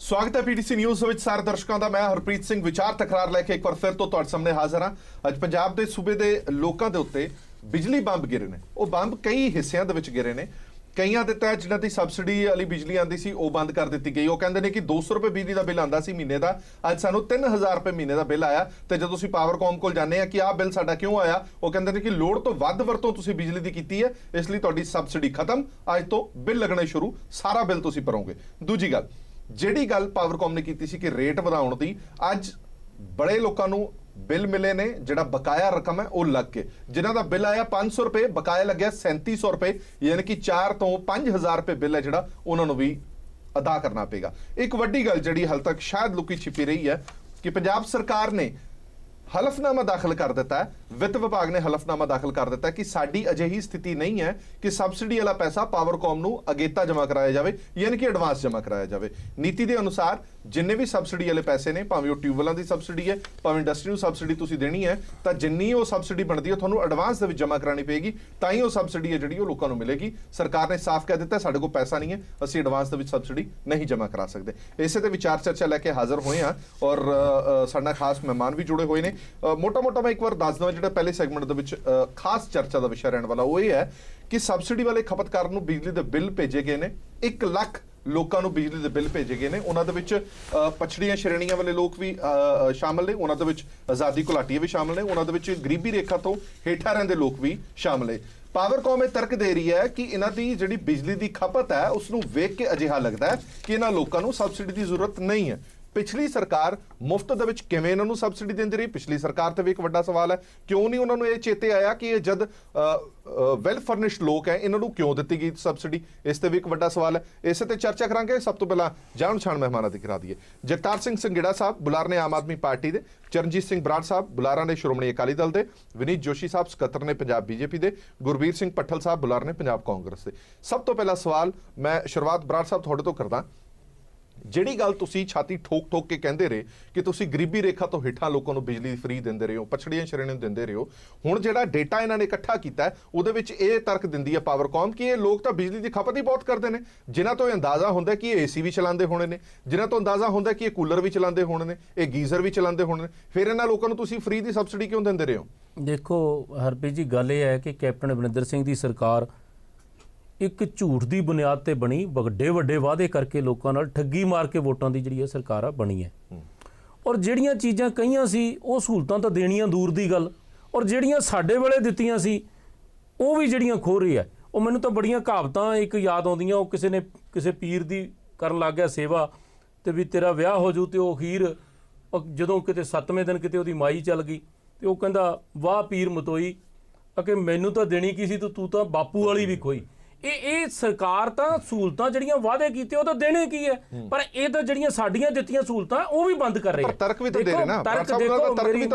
स्वागत है PTC news ਵਿੱਚ ਸਾਰੇ ਦਰਸ਼ਕਾਂ ਦਾ। ਮੈਂ ਹਰਪ੍ਰੀਤ ਸਿੰਘ ਵਿਚਾਰ ਤਕਰਾਰ ਲੈ ਕੇ ਇੱਕ ਵਾਰ ਫਿਰ ਤੋਂ ਤੁਹਾਡੇ ਸਾਹਮਣੇ ਹਾਜ਼ਰ ਹਾਂ। ਅੱਜ ਪੰਜਾਬ ਦੇ ਸੂਬੇ ਦੇ ਲੋਕਾਂ ਦੇ ਉੱਤੇ ਬਿਜਲੀ ਬੰਬ ਗਿਰੇ ਨੇ। ਉਹ ਬੰਬ ਕਈ ਹਿੱਸਿਆਂ ਦੇ ਵਿੱਚ ਗਿਰੇ ਨੇ। ਕਈਆਂ ਦੇ ਤਹਿਤ ਜਿਨ੍ਹਾਂ ਦੀ ਸਬਸਿਡੀ ਵਾਲੀ ਬਿਜਲੀ ਆਉਂਦੀ ਸੀ ਉਹ ਬੰਦ ਕਰ ਦਿੱਤੀ ਗਈ। ਉਹ ਕਹਿੰਦੇ ਨੇ ਕਿ 200 ਰੁਪਏ ਬਿਜਲੀ ਦਾ ਬਿੱਲ ਆਉਂਦਾ ਸੀ ਮਹੀਨੇ ਦਾ, ਅੱਜ ਸਾਨੂੰ 3000 ਰੁਪਏ ਮਹੀਨੇ ਦਾ ਬਿੱਲ ਆਇਆ। ਤੇ ਜਦੋਂ ਅਸੀਂ ਪਾਵਰਕੌਮ ਕੋਲ ਜਾਂਦੇ ਆ ਕਿ ਆਹ ਬਿੱਲ ਸਾਡਾ ਕਿਉਂ ਆਇਆ, ਉਹ ਕਹਿੰਦੇ ਨੇ ਕਿ ਲੋੜ ਤੋਂ ਵੱਧ ਵਰਤੋਂ ਤੁਸੀਂ ਬਿਜਲੀ ਦੀ ਕੀਤੀ ਹੈ, ਇਸ ਲਈ ਤੁਹਾਡੀ ਸਬਸਿਡੀ ਖਤਮ, ਅੱਜ ਤੋਂ ਬਿੱਲ ਲੱਗਣੇ ਸ਼ੁਰੂ, ਸਾਰਾ ਬਿੱਲ ਤੁਸੀਂ ਭਰੋਗੇ। ਦੂਜੀ ਗੱਲ, ਜਿਹੜੀ ਗੱਲ ਪਾਵਰਕੌਮ ਨੇ ਕੀਤੀ ਸੀ ਕਿ ਰੇਟ ਵਧਾਉਣ ਦੀ, ਅੱਜ ਬੜੇ ਲੋਕਾਂ ਨੂੰ ਬਿੱਲ ਮਿਲੇ ਨੇ ਜਿਹੜਾ ਬਕਾਇਆ ਰਕਮ ਹੈ ਉਹ ਲੱਗ ਕੇ, ਜਿਨ੍ਹਾਂ ਦਾ ਬਿੱਲ ਆਇਆ 500 ਰੁਪਏ, ਬਕਾਇਆ ਲੱਗਿਆ 3700 ਰੁਪਏ, ਯਾਨੀ ਕਿ 4 ਤੋਂ 5000 ਰੁਪਏ ਬਿੱਲ ਹੈ ਜਿਹੜਾ ਉਹਨਾਂ ਨੂੰ ਵੀ ਅਦਾ ਕਰਨਾ ਪਏਗਾ। ਇੱਕ ਵੱਡੀ ਗੱਲ ਜਿਹੜੀ ਹਾਲ ਤੱਕ ਸ਼ਾਇਦ ਲੁਕੀ ਛਿਪੀ ਰਹੀ ਹੈ ਕਿ ਪੰਜਾਬ ਸਰਕਾਰ ਨੇ ਹਲਫਨਾਮਾ ਦਾਖਲ ਕਰ ਦਿੱਤਾ ਹੈ, ਵਿੱਤ ਵਿਭਾਗ ਨੇ ਹਲਫਨਾਮਾ ਦਾਖਲ ਕਰ ਦਿੱਤਾ ਕਿ ਸਾਡੀ ਅਜਿਹੀ ਸਥਿਤੀ ਨਹੀਂ ਹੈ ਕਿ ਸਬਸਿਡੀ ਵਾਲਾ ਪੈਸਾ ਪਾਵਰਕੌਮ ਨੂੰ ਅਗੇਤਾ ਜਮ੍ਹਾਂ ਕਰਾਇਆ ਜਾਵੇ, ਯਾਨੀ ਕਿ ਐਡਵਾਂਸ ਜਮ੍ਹਾਂ ਕਰਾਇਆ ਜਾਵੇ। ਨੀਤੀ ਦੇ ਅਨੁਸਾਰ ਜਿੰਨੇ ਵੀ ਸਬਸਿਡੀ ਵਾਲੇ ਪੈਸੇ ਨੇ, ਭਾਵੇਂ ਉਹ ਟਿਊਬਵੈਲਾਂ ਦੀ ਸਬਸਿਡੀ ਹੈ, ਭਾਵੇਂ ਇੰਡਸਟਰੀ ਨੂੰ ਸਬਸਿਡੀ ਤੁਸੀਂ ਦੇਣੀ ਹੈ, ਤਾਂ ਜਿੰਨੀ ਉਹ ਸਬਸਿਡੀ ਬਣਦੀ ਹੈ ਤੁਹਾਨੂੰ ਐਡਵਾਂਸ ਦੇ ਵਿੱਚ ਜਮ੍ਹਾਂ ਕਰਾਉਣੀ ਪਏਗੀ, ਤਾਂ ਹੀ ਉਹ ਸਬਸਿਡੀ ਹੈ ਜਿਹੜੀ ਉਹ ਲੋਕਾਂ ਨੂੰ ਮਿਲੇਗੀ। ਸਰਕਾਰ ਨੇ ਸਾਫ਼ ਕਹਿ ਦਿੱਤਾ ਸਾਡੇ ਕੋਲ ਪੈਸਾ ਨਹੀਂ ਹੈ, ਅਸੀਂ ਐਡਵਾਂਸ ਦੇ ਵਿੱਚ ਸਬਸਿਡੀ ਨਹੀਂ ਜਮ੍ਹਾਂ ਕਰਾ ਸਕਦੇ। ਇਸੇ ਤੇ ਵਿਚਾਰ ਚਰਚਾ ਲੈ ਕੇ ਹਾਜ਼ਰ ਹੋਏ ਹਾਂ ਔਰ ਸਾਡੇ ਨਾਲ ਖਾਸ ਮਹਿਮਾਨ ਵੀ ਜੁੜੇ ਹੋਏ ਨੇ। ਮੋਟਾ ਮੈਂ ਇੱਕ ਵਾਰ ਦੱਸ ਦਵਾਂ, ਜਿਹੜਾ ਪਹਿਲੇ ਸੈਗਮੈਂਟ ਦੇ ਵਿੱਚ ਖਾਸ ਚਰਚਾ ਦਾ ਵਿਸ਼ਾ ਰਹਿਣ ਵਾਲਾ ਉਹ ਇਹ ਹੈ ਕਿ ਸਬਸਿਡੀ ਵਾਲੇ ਖਪਤਕਾਰ ਨੂੰ ਬਿਜਲੀ ਦੇ ਬਿੱਲ ਭੇਜੇ ਗਏ ਨੇ। 1 ਲੱਖ ਲੋਕਾਂ ਨੂੰ ਬਿਜਲੀ ਦੇ ਬਿੱਲ ਭੇਜੇ ਗਏ ਨੇ। ਉਹਨਾਂ ਦੇ ਵਿੱਚ ਪਛੜੀਆਂ ਸ਼੍ਰੇਣੀਆਂ ਵਾਲੇ ਲੋਕ ਵੀ ਸ਼ਾਮਲ ਨੇ, ਉਹਨਾਂ ਦੇ ਵਿੱਚ ਆਜ਼ਾਦੀ ਘੁਲਾਟੀਏ ਵੀ ਸ਼ਾਮਲ ਨੇ, ਉਹਨਾਂ ਦੇ ਵਿੱਚ ਗਰੀਬੀ ਰੇਖਾ ਤੋਂ ਹੇਠਾਂ ਰਹਿੰਦੇ ਲੋਕ ਵੀ ਸ਼ਾਮਲ ਨੇ। ਪਾਵਰਕੌਮ ਇਹ ਤਰਕ ਦੇ ਰਹੀ ਹੈ ਕਿ ਇਹਨਾਂ ਦੀ ਜਿਹੜੀ ਬਿਜਲੀ ਦੀ ਖਪਤ ਹੈ ਉਸ ਨੂੰ ਵੇਖ ਕੇ ਅਜਿਹਾ ਲੱਗਦਾ ਹੈ ਕਿ ਇਹਨਾਂ ਲੋਕਾਂ ਨੂੰ ਸਬਸਿਡੀ ਦੀ ਜ਼ਰੂਰਤ ਨਹੀਂ ਹੈ। ਪਿਛਲੀ ਸਰਕਾਰ ਮੁਫਤ ਦੇ ਵਿੱਚ ਕਿਵੇਂ ਇਹਨਾਂ ਨੂੰ ਸਬਸਿਡੀ ਦਿੰਦੀ ਰਹੀ? ਪਿਛਲੀ ਸਰਕਾਰ ਤੇ ਵੀ ਇੱਕ ਵੱਡਾ ਸਵਾਲ ਹੈ, ਕਿਉਂ ਨਹੀਂ ਉਹਨਾਂ ਨੂੰ ਇਹ ਚੇਤੇ ਆਇਆ ਕਿ ਇਹ ਜਦ ਵੈਲ ਫਰਨਿਸ਼ਡ ਲੋਕ ਹੈ ਇਹਨਾਂ ਨੂੰ ਕਿਉਂ ਦਿੱਤੀ ਗਈ ਸਬਸਿਡੀ? ਇਸ ਤੇ ਵੀ ਇੱਕ ਵੱਡਾ ਸਵਾਲ ਹੈ। ਇਸੇ ਤੇ ਚਰਚਾ ਕਰਾਂਗੇ। ਸਭ ਤੋਂ ਪਹਿਲਾਂ ਜਾਣ ਪਛਾਣ ਮਹਿਮਾਨਾਂ ਦੀ ਕਰਾ ਦਈਏ। ਜਗਤਾਰ ਸਿੰਘ ਸੰਘੇੜਾ ਸਾਹਿਬ ਬੁਲਾਰਾ ਨੇ ਆਮ ਆਦਮੀ ਪਾਰਟੀ ਦੇ, ਚਰਨਜੀਤ ਸਿੰਘ ਬਰਾੜ ਸਾਹਿਬ ਬੁਲਾਰਾ ਨੇ ਸ਼੍ਰੋਮਣੀ ਅਕਾਲੀ ਦਲ ਦੇ, ਵਿਨੀਤ ਜੋਸ਼ੀ ਸਾਹਿਬ ਸਕੱਤਰ ਨੇ ਪੰਜਾਬ ਬੀਜੇਪੀ ਦੇ, ਗੁਰਬੀਰ ਸਿੰਘ ਭੱਠਲ ਸਾਹਿਬ ਬੁਲਾਰਾ ਨੇ ਪੰਜਾਬ ਕਾਂਗਰਸ ਦੇ। ਸਭ ਤੋਂ ਪਹਿਲਾ ਸਵਾਲ ਮੈਂ ਸ਼ੁਰੂਆਤ ਬਰਾੜ ਸਾਹਿਬ ਤੁਹਾਡੇ ਤੋਂ ਕਰਦਾ। ਜਿਹੜੀ ਗੱਲ ਤੁਸੀਂ ਛਾਤੀ ਠੋਕ ਕੇ ਕਹਿੰਦੇ ਰਹੇ ਕਿ ਤੁਸੀਂ ਗਰੀਬੀ ਰੇਖਾ ਤੋਂ ਹੇਠਾਂ ਲੋਕਾਂ ਨੂੰ ਬਿਜਲੀ ਫ੍ਰੀ ਦਿੰਦੇ ਰਹੇ ਹੋ, ਪਛੜੀਆਂ ਸ਼੍ਰੇਣੀਆਂ ਨੂੰ ਦਿੰਦੇ ਰਹੇ ਹੋ, ਹੁਣ ਜਿਹੜਾ ਡੇਟਾ ਇਹਨਾਂ ਨੇ ਇਕੱਠਾ ਕੀਤਾ ਹੈ ਉਹਦੇ ਵਿੱਚ ਇਹ ਤਰਕ ਦਿੰਦੀ ਹੈ ਪਾਵਰਕੌਮ ਕਿ ਇਹ ਲੋਕ ਤਾਂ ਬਿਜਲੀ ਦੀ ਖਪਤ ਹੀ ਬਹੁਤ ਕਰਦੇ ਨੇ, ਜਿਨ੍ਹਾਂ ਤੋਂ ਇਹ ਅੰਦਾਜ਼ਾ ਹੁੰਦਾ ਕਿ ਇਹ ਏਸੀ ਵੀ ਚਲਾਉਂਦੇ ਹੋਣੇ ਨੇ, ਜਿਨ੍ਹਾਂ ਤੋਂ ਅੰਦਾਜ਼ਾ ਹੁੰਦਾ ਕਿ ਇਹ ਕੂਲਰ ਵੀ ਚਲਾਉਂਦੇ ਹੋਣੇ ਨੇ, ਇਹ ਗੀਜ਼ਰ ਵੀ ਚਲਾਉਂਦੇ ਹੋਣੇ ਨੇ, ਫਿਰ ਇਹਨਾਂ ਲੋਕਾਂ ਨੂੰ ਤੁਸੀਂ ਫ੍ਰੀ ਦੀ ਸਬਸਿਡੀ ਕਿਉਂ ਦਿੰਦੇ ਰਹੇ ਹੋ? ਦੇਖੋ ਹਰਪ੍ਰੀਤ ਜੀ, ਗੱਲ ਇਹ ਹੈ ਕਿ ਕੈਪਟਨ ਅਮਰਿੰਦਰ ਸਿੰਘ ਦੀ ਸਰਕਾਰ ਇੱਕ ਝੂਠ ਦੀ ਬੁਨਿਆਦ ਤੇ ਬਣੀ, ਵੱਡੇ ਵਾਅਦੇ ਕਰਕੇ ਲੋਕਾਂ ਨਾਲ ਠੱਗੀ ਮਾਰ ਕੇ ਵੋਟਾਂ ਦੀ ਜਿਹੜੀ ਸਰਕਾਰ ਆ ਬਣੀ ਹੈ। ਔਰ ਜਿਹੜੀਆਂ ਚੀਜ਼ਾਂ ਕਹੀਆਂ ਸੀ ਉਹ ਸਹੂਲਤਾਂ ਤਾਂ ਦੇਣੀਆਂ ਦੂਰ ਦੀ ਗੱਲ, ਔਰ ਜਿਹੜੀਆਂ ਸਾਡੇ ਵੇਲੇ ਦਿੱਤੀਆਂ ਸੀ ਉਹ ਵੀ ਜਿਹੜੀਆਂ ਖੋ ਰਹੀ ਹੈ। ਉਹ ਮੈਨੂੰ ਤਾਂ ਬੜੀਆਂ ਕਹਾਵਤਾਂ ਇੱਕ ਯਾਦ ਆਉਂਦੀਆਂ। ਉਹ ਕਿਸੇ ਪੀਰ ਦੀ ਕਰਨ ਲੱਗ ਗਿਆ ਸੇਵਾ ਤੇ ਵੀ ਤੇਰਾ ਵਿਆਹ ਹੋ ਜੂ, ਤੇ ਉਹ ਅਖੀਰ ਜਦੋਂ ਕਿਤੇ 7ਵੇਂ ਦਿਨ ਕਿਤੇ ਉਹਦੀ ਮਾਈ ਚੱਲ ਗਈ ਤੇ ਉਹ ਕਹਿੰਦਾ ਵਾਹ ਪੀਰ ਮਤੋਈ, ਕਿ ਮੈਨੂੰ ਤਾਂ ਦੇਣੀ ਕੀ ਸੀ, ਤੂੰ ਤਾਂ ਬਾਪੂ ਵਾਲੀ ਵੀ ਖੋਈ। ਇਹ ਸਰਕਾਰ ਤਾਂ ਸਹੂਲਤਾਂ ਜਿਹੜੀਆਂ ਵਾਅਦੇ ਕੀਤੇ ਉਹ ਤਾਂ ਦੇਣੇ ਕੀ ਹੈ, ਪਰ ਇਹ ਤਾਂ ਜਿਹੜੀਆਂ ਸਾਡੀਆਂ ਦਿੱਤੀਆਂ ਸਹੂਲਤਾਂ ਉਹ ਵੀ ਬੰਦ ਕਰ ਰਹੇ ਆ। ਤਰਕ ਵੀ ਤਾਂ ਦੇ ਰਹੇ ਨਾ।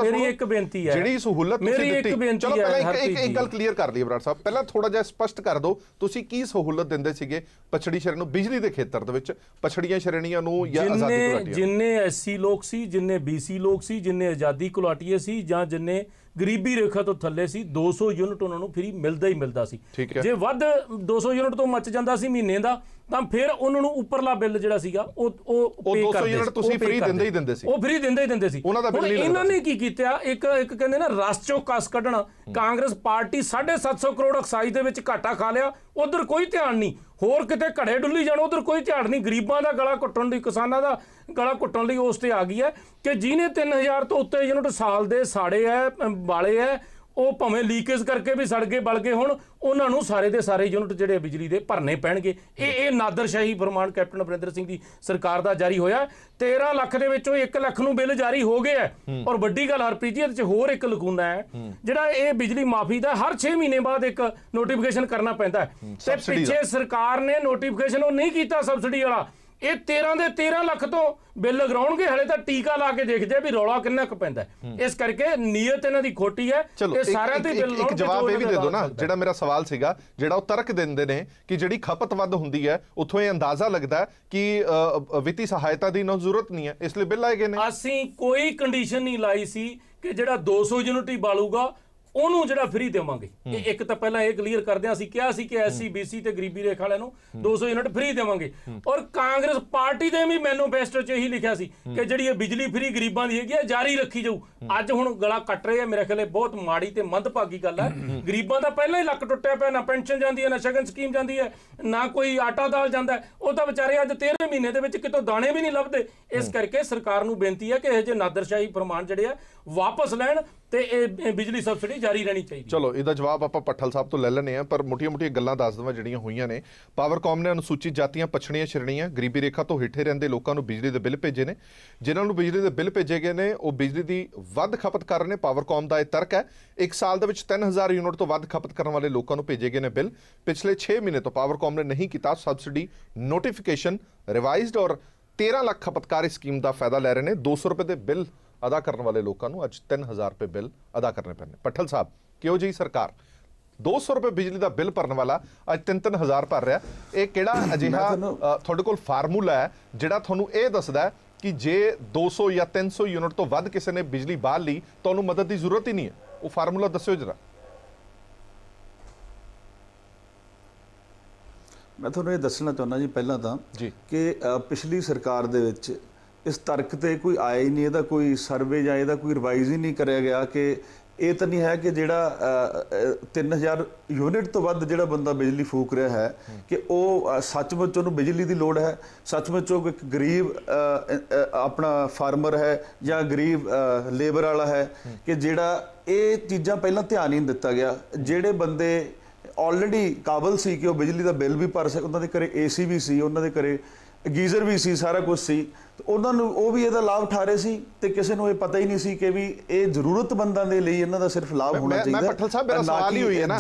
ਮੇਰੀ ਇੱਕ ਬੇਨਤੀ ਹੈ, ਜਿਹੜੀ ਸਹੂਲਤ ਤੁਸੀਂ ਦਿੱਤੀ, ਚਲੋ ਪਹਿਲਾਂ ਇੱਕ ਗੱਲ ਕਲੀਅਰ ਕਰ ਲਈਏ ਬਰਾੜ ਸਾਹਿਬ, ਪਹਿਲਾਂ ਥੋੜਾ ਜਿਹਾ ਸਪਸ਼ਟ ਕਰ ਦਿਓ ਤੁਸੀਂ ਕੀ ਸਹੂਲਤ ਦਿੰਦੇ ਸੀਗੇ ਪਛੜੀ ਸ਼੍ਰੇਣੀ ਨੂੰ ਬਿਜਲੀ ਦੇ ਖੇਤਰ ਦੇ ਵਿੱਚ, ਪਛੜੀਆਂ ਸ਼੍ਰੇਣੀਆਂ ਨੂੰ ਜਾਂ ਆਜ਼ਾਦੀ ਘੁਲਾਟੀਏ? ਜਿੰਨੇ ਐਸਸੀ ਲੋਕ ਸੀ, ਜਿੰਨੇ ਬੀਸੀ ਲੋਕ ਸੀ, ਜਿੰਨੇ ਆਜ਼ਾਦੀ ਘੁਲਾਟੀਏ ਸੀ, ਜਾਂ ਜਿੰਨੇ ਗਰੀਬੀ ਰੇਖਾ ਤੋਂ ਥੱਲੇ ਸੀ, 200 ਯੂਨਿਟ ਉਹਨਾਂ ਨੂੰ ਫ੍ਰੀ ਮਿਲਦਾ ਹੀ ਮਿਲਦਾ ਸੀ। ਜੇ ਵੱਧ 200 ਯੂਨਿਟ ਤੋਂ ਮੱਚ ਜਾਂਦਾ ਸੀ ਮਹੀਨੇ ਦਾ, ਤਾਂ ਫਿਰ ਉਹਨਾਂ ਨੂੰ ਉੱਪਰਲਾ ਬਿੱਲ ਜਿਹੜਾ ਸੀਗਾ ਉਹ 200 ਯੂਨਿਟ ਤੁਸੀਂ ਫ੍ਰੀ ਦਿੰਦੇ ਹੀ ਦਿੰਦੇ ਸੀ, ਉਹ ਫ੍ਰੀ ਦਿੰਦੇ ਹੀ ਦਿੰਦੇ ਸੀ। ਇਹਨਾਂ ਨੇ ਕੀ ਕੀਤਾ, ਇੱਕ ਕਹਿੰਦੇ ਨਾ ਰਸ ਚੋਂ ਕਸ ਕੱਢਣਾ। ਕਾਂਗਰਸ ਪਾਰਟੀ 750 ਕਰੋੜ ਐਕਸਾਈਜ਼ ਦੇ ਵਿੱਚ ਘਾਟਾ ਖਾ ਲਿਆ, ਉਧਰ ਕੋਈ ਧਿਆਨ ਨਹੀਂ, ਹੋਰ ਕਿਤੇ ਘੜੇ ਡੁੱਲੀ ਜਾਣ, ਉਧਰ ਕੋਈ ਧਿਆਨ ਨਹੀਂ। ਗਰੀਬਾਂ ਦਾ ਗਲਾ ਘੁੱਟਣ ਦੀ, ਕਿਸਾਨਾਂ ਦਾ ਗਲਾ ਘੁੱਟਣ ਲਈ ਉਸ ਤੇ ਆ ਗਈ ਹੈ ਕਿ ਜਿਹਨੇ 3000 ਤੋਂ ਉੱਤੇ ਯੂਨਿਟ ਸਾਲ ਦੇ ਸਾੜੇ ਹੈ ਵਾਲੇ ਹੈ, ਉਹ ਭਾਵੇਂ ਲੀਕੇਜ ਕਰਕੇ ਵੀ ਸੜ ਗਏ ਬਲ ਗਏ, ਹੁਣ ਉਹਨਾਂ ਨੂੰ ਸਾਰੇ ਦੇ ਸਾਰੇ ਯੂਨਿਟ ਜਿਹੜੇ ਬਿਜਲੀ ਦੇ ਭਰਨੇ ਪੈਣਗੇ। ਇਹ ਨਾਦਰਸ਼ਾਹੀ ਫਰਮਾਨ ਕੈਪਟਨ ਅਮਰਿੰਦਰ ਸਿੰਘ ਦੀ ਸਰਕਾਰ ਦਾ ਜਾਰੀ ਹੋਇਆ। 13 ਲੱਖ ਦੇ ਵਿੱਚੋਂ 1 ਲੱਖ ਨੂੰ ਬਿੱਲ ਜਾਰੀ ਹੋ ਗਏ ਹੈ। ਔਰ ਵੱਡੀ ਗੱਲ ਹਰਪ੍ਰੀਤ ਜੀ, ਇਹਦੇ 'ਚ ਹੋਰ ਇੱਕ ਲਕੂਨਾ ਹੈ, ਜਿਹੜਾ ਇਹ ਬਿਜਲੀ ਮਾਫੀ ਦਾ ਹਰ 6 ਮਹੀਨੇ ਬਾਅਦ ਇੱਕ ਨੋਟੀਫਿਕੇਸ਼ਨ ਕਰਨਾ ਪੈਂਦਾ ਹੈ, ਤੇ ਪਿੱਛੇ ਸਰਕਾਰ ਨੇ ਨੋਟੀਫਿਕੇਸ਼ਨ ਉਹ ਨਹੀਂ ਕੀਤਾ ਸਬਸਿਡੀ ਵਾਲਾ। ਇਹ 13 ਦੇ 13 ਲੱਖ ਤੋਂ ਬਿੱਲ ਲਗਾਉਣਗੇ, ਹਲੇ ਤਾਂ ਟੀਕਾ ਲਾ ਕੇ ਦੇਖਦੇ ਆ ਵੀ ਰੌਲਾ ਕਿੰਨਾ ਕੁ ਪੈਂਦਾ। ਇਸ ਕਰਕੇ ਨੀਅਤ ਇਹਨਾਂ ਦੀ ਖੋਟੀ ਹੈ। ਇਹ ਸਾਰਿਆਂ ਤੇ ਬਿੱਲ ਇੱਕ ਜਵਾਬ ਇਹ ਵੀ ਦੇ ਦਿਓ ਨਾ, ਜਿਹੜਾ ਮੇਰਾ ਸਵਾਲ ਸੀਗਾ, ਜਿਹੜਾ ਉਹ ਤਰਕ ਦਿੰਦੇ ਨੇ ਕਿ ਜਿਹੜੀ ਖਪਤ ਵੱਧ ਹੁੰਦੀ ਹੈ ਉੱਥੋਂ ਇਹ ਅੰਦਾਜ਼ਾ ਲੱਗਦਾ ਕਿ ਵਿੱਤੀ ਸਹਾਇਤਾ ਦੀ ਜ਼ਰੂਰਤ ਨਹੀਂ ਹੈ, ਇਸ ਲਈ ਬਿੱਲ ਆਏ ਗਏ ਨੇ। ਅਸੀਂ ਕੋਈ ਕੰਡੀਸ਼ਨ ਨਹੀਂ ਲਾਈ ਸੀ ਕਿ ਜਿਹੜਾ 200 ਯੂਨਿਟ ਹੀ ਬਾਲੂਗਾ ਉਹਨੂੰ ਜਿਹੜਾ ਫ੍ਰੀ ਦੇਵਾਂਗੇ। ਇੱਕ ਤਾਂ ਪਹਿਲਾਂ ਇਹ ਕਲੀਅਰ ਕਰਦੇ ਹਾਂ, ਅਸੀਂ ਕਿਹਾ ਸੀ ਕਿ SC BC ਤੇ ਗਰੀਬੀ ਰੇਖਾ ਵਾਲਿਆਂ ਨੂੰ 200 ਯੂਨਿਟ ਫ੍ਰੀ ਦੇਵਾਂਗੇ, ਔਰ ਕਾਂਗਰਸ ਪਾਰਟੀ ਦੇ ਵੀ ਮੈਨੀਫੈਸਟੋ 'ਚ ਇਹੀ ਲਿਖਿਆ ਸੀ ਕਿ ਜਿਹੜੀ ਇਹ ਬਿਜਲੀ ਫ੍ਰੀ ਗਰੀਬਾਂ ਦੀ ਹੈਗੀ ਹੈ ਜਾਰੀ ਰੱਖੀ ਜਾਊ। ਅੱਜ ਹੁਣ ਗਲਾ ਕੱਟ ਰਹੇ ਆ, ਮੇਰੇ ਖਿਆਲ ਬਹੁਤ ਮਾੜੀ ਤੇ ਮੰਦਭਾਗੀ ਗੱਲ ਹੈ। ਗਰੀਬਾਂ ਦਾ ਪਹਿਲਾਂ ਹੀ ਲੱਕ ਟੁੱਟਿਆ ਪਿਆ, ਨਾ ਪੈਨਸ਼ਨ ਜਾਂਦੀ ਹੈ, ਨਾ ਸ਼ਗਨ ਸਕੀਮ ਜਾਂਦੀ ਹੈ, ਨਾ ਕੋਈ ਆਟਾ ਦਾਲ ਜਾਂਦਾ, ਉਹ ਤਾਂ ਵਿਚਾਰੇ ਅੱਜ 13 ਮਹੀਨੇ ਦੇ ਵਿੱਚ ਕਿਤੋਂ ਦਾਣੇ ਵੀ ਨਹੀਂ ਲੱਭਦੇ। ਇਸ ਕਰਕੇ ਸਰਕਾਰ ਨੂੰ ਬੇਨਤੀ ਹੈ ਕਿ ਇਹ ਜੇ ਨਾਦਰਸ਼ਾਹੀ ਫਰਮਾਨ ਜਿਹੜੇ ਆ ਵਾਪਸ ਲੈਣ ਤੇ ਇਹ ਬਿਜਲੀ ਸਬਸਿਡੀ ਜਾਰੀ ਰਹਿਣੀ ਚਾਹੀਦੀ। ਚਲੋ ਇਹਦਾ ਜਵਾਬ ਆਪਾਂ ਪੱਠਲ ਸਾਹਿਬ ਤੋਂ ਲੈ ਲੈਣੇ ਆ, ਪਰ ਮੋਟੀਆਂ-ਮੋਟੀਆਂ ਗੱਲਾਂ ਦੱਸ ਦਵਾਂ ਜਿਹੜੀਆਂ ਹੋਈਆਂ ਨੇ। ਪਾਵਰਕਾਮ ਨੇ ਅਨੁਸੂਚਿਤ ਜਾਤੀਆਂ, ਪਛੜੀਆਂ ਸ਼੍ਰੇਣੀਆਂ, ਗਰੀਬੀ ਰੇਖਾ ਤੋਂ ਹੇਠੇ ਰਹਿੰਦੇ ਲੋਕਾਂ ਨੂੰ ਬਿਜਲੀ ਦੇ ਬਿੱਲ ਭੇਜੇ ਨੇ। ਜਿਨ੍ਹਾਂ ਨੂੰ ਬਿਜਲੀ ਦੇ ਬਿੱਲ ਭੇਜੇ ਗਏ ਨੇ ਉਹ ਬਿਜਲੀ ਦੀ ਵੱਧ ਖਪਤ ਕਰ ਰਹੇ ਨੇ। ਪਾਵਰਕਾਮ ਦਾ ਇਹ ਤਰਕ ਹੈ, ਇੱਕ ਸਾਲ ਦੇ ਵਿੱਚ 3000 ਯੂਨਿਟ ਤੋਂ ਵੱਧ ਖਪਤ ਕਰਨ ਵਾਲੇ ਲੋਕਾਂ ਨੂੰ ਭੇਜੇ ਗਏ ਨੇ ਬਿੱਲ। ਪਿਛਲੇ 6 ਮਹੀਨੇ ਤੋਂ ਪਾਵਰਕਾਮ ਨੇ ਨਹੀਂ ਕੀਤਾ ਸਬਸਿਡੀ ਨੋਟੀਫਿਕੇਸ਼ਨ ਰਿਵਾਈਜ਼ਡ, ਔਰ 13 ਲੱਖ ਖਪਤਕਾਰ ਸਕੀਮ ਦਾ ਫਾਇਦਾ ਲੈ ਰਹੇ ਨੇ। 200 ਰੁਪਏ ਦੇ ਬਿੱਲ ਅਦਾ ਕਰਨ ਵਾਲੇ ਲੋਕਾਂ ਨੂੰ ਅੱਜ 3000 ਰੁਪਏ ਬਿੱਲ ਅਦਾ ਕਰਨੇ ਪੈਣੇ। ਪੱਠਲ ਸਾਹਿਬ, ਕਿਉਂ ਜੀ ਸਰਕਾਰ 200 ਰੁਪਏ ਬਿਜਲੀ ਦਾ ਬਿੱਲ ਭਰਨ ਵਾਲਾ ਅੱਜ 3000 ਭਰ ਰਿਹਾ? ਇਹ ਕਿਹੜਾ ਅਜਿਹਾ ਤੁਹਾਡੇ ਕੋਲ ਫਾਰਮੂਲਾ ਹੈ ਜਿਹੜਾ ਤੁਹਾਨੂੰ ਇਹ ਦੱਸਦਾ ਕਿ ਜੇ 200 ਜਾਂ 300 ਯੂਨਿਟ ਤੋਂ ਵੱਧ ਕਿਸੇ ਨੇ ਬਿਜਲੀ ਬਾਲ ਲਈ ਤੁਹਾਨੂੰ ਮਦਦ ਦੀ ਜ਼ਰੂਰਤ ਹੀ ਨਹੀਂ ਹੈ? ਉਹ ਫਾਰਮੂਲਾ ਦੱਸਿਓ ਜਰਾ। ਮੈਂ ਤੁਹਾਨੂੰ ਇਹ ਦੱਸਣਾ ਚਾਹੁੰਦਾ ਜੀ ਪਹਿਲਾਂ ਤਾਂ ਕਿ ਪਿਛਲੀ ਸਰਕਾਰ ਦੇ ਵਿੱਚ ਇਸ ਤਰਕ ਤੇ ਕੋਈ ਆਇਆ ਹੀ ਨਹੀਂ, ਇਹਦਾ ਕੋਈ ਸਰਵੇ ਜਾਂ ਇਹਦਾ ਕੋਈ ਰਿਵਾਈਜ਼ ਹੀ ਨਹੀਂ ਕਰਿਆ ਗਿਆ ਕਿ ਇਹ ਤਾਂ ਨਹੀਂ ਹੈ ਕਿ ਜਿਹੜਾ 3000 ਯੂਨਿਟ ਤੋਂ ਵੱਧ ਜਿਹੜਾ ਬੰਦਾ ਬਿਜਲੀ ਫੂਕ ਰਿਹਾ ਹੈ ਕਿ ਉਹ ਸੱਚਮੁੱਚ ਉਹਨੂੰ ਬਿਜਲੀ ਦੀ ਲੋੜ ਹੈ, ਸੱਚਮੁੱਚ ਉਹ ਇੱਕ ਗਰੀਬ ਆਪਣਾ ਫਾਰਮਰ ਹੈ ਜਾਂ ਗਰੀਬ ਲੇਬਰ ਵਾਲਾ ਹੈ, ਕਿ ਜਿਹੜਾ ਇਹ ਚੀਜ਼ਾਂ ਪਹਿਲਾਂ ਧਿਆਨ ਹੀ ਨਹੀਂ ਦਿੱਤਾ ਗਿਆ। ਜਿਹੜੇ ਬੰਦੇ ਆਲਰੇਡੀ ਕਾਬਲ ਸੀ ਕਿ ਉਹ ਬਿਜਲੀ ਦਾ ਬਿੱਲ ਵੀ ਭਰ ਸਕੇ, ਉਹਨਾਂ ਦੇ ਘਰੇ AC ਵੀ ਸੀ, ਉਹਨਾਂ ਦੇ ਘਰੇ ਗੀਜ਼ਰ ਵੀ ਸੀ, ਸਾਰਾ ਕੁਝ ਸੀ, ਉਹਨਾਂ ਨੂੰ ਉਹ ਵੀ ਇਹਦਾ ਲਾਭ ਉਠਾ ਰਹੇ ਸੀ ਤੇ ਕਿਸੇ ਨੂੰ ਇਹ ਪਤਾ ਹੀ ਨਹੀਂ ਸੀ ਕਿ ਵੀ ਇਹ ਜ਼ਰੂਰਤਮੰਦਾਂ ਦੇ ਲਈ ਇਹਨਾਂ ਦਾ ਸਿਰਫ ਲਾਭ ਹੋਣਾ ਚਾਹੀਦਾ। ਮੈਂ ਪੱਠਲ ਸਾਹਿਬ, ਮੇਰਾ ਸਵਾਲ ਹੀ ਹੋਈ ਹੈ ਨਾ,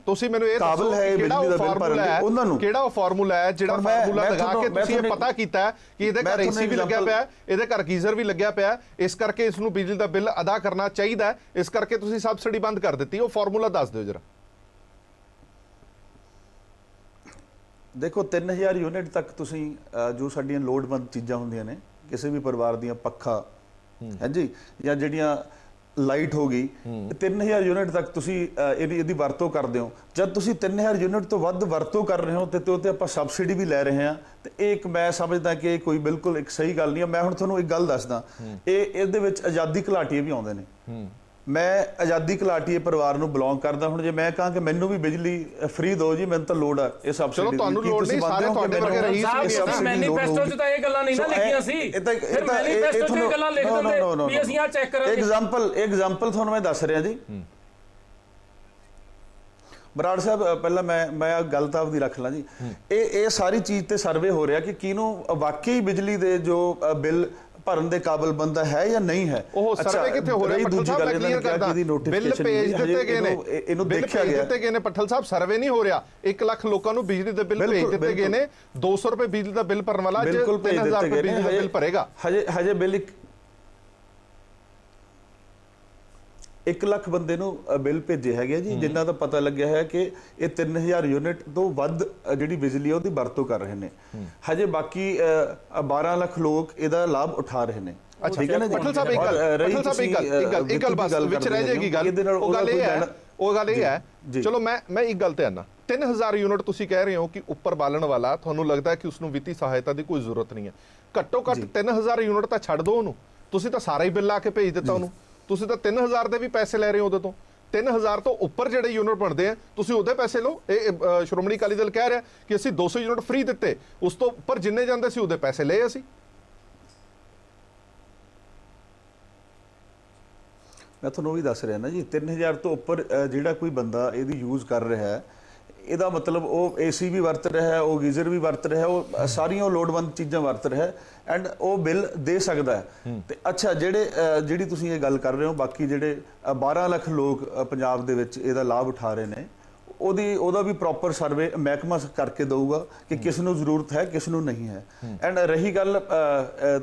ਤੁਸੀਂ ਮੈਨੂੰ ਇਹ ਕਾਬਲ ਹੈ ਬਿਜਲੀ ਦਾ ਬਿੱਲ ਭਰਨ ਦੇ, ਉਹਨਾਂ ਨੂੰ ਕਿਹੜਾ ਫਾਰਮੂਲਾ ਹੈ ਜਿਹੜਾ ਫਾਰਮੂਲਾ ਲਗਾ ਕੇ ਤੁਸੀਂ ਇਹ ਪਤਾ ਕੀਤਾ ਕਿ ਇਹਦੇ ਘਰ AC ਵੀ ਲੱਗਿਆ ਪਿਆ, ਇਹਦੇ ਘਰ ਗੀਜ਼ਰ ਵੀ ਲੱਗਿਆ ਪਿਆ, ਇਸ ਕਰਕੇ ਇਸ ਨੂੰ ਬਿਜਲੀ ਦਾ ਬਿੱਲ ਅਦਾ ਕਰਨਾ ਚਾਹੀਦਾ, ਇਸ ਕਰਕੇ ਤੁਸੀਂ ਸਬਸਿਡੀ ਬੰਦ ਕਰ ਦਿੱਤੀ? ਉਹ ਫਾਰਮੂਲਾ ਦੱਸ ਦਿਓ ਜਰਾ। ਦੇਖੋ 3000 ਯੂਨਿਟ ਤੱਕ ਤੁਸੀਂ ਜੋ ਸਾਡੀਆਂ ਲੋੜਵੰਦ ਚੀਜ਼ਾਂ ਹੁੰਦੀਆਂ ਨੇ ਕਿਸੇ ਵੀ ਪਰਿਵਾਰ ਦੀਆਂ, ਪੱਖਾ ਹੈ ਜੀ ਜਾਂ ਜਿਹੜੀਆਂ ਲਾਈਟ ਹੋ ਗਈ, 3000 ਯੂਨਿਟ ਤੱਕ ਤੁਸੀਂ ਇਹਦੀ ਵਰਤੋਂ ਕਰਦੇ ਹੋ। ਜਦ ਤੁਸੀਂ 3000 ਯੂਨਿਟ ਤੋਂ ਵੱਧ ਵਰਤੋਂ ਕਰ ਰਹੇ ਹੋ ਤੇ ਉੱਤੇ ਆਪਾਂ ਸਬਸਿਡੀ ਵੀ ਲੈ ਰਹੇ ਹਾਂ, ਤੇ ਇਹ ਇੱਕ ਮੈਂ ਸਮਝਦਾ ਕਿ ਇਹ ਕੋਈ ਬਿਲਕੁਲ ਇੱਕ ਸਹੀ ਗੱਲ ਨਹੀਂ ਹੈ। ਮੈਂ ਹੁਣ ਤੁਹਾਨੂੰ ਇੱਕ ਗੱਲ ਦੱਸਦਾ, ਇਹਦੇ ਵਿੱਚ ਆਜ਼ਾਦੀ ਘੁਲਾਟੀਏ ਵੀ ਆਉਂਦੇ ਨੇ। ਮੈਂ ਆਜ਼ਾਦੀ ਘੁਲਾਟੀਏ ਪਰਿਵਾਰ ਨੂੰ ਬਿਲੋਂਗ ਕਰਦਾ। ਹੁਣ ਜੇ ਮੈਂ ਕਹਾਂ ਕਿ ਮੈਨੂੰ ਵੀ ਬਿਜਲੀ ਫ੍ਰੀ ਦਿਓ ਜੀ, ਮੈਨੂੰ ਤਾਂ ਲੋੜ ਆ ਇਹ ਸਬਸਿਡੀ ਦੀ, ਤੁਹਾਨੂੰ ਲੋੜ ਨਹੀਂ, ਸਾਰੇ ਤੁਹਾਡੇ ਵਰਗੇ ਰਈਸ ਵੀ ਮੈਨੀਫੈਸਟੋ 'ਚ ਤਾਂ ਇਹ ਗੱਲਾਂ ਨਹੀਂ ਨਾ ਲਿਖੀਆਂ ਸੀ, ਫਿਰ ਮੈਨੀਫੈਸਟੋ 'ਚ ਇਹ ਗੱਲਾਂ ਲਿਖ ਦਿੰਦੇ ਵੀ ਅਸੀਂ ਆ ਚੈੱਕ ਕਰਾਂਗੇ। ਐਗਜ਼ਾਮਪਲ ਤੁਹਾਨੂੰ ਮੈਂ ਦੱਸ ਰਿਹਾ ਜੀ। ਬਰਾੜ ਸਾਹਿਬ, ਪਹਿਲਾਂ ਮੈਂ ਗੱਲ ਤਾਂ ਆਪਦੀ ਰੱਖ ਲਾਂ ਜੀ। ਇਹ ਸਾਰੀ ਚੀਜ਼ ਤੇ ਸਰਵੇ ਹੋ ਰਿਹਾ ਕਿ ਕਿਹਨੂੰ ਵਾਕਈ ਬਿਜਲੀ ਦੇ ਜੋ ਬਿੱਲ ਭਰਨ ਦੇ ਕਾਬਲ ਬੰਦਾ ਹੈ ਜਾਂ ਨਹੀਂ ਹੈ। ਉਹ ਸਰਵੇ ਕਿੱਥੇ ਹੋ ਰਿਹਾ? ਪੱਠਲ ਸਾਹਿਬ, ਮੈਂ ਕਲੀਅਰ ਕਰਦਾ, ਬਿੱਲ ਭੇਜ ਦਿੱਤੇ ਗਏ ਨੇ, ਇਹਨੂੰ ਦੇਖਿਆ ਗਿਆ ਦਿੱਤੇ ਗਏ ਨੇ। ਪੱਠਲ ਸਾਹਿਬ, ਸਰਵੇ ਨਹੀਂ ਹੋ ਰਿਹਾ। 1 ਲੱਖ ਲੋਕਾਂ ਨੂੰ ਬਿਜਲੀ ਦੇ ਬਿੱਲ ਭੇਜ ਦਿੱਤੇ ਗਏ ਨੇ। 200 ਰੁਪਏ ਬਿਜਲੀ ਦਾ ਬਿੱਲ ਭਰਨ ਵਾਲਾ ਅੱਜ 3000 ਰੁਪਏ ਬਿਜਲੀ ਦਾ ਬਿੱਲ ਭਰੇਗਾ। ਹਜੇ ਬਿੱਲ 1 ਲੱਖ ਬੰਦੇ ਨੂੰ ਬਿੱਲ ਭੇਜੇ ਹੈਗੇ ਜੀ, ਜਿਨ੍ਹਾਂ ਦਾ ਪਤਾ ਲੱਗਿਆ ਹੈ ਕਿ ਇਹ 3000 ਯੂਨਿਟ ਤੋਂ ਵੱਧ ਜਿਹੜੀ ਬਿਜਲੀ ਆ ਉਹਦੀ ਵਰਤੋਂ ਕਰ ਰਹੇ ਨੇ। ਹਜੇ ਬਾਕੀ 12 ਲੱਖ ਲੋਕ ਇਹਦਾ ਲਾਭ ਉਠਾ ਰਹੇ ਨੇ। ਠੀਕ ਹੈ ਨਾ ਜੀ। ਪੱਠਲ ਸਾਹਿਬ, ਇੱਕ ਗੱਲ ਬਸ ਵਿੱਚ ਰਹਿ ਜਾਏਗੀ ਗੱਲ। ਉਹ ਗੱਲ ਇਹ ਹੈ, ਚਲੋ ਮੈਂ ਇੱਕ ਗੱਲ ਤੇ ਆਨਾ, 3000 ਯੂਨਿਟ ਤੁਸੀਂ ਕਹਿ ਰਹੇ ਹੋ ਕਿ ਉੱਪਰ ਬਾਲਣ ਵਾਲਾ, ਤੁਹਾਨੂੰ ਲੱਗਦਾ ਹੈ ਕਿ ਉਸ ਨੂੰ ਵਿੱਤੀ ਸਹਾਇਤਾ ਦੀ ਕੋਈ ਜ਼ਰੂਰਤ ਨਹੀਂ ਹੈ। ਘੱਟੋ ਘੱਟ 3000 ਯੂਨਿਟ ਤਾਂ ਛੱਡ ਦਿਓ ਉਹਨੂੰ, ਤੁਸੀਂ ਤਾਂ ਸਾਰਾ ਹੀ ਬਿੱਲ ਆ ਕੇ ਭੇਜ ਦਿੱਤਾ ਉਹਨੂੰ। ਤੁਸੀਂ ਤਾਂ 3000 ਦੇ ਵੀ ਪੈਸੇ ਲੈ ਰਹੇ ਹੋ ਉਹਦੇ ਤੋਂ। 3000 ਤੋਂ ਉੱਪਰ ਜਿਹੜੇ ਯੂਨਿਟ ਬਣਦੇ ਆ ਤੁਸੀਂ ਉਹਦੇ ਪੈਸੇ ਲਓ। ਇਹ ਸ਼੍ਰੋਮਣੀ ਅਕਾਲੀ ਦਲ ਕਹਿ ਰਿਹਾ ਕਿ ਅਸੀਂ 200 ਯੂਨਿਟ ਫ੍ਰੀ ਦਿੱਤੇ, ਉਸ ਤੋਂ ਉੱਪਰ ਜਿੰਨੇ ਜਾਂਦੇ ਸੀ ਉਹਦੇ ਪੈਸੇ ਲਏ ਅਸੀਂ। ਮੈਂ ਤੁਹਾਨੂੰ ਵੀ ਦੱਸ ਰਿਹਾ ਨਾ ਜੀ, 3000 ਤੋਂ ਉੱਪਰ ਜਿਹੜਾ ਕੋਈ ਬੰਦਾ ਇਹਦੀ ਯੂਜ਼ ਕਰ ਰਿਹਾ ਹੈ, ਇਹਦਾ ਮਤਲਬ ਉਹ AC ਵੀ ਵਰਤ ਰਿਹਾ ਹੈ, ਉਹ ਗੀਜ਼ਰ ਵੀ ਵਰਤ ਰਿਹਾ ਹੈ, ਉਹ ਸਾਰੀਆਂ ਲੋੜਵੰਦ ਚੀਜ਼ਾਂ ਵਰਤ ਰਿਹਾ ਹੈ ਐਂਡ ਉਹ ਬਿੱਲ ਦੇ ਸਕਦਾ ਹੈ। ਤੇ ਅੱਛਾ, ਜਿਹੜੀ ਤੁਸੀਂ ਇਹ ਗੱਲ ਕਰ ਰਹੇ ਹੋ, ਬਾਕੀ ਜਿਹੜੇ 12 ਲੱਖ ਲੋਕ ਪੰਜਾਬ ਦੇ ਵਿੱਚ ਇਹਦਾ ਲਾਭ ਉਠਾ ਰਹੇ ਨੇ, ਉਹਦਾ ਵੀ ਪ੍ਰੋਪਰ ਸਰਵੇ ਮਹਿਕਮਾ ਕਰਕੇ ਦਊਗਾ ਕਿ ਕਿਸ ਨੂੰ ਜ਼ਰੂਰਤ ਹੈ, ਕਿਸ ਨੂੰ ਨਹੀਂ ਹੈ। ਐਂਡ ਰਹੀ ਗੱਲ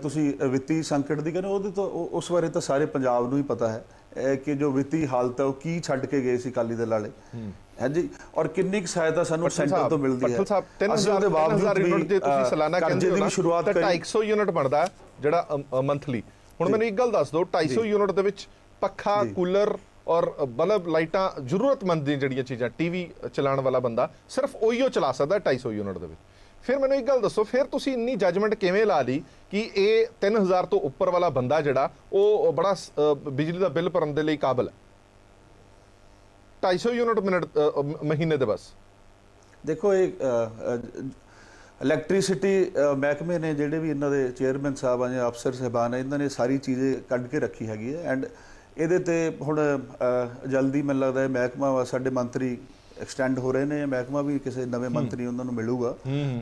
ਤੁਸੀਂ ਵਿੱਤੀ ਸੰਕਟ ਦੀ ਕਹਿੰਦੇ, ਉਹਦੇ ਤੋਂ ਉਸ ਬਾਰੇ ਤਾਂ ਸਾਰੇ ਪੰਜਾਬ ਨੂੰ ਹੀ ਪਤਾ ਹੈ ਕਿ ਜੋ ਵਿੱਤੀ ਹਾਲਤ ਹੈ ਉਹ ਕੀ ਛੱਡ ਕੇ ਗਏ ਸੀ ਅਕਾਲੀ ਦਲ ਵਾਲੇ, ਹੈ ਜੀ, ਔਰ ਕਿੰਨੀ ਕੁ ਸਹਾਇਤਾ ਸਾਨੂੰ ਸੈਂਟਰ ਤੋਂ ਮਿਲਦੀ ਹੈ। ਪੱਠਲ ਸਾਹਿਬ, 3000 ਯੂਨਿਟ ਜੇ ਤੁਸੀਂ ਸਾਲਾਨਾ ਕਹਿੰਦੇ ਹੋ ਸ਼ੁਰੂਆਤ 250 ਯੂਨਿਟ ਬਣਦਾ ਜਿਹੜਾ ਮੰਥਲੀ। ਹੁਣ ਮੈਨੂੰ ਇੱਕ ਗੱਲ ਦੱਸ ਦਿਓ, 250 ਯੂਨਿਟ ਦੇ ਵਿੱਚ ਪੱਖਾ, ਕੂਲਰ ਔਰ ਬਲਬ ਲਾਈਟਾਂ ਜ਼ਰੂਰਤਮੰਦ ਦੀਆਂ ਜਿਹੜੀਆਂ ਚੀਜ਼ਾਂ ਟੀਵੀ ਚਲਾਉਣ ਵਾਲਾ ਬੰਦਾ ਸਿਰਫ ਉਹੀਓ ਚਲਾ ਸਕਦਾ 250 ਯੂਨਿਟ ਦੇ ਵਿੱਚ। ਫਿਰ ਮੈਨੂੰ ਇੱਕ ਗੱਲ ਦੱਸੋ, ਫਿਰ ਤੁਸੀਂ ਇੰਨੀ ਜੱਜਮੈਂਟ ਕਿਵੇਂ ਲਾ ਲਈ ਕਿ ਇਹ 3000 ਤੋਂ ਉੱਪਰ ਵਾਲਾ ਬੰਦਾ ਜਿਹੜਾ ਉਹ ਬੜਾ ਬਿਜਲੀ ਦਾ ਬਿੱਲ ਭਰਨ ਦੇ ਲਈ ਕਾਬਲ ਹੈ? 250 ਯੂਨਿਟ ਮਹੀਨੇ ਦੇ ਬਸ। ਦੇਖੋ ਇਹ ਇਲੈਕਟ੍ਰਿਸਿਟੀ ਮਹਿਕਮੇ ਨੇ ਜਿਹੜੇ ਵੀ ਇਹਨਾਂ ਦੇ ਚੇਅਰਮੈਨ ਸਾਹਿਬ ਆ ਜਾਂ ਅਫਸਰ ਸਾਹਿਬਾਨ ਆ, ਇਹਨਾਂ ਨੇ ਸਾਰੀ ਚੀਜ਼ੇ ਕੱਢ ਕੇ ਰੱਖੀ ਹੈਗੀ ਹੈ। ਐਂਡ ਇਹਦੇ ਤੇ ਹੁਣ ਜਲਦੀ ਮੈਨੂੰ ਲੱਗਦਾ ਮਹਿਕਮਾ ਸਾਡੇ ਮੰਤਰੀ ਐਕਸਟੈਂਡ ਹੋ ਰਹੇ ਨੇ, ਮਹਿਕਮਾ ਵੀ ਕਿਸੇ ਨਵੇਂ ਮੰਤਰੀ ਉਹਨਾਂ ਨੂੰ ਮਿਲੂਗਾ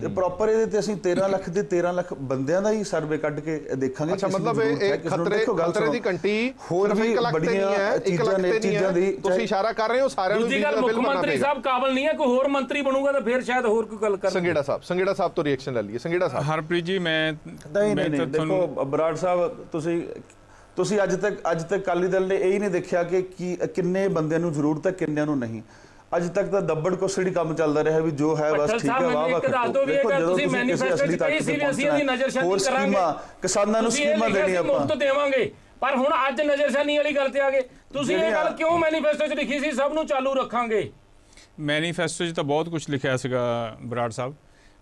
ਤੇ ਪ੍ਰੋਪਰ ਇਹਦੇ ਤੇ ਅਸੀਂ 13 ਲੱਖ ਦੇ 13 ਲੱਖ ਬੰਦਿਆਂ ਦਾ ਹੀ ਸਰਵੇ ਕੱਢ ਕੇ ਦੇਖਾਂਗੇ। ਅੱਛਾ, ਮਤਲਬ ਇਹ ਖਤਰੇ ਦੀ ਘੰਟੀ ਹੋਰ ਵੀ ਬੜੀਆਂ ਚੀਜ਼ਾਂ ਦੀ ਤੁਸੀਂ ਇਸ਼ਾਰਾ ਕਰ ਰਹੇ ਹੋ ਸਾਰਿਆਂ ਨੂੰ। ਦੂਜੀ ਗੱਲ, ਮੁੱਖ ਮੰਤਰੀ ਸਾਹਿਬ ਕਾਬਲ ਨਹੀਂ ਹੈ, ਕੋਈ ਹੋਰ ਮੰਤਰੀ ਬਣੂਗਾ ਤਾਂ ਫਿਰ ਸ਼ਾਇਦ ਹੋਰ ਕੋਈ ਗੱਲ ਕਰ। ਸੰਘੇੜਾ ਸਾਹਿਬ ਤੋਂ ਰਿਐਕਸ਼ਨ ਲੈ ਲਈਏ। ਸੰਘੇੜਾ ਸਾਹਿਬ। ਹਰਪ੍ਰੀਤ ਜੀ ਮੈਂ ਦੇਖੋ ਬਰਾੜ ਸਾਹਿਬ, ਤੁਸੀਂ ਅੱਜ ਤੱਕ ਅਕਾਲੀ ਦਲ ਨੇ ਇਹ ਹੀ ਨਹੀਂ ਦੇਖਿਆ ਕਿ ਕਿੰਨੇ ਬੰਦਿਆਂ ਨੂੰ ਜ਼ਰੂਰਤ ਹੈ, ਕਿੰਨਿਆਂ ਨੂੰ ਨਹੀਂ। ਅੱਜ ਤੱਕ ਤਾਂ ਦੱਬੜ ਕੋਸੜੀ ਕੰਮ ਚੱਲਦਾ ਰਿਹਾ ਵੀ ਜੋ ਹੈ ਬਸ ਠੀਕ ਹੈ, ਵਾਹ ਵਾਹ। ਦੇਖੋ ਜਦੋਂ ਤੁਸੀਂ ਮੈਨੀਫੈਸਟੋ ਚ ਕਹੀ ਸੀ ਵੀ ਅਸੀਂ ਇਹਦੀ ਨਜ਼ਰਸ਼ਾਨੀ ਕਰਾਂਗੇ, ਕਿਸਾਨਾਂ ਨੂੰ ਸਕੀਮਾਂ ਦੇਣੀ ਆਪਾਂ ਮੁਫਤ ਦੇਵਾਂਗੇ, ਪਰ ਹੁਣ ਅੱਜ ਨਜ਼ਰਸ਼ਾਨੀ ਵਾਲੀ ਗੱਲ ਤੇ ਆ ਗਏ। ਤੁਸੀਂ ਇਹ ਗੱਲ ਕਿਉਂ ਮੈਨੀਫੈਸਟੋ ਚ ਲਿਖੀ ਸੀ ਸਭ ਨੂੰ ਚਾਲੂ ਰੱਖਾਂਗੇ? ਮੈਨੀਫੈਸਟੋ 'ਚ ਤਾਂ ਬਹੁਤ ਕੁਝ ਲਿਖਿਆ ਸੀਗਾ ਬਰਾੜ ਸਾਹਿਬ।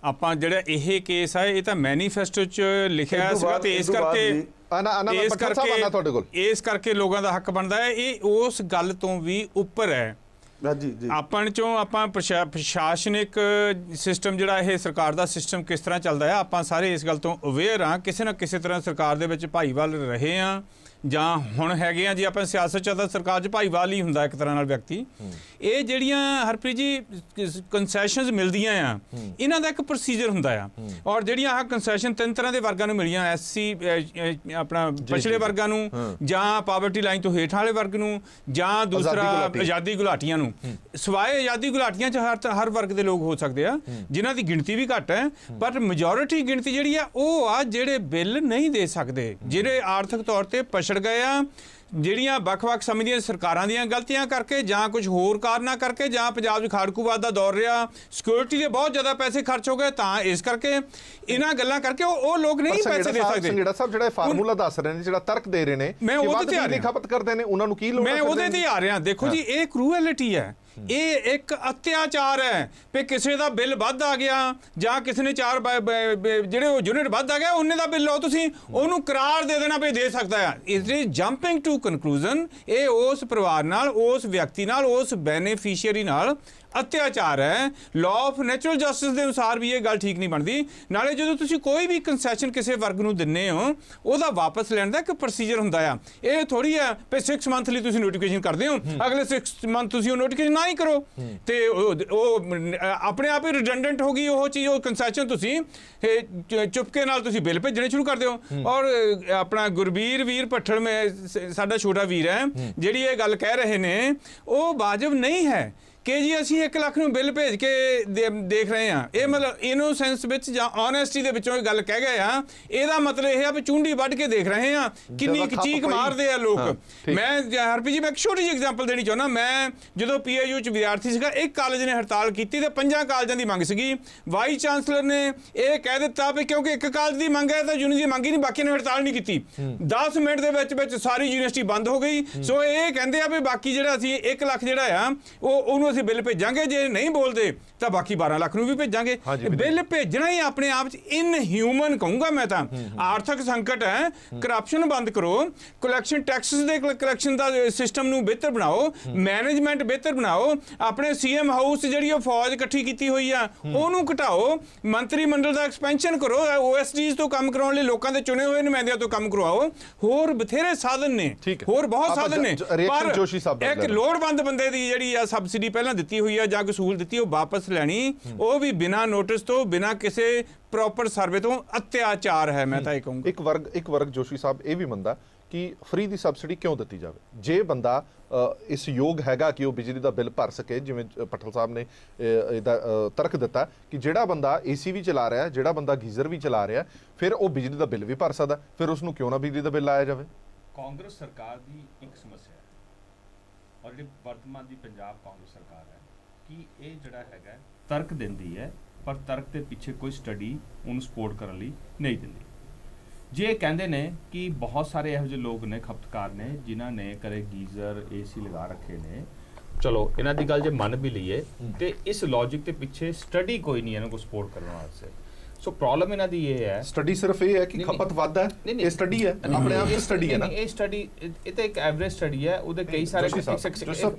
ਆਪਾਂ ਜਿਹੜਾ ਇਹ ਕੇਸ ਹੈ ਇਹ ਤਾਂ ਮੈਨੀਫੈਸਟੋ 'ਚ ਲਿਖਿਆ ਸੀਗਾ ਤੇ ਇਸ ਕਰਕੇ ਲੋਕਾਂ ਦਾ ਹੱਕ ਬਣਦਾ ਹੈ। ਇਹ ਉਸ ਗੱਲ ਤੋਂ ਵੀ ਉੱਪਰ ਹੈ। ਆਪਾਂ ਪ੍ਰਸ਼ਾਸਨਿਕ ਸਿਸਟਮ ਜਿਹੜਾ ਇਹ ਸਰਕਾਰ ਦਾ ਸਿਸਟਮ ਕਿਸ ਤਰ੍ਹਾਂ ਚੱਲਦਾ ਹੈ, ਆਪਾਂ ਸਾਰੇ ਇਸ ਗੱਲ ਤੋਂ ਅਵੇਅਰ ਹਾਂ। ਕਿਸੇ ਨਾ ਕਿਸੇ ਤਰ੍ਹਾਂ ਸਰਕਾਰ ਦੇ ਵਿੱਚ ਭਾਈਵਾਲ ਰਹੇ ਹਾਂ ਜਾਂ ਹੁਣ ਹੈਗੇ ਆ। ਜੇ ਆਪਾਂ ਸਿਆਸਤ 'ਚ ਤਾਂ ਸਰਕਾਰ 'ਚ ਭਾਈਵਾਲ ਹੀ ਹੁੰਦਾ ਇੱਕ ਤਰ੍ਹਾਂ ਨਾਲ ਵਿਅਕਤੀ। ਇਹ ਜਿਹੜੀਆਂ ਹਰਪ੍ਰੀਤ ਜੀ ਕੰਸੈਸ਼ਨਸ ਮਿਲਦੀਆਂ ਆ, ਇਹਨਾਂ ਦਾ ਇੱਕ ਪ੍ਰੋਸੀਜਰ ਹੁੰਦਾ ਆ। ਔਰ ਜਿਹੜੀਆਂ ਆਹ ਕੰਸੈਸ਼ਨ 3 ਤਰ੍ਹਾਂ ਦੇ ਵਰਗਾਂ ਨੂੰ ਮਿਲੀਆਂ, ਐਸਸੀ ਆਪਣਾ ਪਛੜੇ ਵਰਗਾਂ ਨੂੰ, ਜਾਂ ਪਾਵਰਟੀ ਲਾਈਨ ਤੋਂ ਹੇਠਾਂ ਵਾਲੇ ਵਰਗ ਨੂੰ, ਜਾਂ ਦੂਸਰਾ ਆਜ਼ਾਦੀ ਗੁਲਾਟੀਆਂ ਨੂੰ। ਸਵਾਏ ਆਜ਼ਾਦੀ ਗੁਲਾਟੀਆਂ 'ਚ ਹਰ ਵਰਗ ਦੇ ਲੋਕ ਹੋ ਸਕਦੇ ਆ, ਜਿਨ੍ਹਾਂ ਦੀ ਗਿਣਤੀ ਵੀ ਘੱਟ ਹੈ। ਪਰ ਮੈਜੋਰਿਟੀ ਗਿਣਤੀ ਜਿਹੜੀ ਆ ਉਹ ਆ ਜਿਹੜੇ ਬਿੱਲ ਨਹੀਂ ਦੇ ਸਕਦੇ, ਜਿਹੜੇ ਆਰਥਿਕ ਤੌਰ ਤੇ ਪਛੜ ਗਏ ਆ, ਜਿਹੜੀਆਂ ਵੱਖ-ਵੱਖ ਸਮੇਂ ਦੀਆਂ ਸਰਕਾਰਾਂ ਦੀਆਂ ਗਲਤੀਆਂ ਕਰਕੇ ਜਾਂ ਕੁਝ ਹੋਰ ਕਾਰਨਾਂ ਕਰਕੇ, ਜਾਂ ਪੰਜਾਬ 'ਚ ਖਾੜਕੂਵਾਦ ਦਾ ਦੌਰ ਰਿਹਾ, ਸਿਕਿਉਰਿਟੀ ਦੇ ਬਹੁਤ ਜ਼ਿਆਦਾ ਪੈਸੇ ਖਰਚ ਹੋ ਗਏ, ਤਾਂ ਇਸ ਕਰਕੇ ਇਹਨਾਂ ਗੱਲਾਂ ਕਰਕੇ ਉਹ ਲੋਕ ਨਹੀਂ ਪੈਸੇ ਦੇ ਸਕਦੇ। ਸੰਘੇੜਾ ਸਾਹਿਬ ਜਿਹੜਾ ਫਾਰਮੂਲਾ ਦੱਸ ਰਹੇ ਨੇ, ਜਿਹੜਾ ਤਰਕ ਦੇ ਰਹੇ ਨੇ, ਮੈਂ ਉਹਦੇ ਤੇ ਖਪਤ ਕਰਦੇ ਨੇ, ਉਹਨਾਂ ਨੂੰ ਕੀ ਲੋੜ ਹੈ? ਮੈਂ ਉਹਦੇ ਤੇ ਆ ਰਿਹਾ। ਦੇਖੋ ਜੀ, ਇਹ ਕਰੂਐਲਿਟੀ ਹੈ, ਇਹ ਇੱਕ ਅਤਿਆਚਾਰ ਹੈ ਵੀ ਕਿਸੇ ਦਾ ਬਿੱਲ ਵੱਧ ਆ ਗਿਆ ਜਾਂ ਕਿਸੇ ਨੇ 4 ਜਿਹੜੇ ਉਹ ਯੂਨਿਟ ਵੱਧ ਆ ਗਿਆ, ਉਹਨੇ ਦਾ ਬਿੱਲ ਲਓ, ਤੁਸੀਂ ਉਹਨੂੰ ਕਰਾਰ ਦੇ ਦੇਣਾ ਵੀ ਦੇ ਸਕਦਾ ਆ। It is jumping to conclusion. ਇਹ ਉਸ ਪਰਿਵਾਰ ਨਾਲ, ਉਸ ਵਿਅਕਤੀ ਨਾਲ, ਉਸ ਬੈਨੀਫੀਸ਼ੀਅਰੀ ਨਾਲ ਅਤਿਆਚਾਰ ਹੈ। ਲਾਅ ਆਫ ਨੈਚੁਰਲ ਜਸਟਿਸ ਦੇ ਅਨੁਸਾਰ ਵੀ ਇਹ ਗੱਲ ਠੀਕ ਨਹੀਂ ਬਣਦੀ। ਨਾਲੇ ਜਦੋਂ ਤੁਸੀਂ ਕੋਈ ਵੀ ਕੰਸੈਸ਼ਨ ਕਿਸੇ ਵਰਗ ਨੂੰ ਦਿੰਦੇ ਹੋ, ਉਹਦਾ ਵਾਪਸ ਲੈਣ ਦਾ ਇੱਕ ਪ੍ਰੋਸੀਜਰ ਹੁੰਦਾ ਆ। ਇਹ ਥੋੜੀ ਆ ਵੀ 6 ਮੰਥ ਲਈ ਤੁਸੀਂ ਨੋਟੀਫਿਕੇਸ਼ਨ ਕਰਦੇ ਹੋ, ਅਗਲੇ 6 ਮੰਥ ਤੁਸੀਂ ਉਹ ਨੋਟੀਫਿਕੇਸ਼ਨ ਨਾ ਹੀ ਕਰੋ ਤੇ ਉਹ ਆਪਣੇ ਆਪ ਹੀ ਰਿਡੰਡੈਂਟ ਹੋ ਗਈ ਉਹ ਚੀਜ਼। ਉਹ ਕੰਸੈਸ਼ਨ ਤੁਸੀਂ ਚੁਪਕੇ ਨਾਲ ਤੁਸੀਂ ਬਿੱਲ ਭੇਜਣੇ ਸ਼ੁਰੂ ਕਰ ਦਿਓ। ਔਰ ਆਪਣਾ ਗੁਰਬੀਰ ਵੀਰ ਭੱਠਲ ਸਾਡਾ ਛੋਟਾ ਵੀਰ ਹੈ, ਜਿਹੜੀ ਇਹ ਗੱਲ ਕਹਿ ਰਹੇ ਨੇ ਉਹ ਵਾਜਬ ਨਹੀਂ ਹੈ ਕਿ ਜੀ ਅਸੀਂ 1 ਲੱਖ ਨੂੰ ਬਿੱਲ ਭੇਜ ਕੇ ਦੇਖ ਰਹੇ ਹਾਂ। ਇਹ ਮਤਲਬ ਇਨੋਸੈਂਸ ਵਿੱਚ ਜਾਂ ਓਨੈਸਟੀ ਦੇ ਵਿੱਚੋਂ ਇਹ ਗੱਲ ਕਹਿ ਗਏ ਆ। ਇਹਦਾ ਮਤਲਬ ਇਹ ਆ ਵੀ ਚੁੰਡੀ ਵੱਢ ਕੇ ਦੇਖ ਰਹੇ ਹਾਂ, ਕਿੰਨੀ ਚੀਕ ਮਾਰਦੇ ਆ ਲੋਕ। ਮੈਂ ਹਰਪ੍ਰੀਤ ਜੀ, ਮੈਂ ਇੱਕ ਛੋਟੀ ਜਿਹੀ ਐਗਜ਼ਾਮਪਲ ਦੇਣੀ ਚਾਹੁੰਦਾ। ਮੈਂ ਜਦੋਂ PIU 'ਚ ਵਿਦਿਆਰਥੀ ਸੀਗਾ, ਇੱਕ ਕਾਲਜ ਨੇ ਹੜਤਾਲ ਕੀਤੀ ਤੇ 5 ਕਾਲਜਾਂ ਦੀ ਮੰਗ ਸੀਗੀ। ਵਾਈਸ ਚਾਂਸਲਰ ਨੇ ਇਹ ਕਹਿ ਦਿੱਤਾ ਵੀ ਕਿਉਂਕਿ ਇੱਕ ਕਾਲਜ ਦੀ ਮੰਗ ਹੈ ਤਾਂ ਯੂਨੀਵਰਸਿਟੀ ਦੀ ਮੰਗ ਹੀ ਨਹੀਂ, ਬਾਕੀ ਨੇ ਹੜਤਾਲ ਨਹੀਂ ਕੀਤੀ। 10 ਮਿੰਟ ਦੇ ਵਿੱਚ ਸਾਰੀ ਯੂਨੀਵਰਸਿਟੀ ਬੰਦ ਹੋ ਗਈ। ਸੋ ਇਹ ਕਹਿੰਦੇ ਆ ਵੀ ਬਾਕੀ ਜਿਹੜਾ ਅਸੀਂ 1 ਲੱਖ ਜਿਹੜਾ ਆ ਉਹਨੂੰ ਬਿੱਲ ਭੇਜਾਂਗੇ, ਜੇ ਨਹੀਂ ਬੋਲਦੇ ਤਾਂ ਬਾਕੀ 12 ਲੱਖ ਨੂੰ ਵੀ ਭੇਜਾਂਗੇ। ਬਿੱਲ ਭੇਜਣਾ ਹੀ ਆਪਣੇ ਆਪ 'ਚ ਇਨਹਿਊਮਨ ਕਹੂੰਗਾ ਮੈਂ ਤਾਂ। ਆਰਥਿਕ ਸੰਕਟ ਹੈ, ਕਰਪਸ਼ਨ ਬੰਦ ਕਰੋ, ਕਲੈਕਸ਼ਨ ਟੈਕਸਿਸ ਦੇ ਕਲੈਕਸ਼ਨ ਦਾ ਸਿਸਟਮ ਨੂੰ ਬਿਹਤਰ ਬਣਾਓ, ਮੈਨੇਜਮੈਂਟ ਬਿਹਤਰ ਬਣਾਓ। ਆਪਣੇ CM ਹਾਊਸ ਜਿਹੜੀ ਉਹ ਫੌਜ ਇਕੱਠੀ ਕੀਤੀ ਹੋਈ ਆ ਉਹਨੂੰ ਘਟਾਓ, ਮੰਤਰੀ ਮੰਡਲ ਦਾ ਐਕਸਪੈਂਸ਼ਨ ਕਰੋ, OSDs ਤੋਂ ਕੰਮ ਕਰਾਉਣ ਲਈ ਲੋਕਾਂ ਦੇ ਚੁਣੇ ਹੋਏ ਨੁਮਾਇੰਦਿਆਂ ਤੋਂ ਕੰਮ ਕਰਵਾਓ। ਹੋਰ ਬਥੇਰੇ ਸਾਧਨ ਨੇ, ਹੋਰ ਬਹੁਤ ਸਾਧਨ ਨੇ। ਪਰ ਇੱਕ ਲੋੜਵੰਦ ਬੰਦੇ ਦੀ ਜਿਹੜੀ ਆ ਸਬਸਿਡੀ ਪਹਿਲਾਂ ਦਿੱਤੀ ਹੋਈ ਆ ਜਾਂ ਕੋਈ ਸਹੂਲਤ ਦਿੱਤੀ, ਉਹ ਵਾਪਸ ਲੈਣੀ, ਉਹ ਵੀ ਬਿਨਾਂ ਨੋਟਿਸ ਤੋਂ, ਬਿਨਾਂ ਕਿਸੇ ਪ੍ਰੋਪਰ ਸਰਵੇ ਤੋਂ ਅਤਿਆਚਾਰ ਹੈ। ਮੈਂ ਤਾਂ ਇਹ ਕਹੂੰਗਾ। ਇੱਕ ਵਰਗ ਜੋਸ਼ੀ ਸਾਹਿਬ ਇਹ ਵੀ ਮੰਨਦਾ ਕਿ ਫ੍ਰੀ ਦੀ ਸਬਸਿਡੀ ਕਿਉਂ ਦਿੱਤੀ ਜਾਵੇ? ਜੇ ਬੰਦਾ ਇਸ ਯੋਗ ਹੈਗਾ ਕਿ ਉਹ ਬਿਜਲੀ ਦਾ ਬਿੱਲ ਭਰ ਸਕੇ, ਜਿਵੇਂ ਪੱਠਲ ਸਾਹਿਬ ਨੇ ਇਹਦਾ ਤਰਕ ਦਿੱਤਾ ਕਿ ਜਿਹੜਾ ਬੰਦਾ AC ਵੀ ਚਲਾ ਰਿਹਾ, ਜਿਹੜਾ ਬੰਦਾ ਗੀਜ਼ਰ ਵੀ ਚਲਾ ਰਿਹਾ, ਫਿਰ ਉਹ ਬਿਜਲੀ ਦਾ ਬਿੱਲ ਵੀ ਭਰ ਸਕਦਾ, ਫਿਰ ਉਸ ਨੂੰ ਕਿਉਂ ਨਾ ਬਿਜਲੀ ਦਾ ਬਿੱਲ ਲਾਇਆ ਜਾਵੇ? ਕਾਂਗਰਸ ਸਰਕਾਰ ਦੀ ਇੱਕ ਸਮੱਸਿਆ ਹੈ ਔਰ ਜਿਹੜੀ ਵਰਤਮਾਨ ਦੀ ਪੰਜਾਬ ਕਾਂਗਰਸ ਸਰਕਾਰ ਹੈ ਕਿ ਇਹ ਜਿਹੜਾ ਹੈਗਾ ਤਰਕ ਦਿੰਦੀ ਹੈ, ਪਰ ਤਰਕ ਦੇ ਪਿੱਛੇ ਕੋਈ ਸਟੱਡੀ ਉਹਨੂੰ ਸਪੋਰਟ ਕਰਨ ਲਈ ਨਹੀਂ ਦਿੰਦੀ। ਜੇ ਕਹਿੰਦੇ ਨੇ ਕਿ ਬਹੁਤ ਸਾਰੇ ਇਹੋ ਜਿਹੇ ਲੋਕ ਨੇ ਖਪਤਕਾਰ ਨੇ ਜਿਨ੍ਹਾਂ ਨੇ ਘਰੇ ਗੀਜ਼ਰ AC ਲਗਾ ਰੱਖੇ ਨੇ, ਚਲੋ ਇਹਨਾਂ ਦੀ ਗੱਲ ਜੇ ਮੰਨ ਵੀ ਲਈਏ ਤੇ ਇਸ ਲੌਜਿਕ ਦੇ ਪਿੱਛੇ ਸਟੱਡੀ ਕੋਈ ਨਹੀਂ ਇਹਨਾਂ ਨੂੰ ਸਪੋਰਟ ਕਰਨ ਵਾਸਤੇ। ਸੋ ਪ੍ਰੋਬਲਮ ਇਹਨਾਂ ਦੀ ਇਹ ਹੈ, ਸਟੱਡੀ ਸਿਰਫ ਇਹ ਹੈ ਕਿ ਖਪਤ ਵੱਧ ਹੈ, ਇਹ ਸਟੱਡੀ ਹੈ, ਆਪਣੇ ਆਪ ਇਹ ਸਟੱਡੀ ਹੈ ਨਾ। ਇਹ ਸਟੱਡੀ ਇਹ ਤਾਂ ਇੱਕ ਐਵਰੇਜ ਸਟੱਡੀ ਹੈ, ਉਹਦੇ ਕਈ ਸਾਰੇ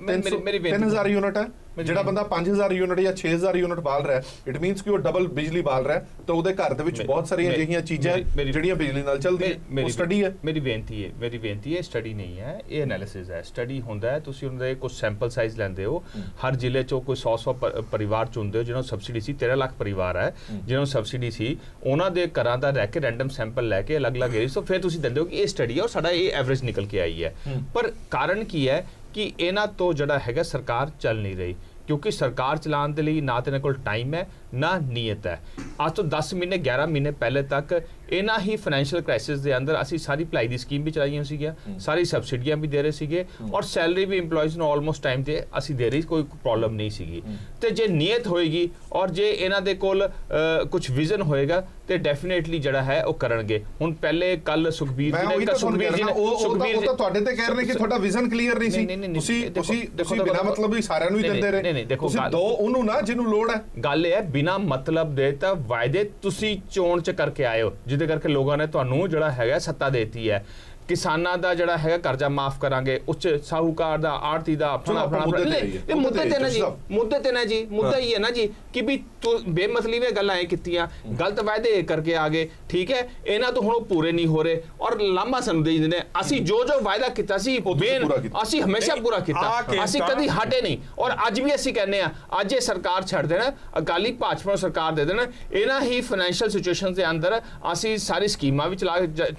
ਮੇਰੀ 3000 ਯੂਨਿਟ ਹੈ, ਜਿਹੜਾ ਬੰਦਾ 5000 ਯੂਨਿਟ ਜਾਂ 6000 ਯੂਨਿਟ ਬਾਲ ਰਿਹਾ, ਇਟ ਮੀਨਸ ਕਿ ਉਹ ਡਬਲ ਬਿਜਲੀ ਬਾਲ ਰਿਹਾ, ਤਾਂ ਉਹਦੇ ਘਰ ਦੇ ਵਿੱਚ ਬਹੁਤ ਸਾਰੀਆਂ ਅਜਿਹੀਆਂ ਚੀਜ਼ਾਂ ਜਿਹੜੀਆਂ ਬਿਜਲੀ ਨਾਲ ਚੱਲਦੀਆਂ, ਉਹ ਸਟੱਡੀ ਹੈ। ਮੇਰੀ ਬੇਨਤੀ ਹੈ ਸਟੱਡੀ ਨਹੀਂ ਹੈ, ਇਹ ਐਨਾਲਿਸਿਸ ਹੈ। ਸਟੱਡੀ ਹੁੰਦਾ ਹੈ, ਤੁਸੀਂ ਉਹਨਾਂ ਦੇ ਕੁਝ ਸੈਂਪਲ ਸਾਈਜ਼ ਲੈਂਦੇ ਹੋ, ਹਰ ਜ਼ਿਲ੍ਹੇ 'ਚੋਂ ਕੋਈ 100 ਪਰਿਵਾਰ ਚੁਣਦੇ ਹੋ ਜਿਹਨਾਂ ਨੂੰ ਸਬਸਿਡੀ ਸੀ, 13 ਲੱਖ ਪਰਿਵਾਰ ਹੈ ਜਿਹਨਾਂ ਨੂੰ ਸਬਸਿਡੀ ਸੀ, ਉਹਨਾਂ ਦੇ ਘਰਾਂ ਦਾ ਰਹਿ ਕੇ ਰੈਂਡਮ ਸੈਂਪਲ ਲੈ ਕੇ ਅਲੱਗ-ਅਲੱਗ ਏਰੀਆ ਤੋਂ ਫਿਰ ਤੁਸੀਂ ਦਿੰਦੇ ਹੋ ਕਿ ਇਹ ਸਟੱਡੀ ਹੈ ਔਰ ਸਾਡਾ ਇਹ ਐਵਰੇਜ ਨਿਕਲ ਕੇ ਆਈ ਹੈ। ਪਰ ਕਾਰਨ ਕੀ ਹੈ ਕਿ ਇਹਨਾਂ ਤੋਂ ਜਿਹੜਾ ਹੈਗਾ ਸਰਕਾਰ ਚੱਲ ਨਹੀਂ ਰਹੀ, ਕਿਉਂਕਿ ਸਰਕਾਰ ਚਲਾਉਣ ਦੇ ਲਈ ਨਾ ਤਾਂ ਇਹਨਾਂ ਕੋਲ ਟਾਈਮ ਹੈ ਨਾ ਨੀਅਤ ਹੈ। ਅੱਜ ਤੋਂ 10 ਮਹੀਨੇ 11 ਮਹੀਨੇ ਪਹਿਲੇ ਤੱਕ ਇਹਨਾਂ ਹੀ ਫਾਈਨੈਂਸ਼ੀਅਲ ਕ੍ਰਾਈਸਿਸ ਦੇ ਅੰਦਰ ਅਸੀਂ ਸਾਰੀ ਭਲਾਈ ਦੀ ਸਕੀਮ ਵੀ ਚਲਾਈਆਂ ਸੀਗੀਆਂ, ਸਾਰੀ ਸਬਸਿਡੀਆਂ ਵੀ ਦੇ ਰਹੇ ਸੀਗੇ ਔਰ ਸੈਲਰੀ ਵੀ EMPLOYEES ਨੂੰ ਆਲਮੋਸਟ ਟਾਈਮ ਤੇ ਅਸੀਂ ਦੇ ਰਹੀ, ਕੋਈ ਪ੍ਰੋਬਲਮ ਨਹੀਂ ਸੀਗੀ। ਤੇ ਜੇ ਨੀਅਤ ਹੋਏਗੀ ਔਰ ਜੇ ਇਹਨਾਂ ਦੇ ਕੋਲ ਕੁਝ ਵਿਜ਼ਨ ਹੋਏਗਾ ਤੇ ਡੈਫੀਨੇਟਲੀ ਜਿਹੜਾ ਹੈ ਉਹ ਕਰਨਗੇ। ਹੁਣ ਪਹਿਲੇ ਕੱਲ ਸੁਖਬੀਰ ਜੀ ਨੇ ਉਹ ਤਾਂ ਤੁਹਾਡੇ ਤੇ ਕਹਿ ਰਹੇ ਨੇ ਕਿ ਤੁਹਾਡਾ ਵਿਜ਼ਨ ਕਲੀਅਰ ਨਹੀਂ ਸੀ, ਤੁਸੀਂ ਬਿਨਾਂ ਮਤਲਬ ਹੀ ਸਾਰਿਆਂ ਨੂੰ ਹੀ ਦਿੰਦੇ ਰਹੇ, ਤੁਸੀਂ ਦੋ ਉਹਨੂੰ ਨਾ ਜਿਹਨੂੰ ਲੋੜ ਹੈ। ਗੱਲ ਇਹ ਹੈ ਬਿਨਾਂ ਮਤਲਬ ਦੇ ਤਾਂ ਵਾਅਦੇ ਤੁਸੀਂ ਚੋਣ ਚ ਕਰਕੇ ਆਏ ਹੋ, ਜਿਹਦੇ ਕਰਕੇ ਲੋਕਾਂ ਨੇ ਤੁਹਾਨੂੰ ਜਿਹੜਾ ਹੈਗਾ ਸੱਤਾ ਦੇਤੀ ਹੈ। ਕਿਸਾਨਾਂ ਦਾ ਜਿਹੜਾ ਹੈਗਾ ਕਰਜ਼ਾ ਮਾਫ ਕਰਾਂਗੇ, ਉੱਚ ਸਾਹੂਕਾਰ ਦਾ, ਆੜਤੀ ਦਾ, ਇਹ ਮੁੱਦੇ ਤੇ ਨਾ ਜੀ, ਮੁੱਦਾ ਹੀ ਹੈ ਨਾ ਜੀ ਕਿ ਵੀ ਬੇਮਤਲਬ ਗੱਲਾਂ ਇਹ ਕੀਤੀਆਂ, ਗਲਤ ਵਾਅਦੇ ਕਰਕੇ ਆ ਗਏ, ਠੀਕ ਹੈ, ਇਹਨਾਂ ਤੋਂ ਹੁਣ ਉਹ ਪੂਰੇ ਨਹੀਂ ਹੋ ਰਹੇ ਔਰ ਲਾਂਭਾ ਸਾਨੂੰ ਦੇ ਦਿੰਦੇ ਨੇ। ਅਸੀਂ ਜੋ ਵਾਅਦਾ ਕੀਤਾ ਸੀ ਅਸੀਂ ਹਮੇਸ਼ਾ ਪੂਰਾ ਕੀਤਾ, ਅਸੀਂ ਕਦੀ ਹਟੇ ਨਹੀਂ ਔਰ ਅੱਜ ਵੀ ਅਸੀਂ ਕਹਿੰਦੇ ਆ ਅੱਜ ਇਹ ਸਰਕਾਰ ਛੱਡ ਦੇਣਾ, ਅਕਾਲੀ ਭਾਜਪਾ ਸਰਕਾਰ ਦੇ ਦੇਣਾ, ਇਹਨਾਂ ਹੀ ਫਾਈਨੈਂਸ਼ੀਅਲ ਸਿਚੁਏਸ਼ਨ ਦੇ ਅੰਦਰ ਅਸੀਂ ਸਾਰੀ ਸਕੀਮਾਂ ਵੀ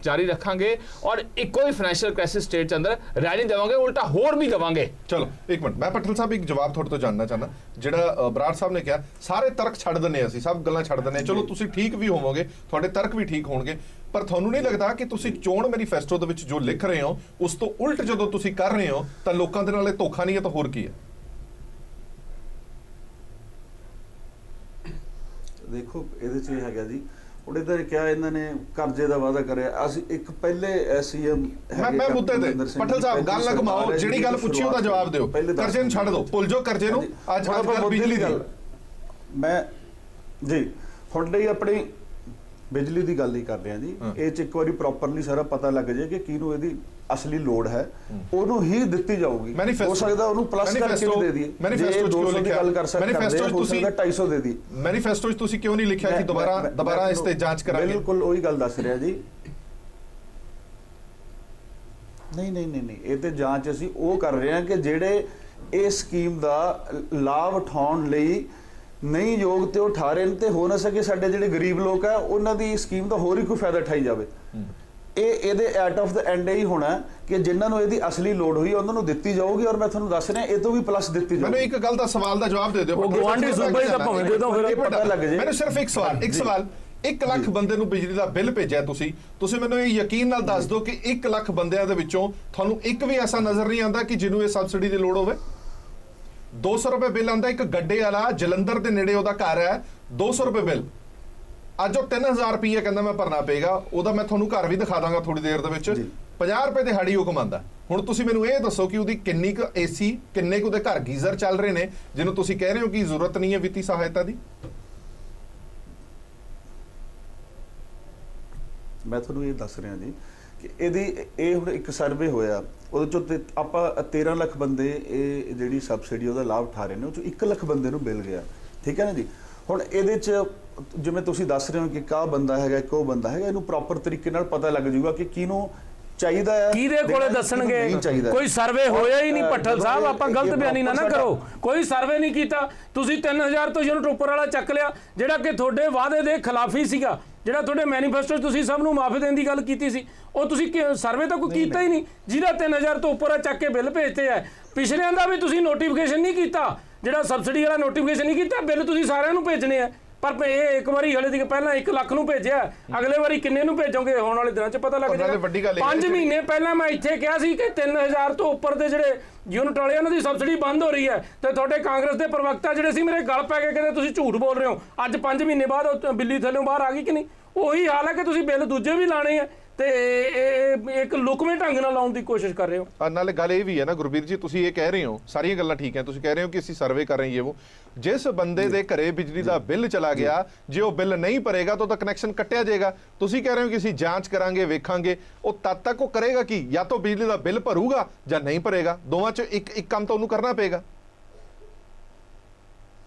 ਜਾਰੀ ਰੱਖਾਂਗੇ ਔਰ ਕੋਈ ਫਾਈਨੈਂਸ਼ੀਅਲ ਕ੍ਰਾਈਸਿਸ ਸਟੇਟ ਦੇ ਅੰਦਰ ਰਹਿ ਨਹੀਂ ਦੇਵਾਂਗੇ, ਉਲਟਾ ਹੋਰ ਵੀ ਦੇਵਾਂਗੇ। ਚਲੋ ਇੱਕ ਮਿੰਟ, ਮੈਂ ਪਟੇਲ ਸਾਹਿਬ ਇੱਕ ਜਵਾਬ ਤੁਹਾਡੇ ਤੋਂ ਜਾਣਨਾ ਚਾਹੁੰਦਾ। ਜਿਹੜਾ ਬਰਾੜ ਸਾਹਿਬ ਨੇ ਕਿਹਾ ਸਾਰੇ ਤਰਕ ਛੱਡ ਦਿੰਨੇ, ਅਸੀਂ ਸਭ ਗੱਲਾਂ ਛੱਡ ਦਿੰਨੇ, ਚਲੋ ਤੁਸੀਂ ਠੀਕ ਵੀ ਹੋਵੋਗੇ, ਤੁਹਾਡੇ ਤਰਕ ਵੀ ਠੀਕ ਹੋਣਗੇ, ਪਰ ਤੁਹਾਨੂੰ ਨਹੀਂ ਲੱਗਦਾ ਕਿ ਤੁਸੀਂ ਚੋਣ ਮੈਨੀਫੈਸਟੋ ਦੇ ਵਿੱਚ ਜੋ ਲਿਖ ਰਹੇ ਹੋ ਉਸ ਤੋਂ ਉਲਟ ਜਦੋਂ ਤੁਸੀਂ ਕਰ ਰਹੇ ਹੋ ਤਾਂ ਲੋਕਾਂ ਦੇ ਨਾਲ ਇਹ ਧੋਖਾ ਨਹੀਂ ਹੈ ਤਾਂ ਹੋਰ ਕੀ ਹੈ? ਦੇਖੋ ਇਹਦੇ 'ਚ ਇਹ ਹੈਗਾ ਜੀ, ਉਹਦੇ ਤਾਂ ਕਿਹਾ ਇਹਨਾਂ ਨੇ ਕਰਜ਼ੇ ਦਾ ਵਾਅਦਾ ਕਰਿਆ, ਅਸੀਂ ਇੱਕ ਪਹਿਲੇ ਸੀਐਮ ਮੈਂ ਮੁੱਦੇ ਤੇ ਪਟੇਲ ਸਾਹਿਬ ਗੱਲ ਨਾ ਘਮਾਓ, ਜਿਹੜੀ ਗੱਲ ਪੁੱਛੀ ਉਹਦਾ ਜਵਾਬ ਦਿਓ, ਕਰਜ਼ੇ ਨੂੰ ਛੱਡ ਦਿਓ, ਭੁੱਲ ਜਾਓ ਕਰਜ਼ੇ ਨੂੰ। ਅੱਜ ਬਿਜਲੀ ਦੀ ਮੈਂ ਜੀ ਹੁਣ ਲਈ ਆਪਣੀ ਬਿਜਲੀ ਦੀ ਗੱਲ ਹੀ ਕਰ ਰਹੇ ਹਾਂ ਜੀ, ਇਹ 'ਚ ਇੱਕ ਵਾਰੀ ਪ੍ਰੋਪਰਲੀ ਸਾਰਾ ਪਤਾ ਲੱਗ ਜਾਏ ਕਿ ਕਿਹਨੂੰ ਇਹਦੀ ਅਸਲੀ ਲੋੜ ਹੈ, ਉਹਨੂੰ ਹੀ ਦਿੱਤੀ ਜਾਊਗੀ। ਹੋ ਸਕਦਾ ਉਹਨੂੰ ਪਲੱਸ ਕਰਕੇ ਦੇ ਦਈਏ, ਮੈਨੀਫੈਸਟੋ 'ਚ ਕਿਉਂ ਲਿਖਿਆ? ਮੈਨੀਫੈਸਟੋ 'ਚ ਤੁਸੀਂ 250 ਦੇ ਦੀ, ਮੈਨੀਫੈਸਟੋ 'ਚ ਤੁਸੀਂ ਕਿਉਂ ਨਹੀਂ ਲਿਖਿਆ ਕਿ ਦੁਬਾਰਾ ਇਸ ਤੇ ਜਾਂਚ ਕਰਾਂਗੇ? ਬਿਲਕੁਲ ਉਹੀ ਗੱਲ ਦੱਸ ਰਿਹਾ ਜੀ। ਨਹੀਂ, ਇਹ ਤੇ ਜਾਂਚ ਅਸੀਂ ਉਹ ਕਰ ਰਹੇ ਹਾਂ ਕਿ ਜਿਹੜੇ ਇਹ ਸਕੀਮ ਦਾ ਲਾਭ ਉਠਾਉਣ ਲਈ ਨਹੀਂ ਯੋਗ ਤੇ ਉਹ ਉਠਾ ਰਹੇ ਨੇ, ਤੇ ਹੋ ਨਾ ਸਕੇ ਸਾਡੇ ਜਿਹੜੇ ਗਰੀਬ ਲੋਕ ਆ ਉਹਨਾਂ ਦੀ ਸਕੀਮ ਦਾ ਹੋਰ ਹੀ ਕੋਈ ਫਾਇਦਾ ਉਠਾਈ ਜਾਵੇ। ਇਹਦੇ ਐਟ ਆਫ ਦਾ ਐਂਡ ਹੀ ਹੋਣਾ ਕਿ ਜਿਨ੍ਹਾਂ ਨੂੰ ਇਹਦੀ ਅਸਲੀ ਲੋੜ ਹੋਈ ਉਹਨਾਂ ਨੂੰ ਦਿੱਤੀ ਜਾਊਗੀ ਔਰ ਮੈਂ ਤੁਹਾਨੂੰ ਦੱਸ ਰਿਹਾ ਇਹ ਤੋਂ ਵੀ ਪਲੱਸ ਦਿੱਤੀ ਜਾਊਗੀ। ਮੈਨੂੰ ਇੱਕ ਗੱਲ ਦਾ ਸਵਾਲ ਦਾ ਜਵਾਬ ਦੇ ਦਿਓ, ਗਵਾਂਢੀ ਸੂਬੇ ਦਾ ਭਾਵੇਂ ਦੇ ਦਿਓ, ਫਿਰ ਪਤਾ ਲੱਗ ਜੇ। ਮੈਨੂੰ ਸਿਰਫ ਇੱਕ ਸਵਾਲ 1 ਲੱਖ ਬੰਦੇ ਨੂੰ ਬਿਜਲੀ ਦਾ ਬਿੱਲ ਭੇਜਿਆ ਤੁਸੀਂ ਮੈਨੂੰ ਇਹ ਯਕੀਨ ਨਾਲ ਦੱਸ ਦਿਓ ਕਿ 1 ਲੱਖ ਬੰਦਿਆਂ ਦੇ ਵਿੱਚੋਂ ਤੁਹਾਨੂੰ ਇੱਕ ਵੀ ਐਸਾ ਨਜ਼ਰ ਨਹੀਂ ਆਉਂਦਾ ਕਿ ਜਿਹਨੂੰ ਇਹ ਸਬਸਿਡੀ ਦੀ ਲੋੜ ਹੋਵੇ। 200 ਰੁਪਏ ਬਿੱਲ ਆਉਂਦਾ, ਇੱਕ ਗੱਡੇ ਵਾਲਾ ਜਲੰਧਰ ਦੇ ਨੇੜੇ ਉਹਦਾ ਘਰ ਹੈ, 200 ਰੁਪਏ ਬਿੱਲ। ਅੱਜ ਉਹ 3000 ਰੁਪਏ ਕਹਿੰਦਾ ਮੈਂ ਭਰਨਾ ਪਏਗਾ, ਉਹਦਾ ਮੈਂ ਤੁਹਾਨੂੰ ਘਰ ਵੀ ਦਿਖਾ ਦਾਂਗਾ ਥੋੜੀ ਦੇਰ ਦੇ ਵਿੱਚ। 50 ਰੁਪਏ ਦਿਹਾੜੀ ਉਹ ਕਮਾਉਂਦਾ। ਹੁਣ ਤੁਸੀਂ ਮੈਨੂੰ ਇਹ ਦੱਸੋ ਕਿ ਉਹਦੀ ਕਿੰਨੀ ਕੁ AC, ਕਿੰਨੇ ਕੁ ਉਹਦੇ ਘਰ ਗੀਜ਼ਰ ਚੱਲ ਰਹੇ ਨੇ ਜਿਹਨੂੰ ਤੁਸੀਂ ਕਹਿ ਰਹੇ ਹੋ ਕਿ ਜ਼ਰੂਰਤ ਨਹੀਂ ਹੈ ਵਿੱਤੀ ਸਹਾਇਤਾ ਦੀ? ਮੈਂ ਤੁਹਾਨੂੰ ਇਹ ਦੱਸ ਰਿਹਾ ਜੀ ਕਿ ਇਹ ਹੁਣ ਇੱਕ ਸਰਵੇ ਹੋਇਆ, ਉਹਦੇ ਚੋਂ ਆਪਾਂ 13 ਲੱਖ ਬੰਦੇ ਇਹ ਜਿਹੜੀ ਸਬਸਿਡੀ ਉਹਦਾ ਲਾਭ ਉਠਾ ਰਹੇ ਨੇ, ਉਹ ਚੋਂ 1 ਲੱਖ ਬੰਦੇ ਨੂੰ ਮਿਲ ਗਿਆ, ਠੀਕ ਹੈ ਨਾ ਜੀ। ਹੁਣ ਇਹਦੇ 'ਚ ਜਿਵੇਂ ਤੁਸੀਂ ਦੱਸ ਰਹੇ ਹੋ ਕਿ ਕਾਹ ਬੰਦਾ ਹੈਗਾ, ਇੱਕ ਉਹ ਬੰਦਾ ਹੈਗਾ, ਇਹਨੂੰ ਪ੍ਰੋਪਰ ਤਰੀਕੇ ਨਾਲ ਪਤਾ ਲੱਗ ਜਾਊਗਾ ਕਿ ਕਿਹਨੂੰ ਚਾਹੀਦਾ ਹੈ, ਕਿਹਦੇ ਕੋਲੇ ਦੱਸਣਗੇ। ਕੋਈ ਸਰਵੇ ਹੋਇਆ ਹੀ ਨਹੀਂ ਪੱਠਲ ਸਾਹਿਬ, ਆਪਾਂ ਗਲਤ ਬਿਆਨੀ ਨਾ ਕਰੋ, ਕੋਈ ਸਰਵੇ ਨਹੀਂ ਕੀਤਾ। ਤੁਸੀਂ 3000 ਤੋਂ ਯੂਨਿਟ ਉੱਪਰ ਵਾਲਾ ਚੱਕ ਲਿਆ, ਜਿਹੜਾ ਕਿ ਤੁਹਾਡੇ ਵਾਅਦੇ ਦੇ ਖਿਲਾਫੀ ਸੀਗਾ, ਜਿਹੜਾ ਤੁਹਾਡੇ ਮੈਨੀਫੈਸਟੋ 'ਚ ਤੁਸੀਂ ਸਭ ਨੂੰ ਮਾਫੀ ਦੇਣ ਦੀ ਗੱਲ ਕੀਤੀ ਸੀ, ਉਹ ਤੁਸੀਂ ਸਰਵੇ ਤਾਂ ਕੋਈ ਕੀਤਾ ਹੀ ਨਹੀਂ। ਜਿਹਦਾ 3000 ਤੋਂ ਉੱਪਰ ਚੱਕ ਕੇ ਬਿੱਲ ਭੇਜਦੇ ਆ, ਪਿਛਲਿਆਂ ਦਾ ਵੀ ਤੁਸੀਂ ਨੋਟੀਫਿਕੇਸ਼ਨ ਨਹੀਂ ਕੀਤਾ, ਜਿਹੜਾ ਸਬਸਿਡੀ ਵਾਲਾ ਨੋਟੀਫਿਕੇਸ਼ਨ ਨਹੀਂ ਕੀਤਾ, ਬਿੱਲ ਤੁਸੀਂ ਸਾਰਿਆਂ ਨੂੰ ਭੇਜਣੇ ਆ। ਪਰ ਇਹ ਇੱਕ ਵਾਰੀ ਹਲੇ ਦੀ ਪਹਿਲਾਂ 1 ਲੱਖ ਨੂੰ ਭੇਜਿਆ, ਅਗਲੇ ਵਾਰੀ ਕਿੰਨੇ ਨੂੰ ਭੇਜੋਗੇ ਆਉਣ ਵਾਲੇ ਦਿਨਾਂ 'ਚ ਪਤਾ ਲੱਗ ਜਾਏਗਾ। 5 ਮਹੀਨੇ ਪਹਿਲਾਂ ਮੈਂ ਇੱਥੇ ਕਿਹਾ ਸੀ ਕਿ 3000 ਤੋਂ ਉੱਪਰ ਦੇ ਜਿਹੜੇ ਯੂਨਿਟ ਵਾਲੇ ਉਹਨਾਂ ਦੀ ਸਬਸਿਡੀ ਬੰਦ ਹੋ ਰਹੀ ਹੈ, ਤੇ ਤੁਹਾਡੇ ਕਾਂਗਰਸ ਦੇ ਪ੍ਰਵਕਤਾ ਜਿਹੜੇ ਸੀ ਮੇਰੇ ਗਲ ਪੈ ਕੇ ਕਹਿੰਦੇ ਤੁਸੀਂ ਝੂਠ ਬੋਲ ਰਹੇ ਹੋ। ਅੱਜ 5 ਮਹੀਨੇ ਬਾਅਦ ਬਿੱਲੀ ਥੱਲੋਂ ਬਾਹਰ ਆ ਗਈ ਕਿ ਨਹੀਂ? ਉਹੀ ਹਾਲ ਹੈ ਕਿ ਤੁਸੀਂ ਬਿੱਲ ਦੂਜੇ ਵੀ ਲਾਣੇ ਆ ਤੇ ਇੱਕ ਲੁਕਵੇਂ ਢੰਗ ਨਾਲ ਲਾਉਣ ਦੀ ਕੋਸ਼ਿਸ਼ ਕਰ ਰਹੇ ਹੋ। ਨਾਲੇ ਗੱਲ ਇਹ ਵੀ ਹੈ ਨਾ ਗੁਰਬੀਰ ਜੀ, ਤੁਸੀਂ ਇਹ ਕਹਿ ਰਹੇ ਹੋ, ਸਾਰੀਆਂ ਗੱਲਾਂ ਠੀਕ ਹੈ, ਤੁਸੀਂ ਕਹਿ ਰਹੇ ਹੋ ਕਿ ਅਸੀਂ ਸਰਵੇ ਕਰ ਰਹੇ ਹਾਂ ਉਹ, ਜਿਸ ਬੰਦੇ ਦੇ ਘਰੇ ਬਿਜਲੀ ਦਾ ਬਿੱਲ ਚਲਾ ਗਿਆ, ਜੇ ਉਹ ਬਿੱਲ ਨਹੀਂ ਭਰੇਗਾ ਤਾਂ ਉਹਦਾ ਕਨੈਕਸ਼ਨ ਕੱਟਿਆ ਜਾਏਗਾ। ਤੁਸੀਂ ਕਹਿ ਰਹੇ ਹੋ ਕਿ ਅਸੀਂ ਜਾਂਚ ਕਰਾਂਗੇ, ਵੇਖਾਂਗੇ, ਉਹ ਤਦ ਤੱਕ ਉਹ ਕਰੇਗਾ ਕੀ, ਜਾਂ ਤਾਂ ਬਿਜਲੀ ਦਾ ਬਿੱਲ ਭਰੂਗਾ ਜਾਂ ਨਹੀਂ ਭਰੇਗਾ, ਦੋਵਾਂ ਚ ਇੱਕ ਕੰਮ ਤਾਂ ਉਹਨੂੰ ਕਰਨਾ ਪਏਗਾ।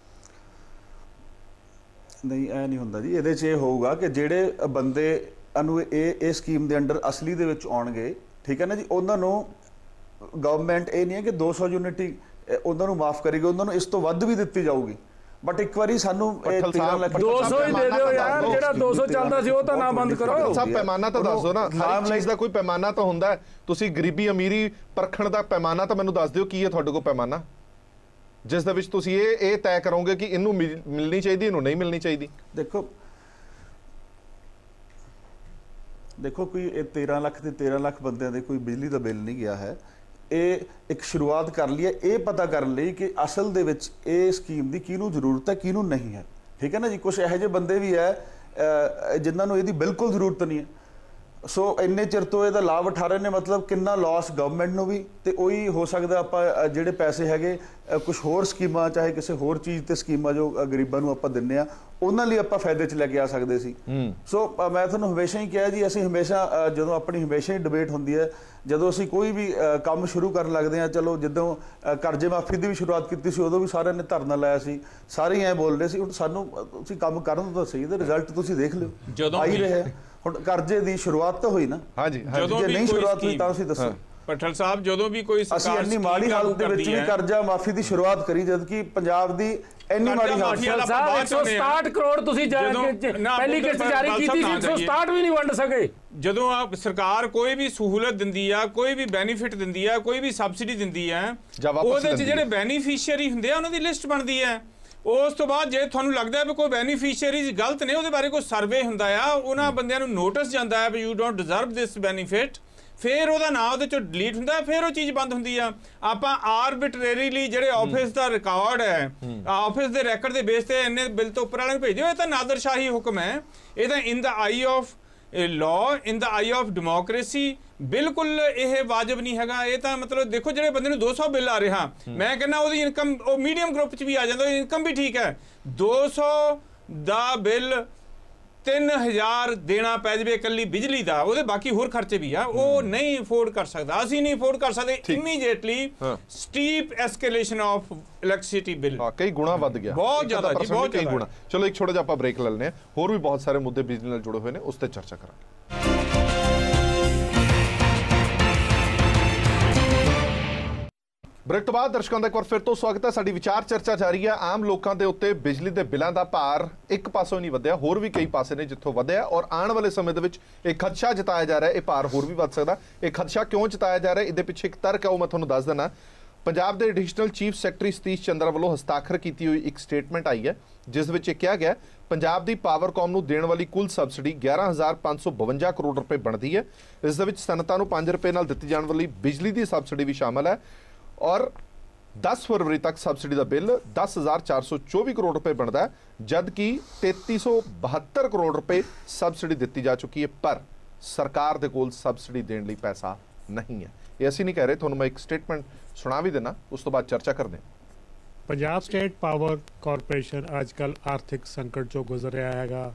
ਨਹੀਂ, ਐ ਨਹੀਂ ਹੁੰਦਾ ਜੀ। ਇਹਦੇ 'ਚ ਇਹ ਹੋਊਗਾ ਕਿ ਜਿਹੜੇ ਬੰਦੇ ਨੂੰ ਇਹ ਸਕੀਮ ਦੇ ਅੰਡਰ ਅਸਲੀ ਦੇ ਵਿੱਚ ਆਉਣਗੇ, ਠੀਕ ਹੈ ਨਾ ਜੀ, ਉਹਨਾਂ ਨੂੰ ਗਵਰਨਮੈਂਟ ਇਹ ਨਹੀਂ ਹੈ ਕਿ 200 ਯੂਨਿਟ ਹੀ ਉਹਨਾਂ ਨੂੰ ਮਾਫ ਕਰੇਗੀ, ਉਹਨਾਂ ਨੂੰ ਇਸ ਤੋਂ ਵੱਧ ਵੀ ਦਿੱਤੀ ਜਾਊਗੀ। ਬਟ ਇੱਕ ਵਾਰੀ ਸਾਨੂੰ 13 ਲੱਖ 200 ਹੀ ਦੇ ਦਿਓ ਯਾਰ, ਜਿਹੜਾ 200 ਚੱਲਦਾ ਸੀ ਉਹ ਤਾਂ ਨਾ ਬੰਦ ਕਰੋ। ਸਭ ਪੈਮਾਨਾ ਤਾਂ ਦੱਸ ਦਿਓ ਨਾ, ਹਰ ਚੀਜ਼ ਦਾ ਕੋਈ ਪੈਮਾਨਾ ਤਾਂ ਹੁੰਦਾ ਹੈ। ਤੁਸੀਂ ਗਰੀਬੀ ਅਮੀਰੀ ਪਰਖਣ ਦਾ ਪੈਮਾਨਾ ਤਾਂ ਮੈਨੂੰ ਦੱਸ ਦਿਓ, ਕੀ ਹੈ ਤੁਹਾਡੇ ਕੋਲ ਪੈਮਾਨਾ ਜਿਸ ਦੇ ਵਿੱਚ ਤੁਸੀਂ ਇਹ ਤੈਅ ਕਰੋਗੇ ਕਿ ਇਹਨੂੰ ਮਿਲਣੀ ਚਾਹੀਦੀ, ਇਹਨੂੰ ਨਹੀਂ ਮਿਲਣੀ ਚਾਹੀਦੀ? ਦੇਖੋ ਕੋਈ ਇਹ 13 ਲੱਖ ਤੇ 13 ਲੱਖ ਬੰਦਿਆਂ ਦੇ ਕੋਈ ਬਿਜਲੀ ਦਾ ਬਿੱਲ ਨਹੀਂ ਗਿਆ ਹੈ। ਇਹ ਇੱਕ ਸ਼ੁਰੂਆਤ ਕਰ ਲਈ ਹੈ ਇਹ ਪਤਾ ਕਰਨ ਲਈ ਕਿ ਅਸਲ ਦੇ ਵਿੱਚ ਇਹ ਸਕੀਮ ਦੀ ਕਿਹਨੂੰ ਜ਼ਰੂਰਤ ਹੈ, ਕਿਹਨੂੰ ਨਹੀਂ ਹੈ, ਠੀਕ ਹੈ ਨਾ ਜੀ। ਕੁਝ ਇਹੋ ਜਿਹੇ ਬੰਦੇ ਵੀ ਹੈ ਜਿਨ੍ਹਾਂ ਨੂੰ ਇਹਦੀ ਬਿਲਕੁਲ ਜ਼ਰੂਰਤ ਨਹੀਂ ਹੈ, ਸੋ ਇੰਨੇ ਚਿਰ ਤੋਂ ਇਹਦਾ ਲਾਭ ਉਠਾ ਰਹੇ ਨੇ। ਮਤਲਬ ਕਿੰਨਾ ਲਾਸ ਗਵਰਨਮੈਂਟ ਨੂੰ ਵੀ, ਤੇ ਉਹੀ ਹੋ ਸਕਦਾ ਆਪਾਂ ਜਿਹੜੇ ਪੈਸੇ ਹੈਗੇ ਕੁਝ ਹੋਰ ਸਕੀਮਾਂ, ਚਾਹੇ ਕਿਸੇ ਹੋਰ ਚੀਜ਼ ਤੇ ਸਕੀਮਾਂ ਜੋ ਗਰੀਬਾਂ ਨੂੰ ਆਪਾਂ ਦਿੰਨੇ ਆ, ਉਹਨਾਂ ਲਈ ਆਪਾਂ ਫਾਇਦੇ 'ਚ ਲੈ ਕੇ ਆ ਸਕਦੇ ਸੀ। ਸੋ ਮੈਂ ਤੁਹਾਨੂੰ ਹਮੇਸ਼ਾ ਹੀ ਕਿਹਾ ਜੀ, ਅਸੀਂ ਹਮੇਸ਼ਾ ਜਦੋਂ ਆਪਣੀ ਹਮੇਸ਼ਾ ਹੀ ਡਿਬੇਟ ਹੁੰਦੀ ਹੈ, ਜਦੋਂ ਅਸੀਂ ਕੋਈ ਵੀ ਕੰਮ ਸ਼ੁਰੂ ਕਰਨ ਲੱਗਦੇ ਹਾਂ, ਚਲੋ ਜਦੋਂ ਕਰਜ਼ੇ ਮਾਫੀ ਦੀ ਵੀ ਸ਼ੁਰੂਆਤ ਕੀਤੀ ਸੀ ਉਦੋਂ ਵੀ ਸਾਰਿਆਂ ਨੇ ਧਰਨਾ ਲਾਇਆ ਸੀ, ਸਾਰੇ ਐਂ ਬੋਲ ਰਹੇ ਸੀ। ਹੁਣ ਸਾਨੂੰ ਤੁਸੀਂ ਕੰਮ ਕਰਨ ਤਾਂ ਸਹੀ, ਤੇ ਰਿਜ਼ਲਟ ਤੁਸੀਂ ਦੇਖ ਲਿਓ ਆ ਹੀ ਰਿਹਾ। ਹੁਣ ਕਰਜ਼ੇ ਦੀ ਸ਼ੁਰੂਆਤ ਤਾਂ ਹੋਈ ਨਾ, ਜੇ ਨਹੀਂ ਸ਼ੁਰੂਆਤ ਹੋਈ ਤਾਂ ਤੁਸੀਂ ਦੱਸੋ। ਪਟਲ ਸਾਹਿਬ, ਜਦੋਂ ਵੀ ਕੋਈ ਅਸੀਂ ਇੰਨੀ ਮਾੜੀ ਹਾਲਤ ਦੇ ਵਿੱਚ ਵੀ ਕਰਜ਼ਾ ਮਾਫੀ ਦੀ ਸ਼ੁਰੂਆਤ ਕਰੀ, ਜਦਕਿ ਪੰਜਾਬ ਦੀ ਇੰਨੀ ਮਾੜੀ ਹਾਲਤ। 167 ਕਰੋੜ ਤੁਸੀਂ ਪਹਿਲੀ ਕਿਸ਼ਤ ਜਾਰੀ ਕੀਤੀ ਸੀ, 167 ਵੀ ਨਹੀਂ ਵੰਡ ਸਕੇ। ਜਦੋਂ ਸਰਕਾਰ ਕੋਈ ਵੀ ਸਹੂਲਤ ਦਿੰਦੀ ਆ, ਕੋਈ ਵੀ ਬੈਨੀਫਿਟ ਦਿੰਦੀ ਆ, ਕੋਈ ਵੀ ਸਬਸਿਡੀ ਦਿੰਦੀ ਆ, ਉਹਦੇ 'ਚ ਜਿਹੜੇ ਬੈਨੀਫੀਸ਼ੀਅਰੀ ਹੁੰਦੇ ਆ ਉਹਨਾਂ ਦੀ ਲਿਸਟ ਬਣਦੀ ਹੈ। ਉਸ ਤੋਂ ਬਾਅਦ ਜੇ ਤੁਹਾਨੂੰ ਲੱਗਦਾ ਵੀ ਕੋਈ ਬੈਨੀਫੀਸ਼ੀਅਰੀਜ਼ ਗਲਤ ਨੇ, ਉਹਦੇ ਬਾਰੇ ਕੋਈ ਸਰਵੇ ਹੁੰਦਾ ਆ, ਉਹਨਾਂ ਬੰਦਿਆਂ ਨੂੰ ਨੋਟਿਸ ਜਾਂਦਾ ਹੈ ਵੀ you don't deserve this benefit, ਫਿਰ ਉਹਦਾ ਨਾਂ ਉਹਦੇ ਚੋਂ ਡਿਲੀਟ ਹੁੰਦਾ, ਫਿਰ ਉਹ ਚੀਜ਼ ਬੰਦ ਹੁੰਦੀ ਆ। ਆਪਾਂ ਆਰਬਿਟਰੇਰੀਲੀ ਜਿਹੜੇ ਆਫਿਸ ਦਾ ਰਿਕਾਰਡ ਹੈ, ਆਫਿਸ ਦੇ ਰੈਕੋਰਡ ਦੇ ਬੇਸ ਤੇ ਇੰਨੇ ਬਿੱਲ ਤੋਂ ਉੱਪਰ ਵਾਲਿਆਂ ਨੂੰ ਭੇਜ ਦਿਓ, ਇਹ ਤਾਂ ਨਾਦਰਸ਼ਾਹੀ ਹੁਕਮ ਹੈ। ਇਹ ਤਾਂ in the eye of law, in the eye of democracy ਬਿਲਕੁਲ ਇਹ ਵਾਜਬ ਨਹੀਂ ਹੈਗਾ। ਇਹ ਤਾਂ ਮਤਲਬ ਦੇਖੋ, ਜਿਹੜੇ ਬੰਦੇ ਨੂੰ 200 ਬਿੱਲ ਆ ਰਿਹਾ, ਮੈਂ ਕਹਿੰਦਾ ਉਹਦੀ ਇਨਕਮ ਉਹ ਮੀਡੀਅਮ ਗਰੁੱਪ 'ਚ ਵੀ ਆ ਜਾਂਦਾ, ਇਨਕਮ ਵੀ ਠੀਕ ਹੈ। 200 ਦਾ ਬਿੱਲ 3000 ਦੇਣਾ ਪੈ ਜਾਵੇ ਇਕੱਲੀ ਬਿਜਲੀ ਦਾ, ਉਹਦੇ ਬਾਕੀ ਹੋਰ ਖਰਚੇ ਵੀ ਆ, ਉਹ ਨਹੀਂ ਅਫੋਰਡ ਕਰ ਸਕਦਾ, ਅਸੀਂ ਨਹੀਂ ਅਫੋਰਡ ਕਰ ਸਕਦੇ। Immediately steep escalation of electricity bill, ਕਈ ਗੁਣਾ ਵੱਧ ਗਿਆ, ਬਹੁਤ ਜ਼ਿਆਦਾ ਜੀ, ਬਹੁਤ ਕਈ ਗੁਣਾ। ਚਲੋ ਇੱਕ ਛੋਟਾ ਜਿਹਾ ਆਪਾਂ ਬ੍ਰੇਕ ਲੈ ਲੈਂਦੇ ਹਾਂ, ਹੋਰ ਵੀ ਬਹੁਤ ਸਾਰੇ ਮੁੱਦੇ ਬਿਜਲੀ ਨਾਲ ਜੁੜੇ ਹੋਏ ਨੇ, ਉਸ ਤੇ ਚਰਚਾ ਕਰਾਂਗੇ। ਬ੍ਰੇਕ ਤੋਂ ਬਾਅਦ ਦਰਸ਼ਕਾਂ ਦਾ ਇੱਕ ਵਾਰ ਫਿਰ ਤੋਂ ਸਵਾਗਤ ਹੈ। ਸਾਡੀ ਵਿਚਾਰ ਚਰਚਾ ਜਾਰੀ ਹੈ। ਆਮ ਲੋਕਾਂ ਦੇ ਉੱਤੇ ਬਿਜਲੀ ਦੇ ਬਿੱਲਾਂ ਦਾ ਭਾਰ ਇੱਕ ਪਾਸੋਂ ਨਹੀਂ ਵਧਿਆ, ਹੋਰ ਵੀ ਕਈ ਪਾਸੇ ਨੇ ਜਿੱਥੋਂ ਵਧਿਆ, ਔਰ ਆਉਣ ਵਾਲੇ ਸਮੇਂ ਦੇ ਵਿੱਚ ਇਹ ਖਦਸ਼ਾ ਜਤਾਇਆ ਜਾ ਰਿਹਾ ਇਹ ਭਾਰ ਹੋਰ ਵੀ ਵੱਧ ਸਕਦਾ। ਇਹ ਖਦਸ਼ਾ ਕਿਉਂ ਜਤਾਇਆ ਜਾ ਰਿਹਾ, ਇਹਦੇ ਪਿੱਛੇ ਇੱਕ ਤਰਕ ਹੈ, ਉਹ ਮੈਂ ਤੁਹਾਨੂੰ ਦੱਸ ਦਿੰਦਾ। ਪੰਜਾਬ ਦੇ additional chief secretary Satish Chandra ਵੱਲੋਂ ਹਸਤਾਖਰ ਕੀਤੀ ਹੋਈ ਇੱਕ ਸਟੇਟਮੈਂਟ ਆਈ ਹੈ, ਜਿਸ ਵਿੱਚ ਇਹ ਕਿਹਾ ਗਿਆ ਪੰਜਾਬ ਦੀ ਪਾਵਰਕਾਮ ਨੂੰ ਦੇਣ ਵਾਲੀ ਕੁੱਲ ਸਬਸਿਡੀ 11,552 ਕਰੋੜ ਰੁਪਏ ਬਣਦੀ ਹੈ। ਇਸ ਦੇ ਵਿੱਚ ਸਨਅਤਾਂ ਨੂੰ 5 ਰੁਪਏ ਨਾਲ ਦਿੱਤੀ ਜਾਣ ਵਾਲੀ ਬਿਜਲੀ ਦੀ ਸਬਸਿਡੀ ਵੀ ਸ਼ਾਮਲ ਹੈ, ਔਰ 10 ਫਰਵਰੀ ਤੱਕ ਸਬਸਿਡੀ ਦਾ ਬਿੱਲ 10,424 ਕਰੋੜ ਰੁਪਏ ਬਣਦਾ ਹੈ, ਜਦਕਿ 3372 ਕਰੋੜ ਰੁਪਏ ਸਬਸਿਡੀ ਦਿੱਤੀ ਜਾ ਚੁੱਕੀ ਹੈ, ਪਰ ਸਰਕਾਰ ਦੇ ਕੋਲ ਸਬਸਿਡੀ ਦੇਣ ਲਈ ਪੈਸਾ ਨਹੀਂ ਹੈ। ਇਹ ਅਸੀਂ ਨਹੀਂ ਕਹਿ ਰਹੇ, ਤੁਹਾਨੂੰ ਮੈਂ ਇੱਕ ਸਟੇਟਮੈਂਟ ਸੁਣਾ ਵੀ ਦੇਣਾ, ਉਸ ਤੋਂ ਬਾਅਦ ਚਰਚਾ ਕਰਦੇ ਹਾਂ। ਪੰਜਾਬ ਸਟੇਟ ਪਾਵਰ ਕਾਰਪੋਰੇਸ਼ਨ ਅੱਜ ਕੱਲ੍ਹ ਆਰਥਿਕ ਸੰਕਟ ਚੋਂ ਗੁਜ਼ਰ ਰਿਹਾ ਹੈਗਾ,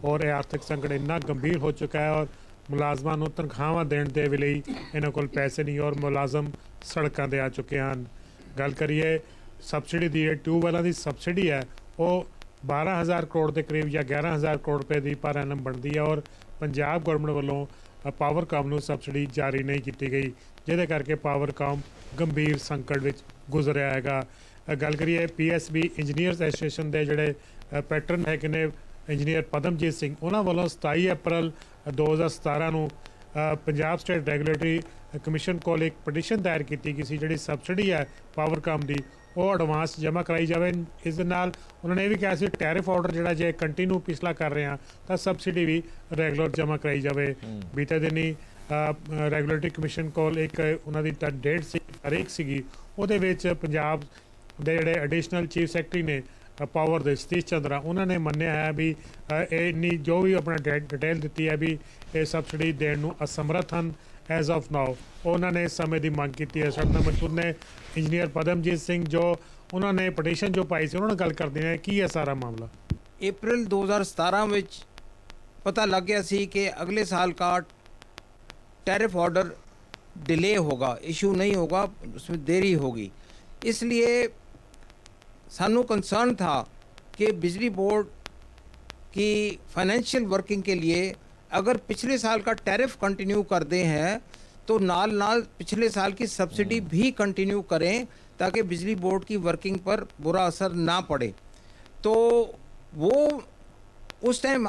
ਔਰ ਇਹ ਆਰਥਿਕ ਸੰਕਟ ਇੰਨਾ ਗੰਭੀਰ ਹੋ ਚੁੱਕਾ ਹੈ, ਔਰ ਮੁਲਾਜ਼ਮਾਂ ਨੂੰ ਤਨਖਾਹਾਂ ਦੇਣ ਦੇ ਵੀ ਲਈ ਇਹਨਾਂ ਕੋਲ ਪੈਸੇ ਨਹੀਂ, ਔਰ ਮੁਲਾਜ਼ਮ ਸੜਕਾਂ 'ਤੇ ਆ ਚੁੱਕੇ ਹਨ। ਗੱਲ ਕਰੀਏ ਸਬਸਿਡੀ ਦੀ, ਟਿਊਬਵੈਲਾਂ ਦੀ ਸਬਸਿਡੀ ਹੈ ਉਹ 12,000 ਕਰੋੜ ਦੇ ਕਰੀਬ ਜਾਂ 11,000 ਕਰੋੜ ਰੁਪਏ ਦੀ ਪਰ ਐਨਮ ਬਣਦੀ ਹੈ, ਔਰ ਪੰਜਾਬ ਗਵਰਨਮੈਂਟ ਵੱਲੋਂ ਪਾਵਰਕਾਮ ਨੂੰ ਸਬਸਿਡੀ ਜਾਰੀ ਨਹੀਂ ਕੀਤੀ ਗਈ, ਜਿਹਦੇ ਕਰਕੇ ਪਾਵਰਕਾਮ ਗੰਭੀਰ ਸੰਕਟ ਵਿੱਚ ਗੁਜ਼ਰ ਰਿਹਾ ਹੈਗਾ। ਗੱਲ ਕਰੀਏ PSB ਇੰਜੀਨੀਅਰਸ ਐਸੋਸੀਏਸ਼ਨ ਦੇ ਜਿਹੜੇ ਪੈਟਰਨ ਹੈਗੇ ਨੇ ਇੰਜੀਨੀਅਰ ਪਦਮਜੀਤ ਸਿੰਘ, ਉਹਨਾਂ ਵੱਲੋਂ 27 ਅਪ੍ਰੈਲ 2017 ਨੂੰ ਪੰਜਾਬ ਸਟੇਟ ਰੈਗੂਲੇਟਰੀ ਕਮਿਸ਼ਨ ਕੋਲ ਇੱਕ ਪਟੀਸ਼ਨ ਦਾਇਰ ਕੀਤੀ ਗਈ ਸੀ, ਜਿਹੜੀ ਸਬਸਿਡੀ ਹੈ ਪਾਵਰਕਾਮ ਦੀ ਉਹ ਐਡਵਾਂਸ ਜਮ੍ਹਾਂ ਕਰਾਈ ਜਾਵੇ। ਇਸ ਦੇ ਨਾਲ ਉਹਨਾਂ ਨੇ ਇਹ ਵੀ ਕਿਹਾ ਸੀ ਟੈਰਿਫ ਆਰਡਰ ਜਿਹੜਾ ਜੇ ਕੰਟੀਨਿਊ ਪਿਛਲਾ ਕਰ ਰਹੇ ਹਾਂ ਤਾਂ ਸਬਸਿਡੀ ਵੀ ਰੈਗੂਲਰ ਜਮ੍ਹਾਂ ਕਰਾਈ ਜਾਵੇ। ਬੀਤੇ ਦਿਨੀ ਰੈਗੂਲੇਟਰੀ ਕਮਿਸ਼ਨ ਕੋਲ ਇੱਕ ਉਹਨਾਂ ਦੀ ਡੇਟ ਸੀ, ਤਾਰੀਖ ਸੀਗੀ, ਉਹਦੇ ਵਿੱਚ ਪੰਜਾਬ ਦੇ ਜਿਹੜੇ ਐਡੀਸ਼ਨਲ ਚੀਫ ਸੈਕਟਰੀ ਨੇ ਪਾਵਰ ਦੇ ਸਤੀਸ਼ ਚੰਦਰਾ, ਉਹਨਾਂ ਨੇ ਮੰਨਿਆ ਹੈ ਵੀ ਇਹ ਇੰਨੀ ਜੋ ਵੀ ਆਪਣਾ ਡਿਟੇਲ ਦਿੱਤੀ ਹੈ ਵੀ ਇਹ ਸਬਸਿਡੀ ਦੇਣ ਨੂੰ ਅਸਮਰੱਥ ਹਨ ਐਜ਼ ਆਫ ਨਾਓ। ਉਹਨਾਂ ਨੇ ਇਸ ਸਮੇਂ ਦੀ ਮੰਗ ਕੀਤੀ ਹੈ। ਸਾਡੇ ਨਾਲ ਮੌਜੂਦ ਨੇ ਇੰਜੀਨੀਅਰ ਪਦਮਜੀਤ ਸਿੰਘ, ਜੋ ਉਹਨਾਂ ਨੇ ਪਟੀਸ਼ਨ ਜੋ ਪਾਈ ਸੀ, ਉਹਨਾਂ ਨਾਲ ਗੱਲ ਕਰਦੇ ਨੇ ਕੀ ਹੈ ਸਾਰਾ ਮਾਮਲਾ। अप्रैल 2017 में पता लग गया सी कि अगले साल का टैरिफ ऑर्डर डिले होगा, इशू नहीं होगा, उसमें देरी होगी। इसलिए सानू कंसर्न था कि बिजली बोर्ड की फाइनेंशियल वर्किंग के लिए अगर पिछले साल का टैरिफ कंटिन्यू करते हैं तो नाल नाल पिछले साल की सब्सिडी भी कंटिन्यू करें ताकि बिजली बोर्ड की वर्किंग पर बुरा असर ना पड़े। तो वो उस टाइम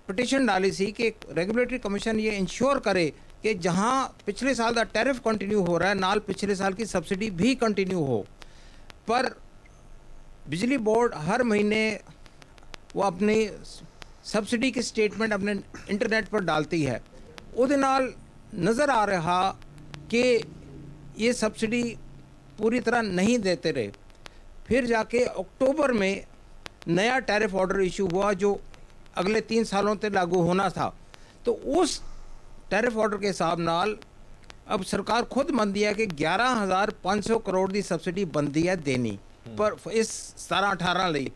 पटिशन डाली सी कि रेगुलेटरी कमीशन ये इंश्योर करे कि जहां पिछले साल का टैरिफ कंटिन्यू हो रहा है नाल पिछले साल की सब्सिडी भी कंटिन्यू हो। पर बिजली बोर्ड हर महीने वो अपनी सब्सिडी की स्टेटमेंट अपने इंटरनेट पर डालती है, उहदे नाल नज़र आ रहा कि ये सब्सिडी पूरी तरह नहीं देते रहे। फिर जाके अक्टूबर में नया टैरिफ ऑर्डर इशू हुआ जो अगले 3 सालों तक लागू होना था। तो उस टैरिफ ऑर्डर के हिसाब नाल अब सरकार खुद मनदी है कि 11,500 करोड़ की सब्सिडी बनती है देनी पर इस 17-18 ਲਈ,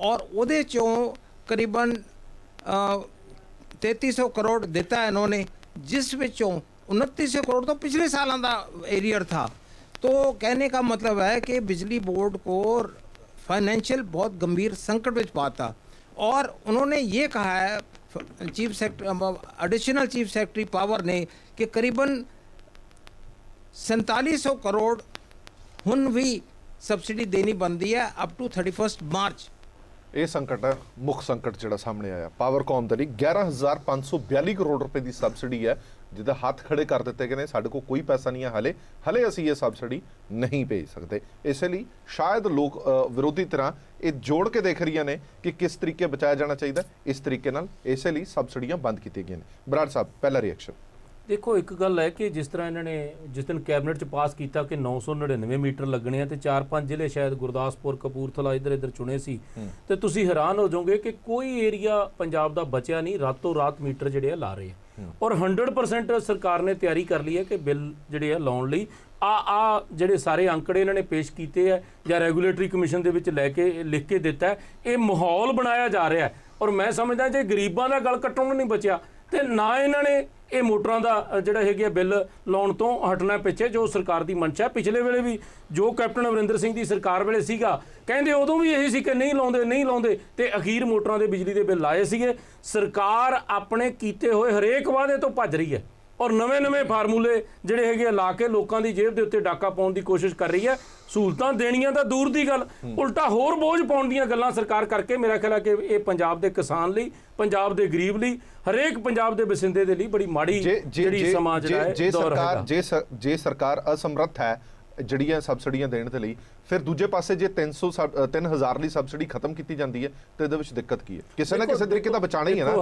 और ਉਹਦੇ ਚੋਂ करीबन 3300 करोड़ ਦਿੱਤਾ है इन्होंने, जिस विचों 2900 करोड़ तो पिछले सालों का एरियर था। तो कहने का मतलब है कि बिजली बोर्ड को फाइनेंशियल बहुत गंभीर संकट में पाता। और उन्होंने ये कहा है chief secretary additional chief secretary power ने कि करीबन 4700 करोड़ हुन भी सब्सिडी देनी बनती है अप टू 31 मार्च। ਇਹ ਸੰਕਟ ਹੈ, ਮੁੱਖ ਸੰਕਟ ਜਿਹੜਾ ਸਾਹਮਣੇ ਆਇਆ ਪਾਵਰਕੌਮ ਦੇ ਲਈ 11,542 ਕਰੋੜ ਰੁਪਏ ਦੀ ਸਬਸਿਡੀ ਹੈ ਜਿਹਦਾ ਹੱਥ ਖੜੇ ਕਰ ਦਿੱਤੇ ਗਏ ਨੇ। ਸਾਡੇ ਕੋਲ ਕੋਈ ਪੈਸਾ ਨਹੀਂ ਹੈ, ਹਲੇ ਅਸੀਂ ਇਹ ਸਬਸਿਡੀ ਨਹੀਂ ਭੇਜ ਸਕਦੇ। ਇਸੇ ਲਈ ਸ਼ਾਇਦ ਲੋਕ ਵਿਰੋਧੀ ਤਰ੍ਹਾਂ ਇਹ ਜੋੜ ਕੇ ਦੇਖ ਰਹੀਆਂ ਨੇ ਕਿ ਕਿਸ ਤਰੀਕੇ ਬਚਾਇਆ ਜਾਣਾ ਚਾਹੀਦਾ ਇਸ ਤਰੀਕੇ ਨਾਲ। ਇਸੇ ਲਈ ਸਬਸਿਡੀਆਂ ਬੰਦ ਕੀਤੀਆਂ ਗਈਆਂ ਨੇ। ਬਰਾੜ ਸਾਹਿਬ, ਪਹਿਲਾ ਰਿਐਕਸ਼ਨ। देखो, एक गल है कि जिस तरह इन्होंने जिस दिन कैबिनेट च पास किया कि 999 मीटर लगने हैं, तो 4-5 जिले शायद गुरदासपुर कपूरथला इधर इधर चुने सी, तो तुसी हैरान हो जाओगे कि कोई एरिया पंजाब दा बचिया नहीं, रातों रात मीटर जिहड़े ला रहे हैं। और 100% सरकार ने तैयारी कर ली है कि बिल जिहड़े लाउण लई आ जिहड़े सारे अंकड़े इन्होंने पेश किए है या रेगूलेटरी कमीशन दे विच लैके लिख के दिता है, ये माहौल बनाया जा रहा है। और मैं समझदा जे गरीबां दा गल कट्टण नहीं बचिया तो ना इन्होंने ये मोटरां दा जिहड़ा है बिल लाउण तो हटना पिछे जो सरकार की मंशा। पिछले वेले भी जो कैप्टन अमरिंदर सिंह की सरकार वेले सीगा कहंदे उदों भी यही सी कि नहीं लाउंदे ते अखीर मोटरां दे बिजली दे बिल लाए सीगे। सरकार अपने कीते होए हरेक वादे तो भज रही है और नवे फार्मूले जिहड़े हैगे ला के लोकां दी जेब दे उत्ते डाका पाउण दी कोशिश कर रही है। सहूलतां देणियां तां दूर दी गल, उल्टा होर बोझ पाउण दीयां गल्लां सरकार करके मेरा ख्याल है कि ये पंजाब दे किसान लई, पंजाब दे गरीब लई, हरेक पंजाब दे बसिंदे दे लई बड़ी माड़ी जिहड़ी समाज दा है। जे सरकार असमर्थ है ਜਿਹੜੀਆਂ ਸਬਸਿਡੀਆਂ ਦੇਣ ਦੇ ਲਈ, ਫਿਰ ਦੂਜੇ ਪਾਸੇ ਜੇ 3,000 ਲਈ ਸਬਸਿਡੀ ਖਤਮ ਕੀਤੀ ਜਾਂਦੀ ਹੈ ਤੇ ਇਹਦੇ ਵਿੱਚ ਦਿੱਕਤ ਕੀ ਹੈ? ਕਿਸੇ ਨਾ ਕਿਸੇ ਤਰੀਕੇ ਦਾ ਬਚਾਣਾ ਹੀ ਹੈ ਨਾ।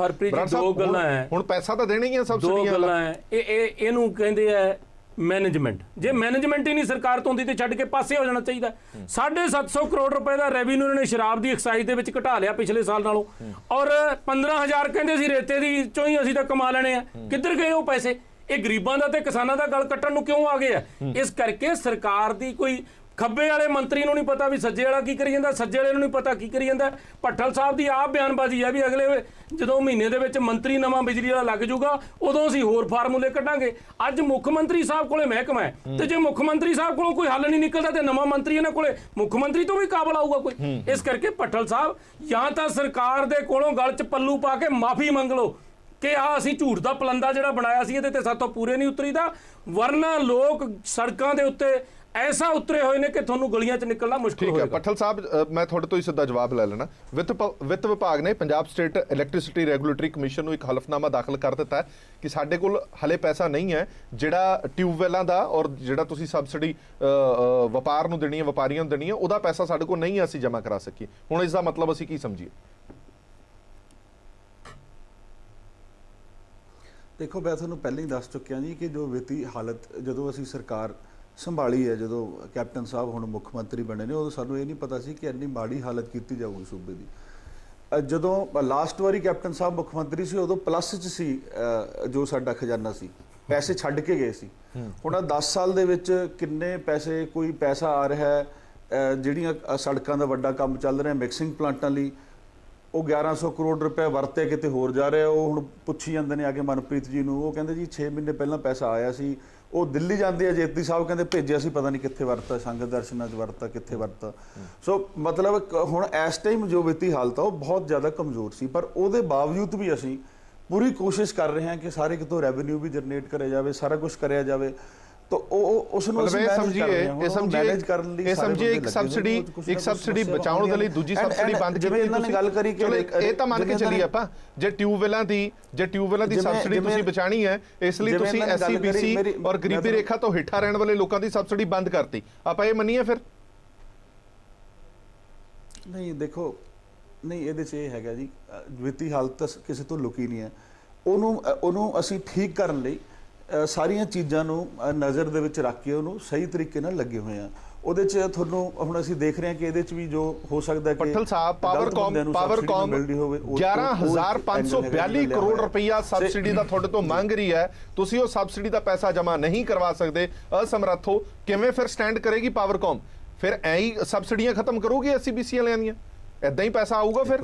ਦੋ ਗੱਲਾਂ ਹੈ, ਹੁਣ ਪੈਸਾ ਤਾਂ ਦੇਣਾ ਹੀ ਹੈ ਸਬਸਿਡੀਆਂ। ਦੋ ਗੱਲਾਂ ਹੈ, ਇਹਨੂੰ ਕਹਿੰਦੇ ਆ मैनेजमेंट। जे मैनेजमेंट ही नहीं सरकार तो होंदी तो छड्ड के पासे हो जाना चाहिए। 750 करोड़ रुपए का रेवन्यू इन्होंने शराब की एक्साइज दे विच घटा लिया पिछले साल नालों, और 15,000 कहंदे सी रेते दी चों ही असीं तां कमा लेने आ। किधर गए वो पैसे? ये गरीबां दा ते किसानां दा गल कट्टण नूं क्यों आ गए आ? इस करके सरकार दी कोई खब्बे वाले मंत्री नूं नहीं पता भी सज्जे वाला की करी जांदा, सज्जे वाले नूं नहीं पता की करी जांदा। भट्टल साहब की आप बयानबाजी है भी अगले जदों महीने दे विच मंत्री नवां बिजली वाला लग जूगा उदों असीं होर फार्मूले कढांगे। अज मुख मंत्री साहब कोले महकमा है ते जे मुख मंत्री साहब कोलों कोई हल नहीं निकलदा ते नवां मंत्री इन्हां कोले मुख मंत्री तो भी काबल आऊगा कोई। इस करके भट्टल साहब या तां सरकार दे कोलों गल च पल्लू पा के माफी मंग लो कि असीं झूठ दा पलंदा जिहड़ा बनाया सी इहदे ते सातों पूरे नहीं उतरीदा, वरना लोग सड़कां दे उत्ते ऐसा उतरे हुए ने कि ਤੁਹਾਨੂੰ ਗਲੀਆਂ ਚ ਨਿਕਲਣਾ ਮੁਸ਼ਕਿਲ ਹੋਏਗਾ। ਪੱਠਲ ਸਾਹਿਬ, ਮੈਂ ਤੁਹਾਡੇ ਤੋਂ ਹੀ ਸਿੱਧਾ ਜਵਾਬ ਲੈ ਲੈਣਾ। ਵਿੱਤ ਵਿਭਾਗ ਨੇ Punjab state electricity regulatory commission ਨੂੰ ਇੱਕ ਹਲਫਨਾਮਾ ਦਾਖਲ ਕਰ ਦਿੱਤਾ ਕਿ ਸਾਡੇ ਕੋਲ ਹਲੇ ਪੈਸਾ ਨਹੀਂ ਹੈ ਜਿਹੜਾ ਟਿਊਬਵੈਲਾਂ ਦਾ ਔਰ ਜਿਹੜਾ ਤੁਸੀਂ ਸਬਸਿਡੀ ਵਪਾਰ ਨੂੰ ਦੇਣੀ ਹੈ, ਵਪਾਰੀਆਂ ਨੂੰ ਦੇਣੀ ਹੈ, ਉਹਦਾ ਪੈਸਾ ਸਾਡੇ ਕੋਲ ਨਹੀਂ ਹੈ, ਅਸੀਂ ਜਮ੍ਹਾਂ ਕਰਾ ਸਕੀਏ। ਹੁਣ ਇਸ ਦਾ ਮਤਲਬ ਅਸੀਂ ਕੀ ਸਮਝੀਏ? ਦੇਖੋ, ਮੈਂ ਤੁਹਾਨੂੰ ਪਹਿਲਾਂ ਹੀ ਦੱਸ ਚੁੱਕਿਆ ਜੀ ਕਿ ਜੋ ਵਿੱਤੀ ਹਾਲਤ ਜਦੋਂ ਅਸੀਂ ਸਰਕਾਰ ਸੰਭਾਲੀ ਹੈ, ਜਦੋਂ ਕੈਪਟਨ ਸਾਹਿਬ ਹੁਣ ਮੁੱਖ ਮੰਤਰੀ ਬਣੇ ਨੇ, ਉਦੋਂ ਸਾਨੂੰ ਇਹ ਨਹੀਂ ਪਤਾ ਸੀ ਕਿ ਇੰਨੀ ਮਾੜੀ ਹਾਲਤ ਕੀਤੀ ਜਾਊਗੀ ਸੂਬੇ ਦੀ। ਜਦੋਂ ਲਾਸਟ ਵਾਰੀ ਕੈਪਟਨ ਸਾਹਿਬ ਮੁੱਖ ਮੰਤਰੀ ਸੀ, ਉਦੋਂ ਪਲੱਸ 'ਚ ਸੀ ਜੋ ਸਾਡਾ ਖਜ਼ਾਨਾ ਸੀ, ਪੈਸੇ ਛੱਡ ਕੇ ਗਏ ਸੀ। ਹੁਣ 10 ਸਾਲ ਦੇ ਵਿੱਚ ਕਿੰਨੇ ਪੈਸੇ, ਕੋਈ ਪੈਸਾ ਆ ਰਿਹਾ ਹੈ, ਜਿਹੜੀਆਂ ਸੜਕਾਂ ਦਾ ਵੱਡਾ ਕੰਮ ਚੱਲ ਰਿਹਾ ਮਿਕਸਿੰਗ ਪਲਾਂਟਾਂ ਲਈ, ਉਹ 1100 ਕਰੋੜ ਰੁਪਏ ਵਰਤੇ ਕਿਤੇ ਹੋਰ ਜਾ ਰਿਹਾ। ਉਹ ਹੁਣ ਪੁੱਛੀ ਜਾਂਦੇ ਨੇ ਆ ਕੇ ਮਨਪ੍ਰੀਤ ਜੀ ਨੂੰ, ਉਹ ਕਹਿੰਦੇ ਜੀ 6 ਮਹੀਨੇ ਪਹਿਲਾਂ ਪੈਸਾ ਆਇਆ ਸੀ, ਉਹ ਦਿੱਲੀ ਜਾਂਦੇ ਆ, ਜੇਤਲੀ ਸਾਹਿਬ ਕਹਿੰਦੇ ਭੇਜਿਆ ਸੀ, ਪਤਾ ਨਹੀਂ ਕਿੱਥੇ ਵਰਤਾ, ਸੰਗਤ ਦਰਸ਼ਨਾਂ 'ਚ ਵਰਤਾ, ਕਿੱਥੇ ਵਰਤਾ। ਸੋ ਮਤਲਬ ਹੁਣ ਇਸ ਟਾਈਮ ਜੋ ਵਿੱਤੀ ਹਾਲਤ ਆ ਉਹ ਬਹੁਤ ਜ਼ਿਆਦਾ ਕਮਜ਼ੋਰ ਸੀ, ਪਰ ਉਹਦੇ ਬਾਵਜੂਦ ਵੀ ਅਸੀਂ ਪੂਰੀ ਕੋਸ਼ਿਸ਼ ਕਰ ਰਹੇ ਹਾਂ ਕਿ ਸਾਰੇ ਕਿਤੋਂ ਰੈਵਨਿਊ ਵੀ ਜਨਰੇਟ ਕਰਿਆ ਜਾਵੇ, ਸਾਰਾ ਕੁਝ ਕਰਿਆ ਜਾਵੇ। तो ਉਸ ਨੂੰ ਅਸੀਂ ਮੈਨੇਜ ਕਰਨ ਲਈ ਸਮਝੀਏ ਇੱਕ ਸਬਸਿਡੀ ਬਚਾਉਣ ਦੇ ਲਈ ਦੂਜੀ ਸਬਸਿਡੀ ਬੰਦ ਕੀਤੀ। ਜਿਵੇਂ ਇਹਨਾਂ ਨੇ ਗੱਲ ਕਰੀ ਕਿ ਇਹ ਤਾਂ ਮੰਨ ਕੇ ਚੱਲੀਏ ਆਪਾਂ, ਜੇ ਟਿਊਬਵੈਲਾਂ ਦੀ ਸਬਸਿਡੀ ਤੁਸੀਂ ਬਚਾਣੀ ਹੈ, ਇਸ ਲਈ ਤੁਸੀਂ SCBC ਔਰ ਗਰੀਬੀ ਰੇਖਾ ਤੋਂ ਹੇਠਾਂ ਰਹਿਣ ਵਾਲੇ ਲੋਕਾਂ ਦੀ ਸਬਸਿਡੀ ਬੰਦ ਕਰਤੀ, ਆਪਾਂ ਇਹ ਮੰਨੀਏ ਫਿਰ? ਨਹੀਂ ਦੇਖੋ, ਨਹੀਂ ਇਹਦੇ 'ਚ ਇਹ ਹੈਗਾ ਜੀ, ਵਿੱਤੀ ਹਾਲਤ ਕਿਸੇ ਤੋਂ ਲੁਕੀ ਨਹੀਂ ਹੈ। ਉਹਨੂੰ ਅਸੀਂ ਠੀਕ ਕਰਨ ਲਈ ਸਾਰੀਆਂ ਚੀਜ਼ਾਂ ਨੂੰ ਨਜ਼ਰ ਦੇ ਵਿੱਚ ਰੱਖ ਕੇ ਉਹਨੂੰ ਸਹੀ ਤਰੀਕੇ ਨਾਲ ਲੱਗੇ ਹੋਏ ਆ। ਉਹਦੇ 'ਚ ਤੁਹਾਨੂੰ ਹੁਣ ਅਸੀਂ ਦੇਖ ਰਹੇ ਹਾਂ ਕਿ ਇਹਦੇ 'ਚ ਵੀ ਜੋ ਹੋ ਸਕਦਾ ਕਿ ਪੱਠਲ ਸਾਹਿਬ ਪਾਵਰਕਾਮ 11,542 ਕਰੋੜ ਰੁਪਈਆ ਸਬਸਿਡੀ ਦਾ ਤੁਹਾਡੇ ਤੋਂ ਮੰਗ ਰਹੀ ਹੈ, ਤੁਸੀਂ ਉਹ ਸਬਸਿਡੀ ਦਾ ਪੈਸਾ ਜਮ੍ਹਾਂ ਨਹੀਂ ਕਰਵਾ ਸਕਦੇ, ਅਸਮਰੱਥ ਹੋ, ਕਿਵੇਂ ਫਿਰ ਸਟੈਂਡ ਕਰੇਗੀ ਪਾਵਰਕਾਮ? ਫਿਰ ਐਂ ਹੀ ਸਬਸਿਡੀਆਂ ਖਤਮ ਕਰੋਗੇ SCBC ਵਾਲਿਆਂ ਦੀਆਂ? ਇਦਾਂ ਹੀ ਪੈਸਾ ਆਊਗਾ ਫਿਰ?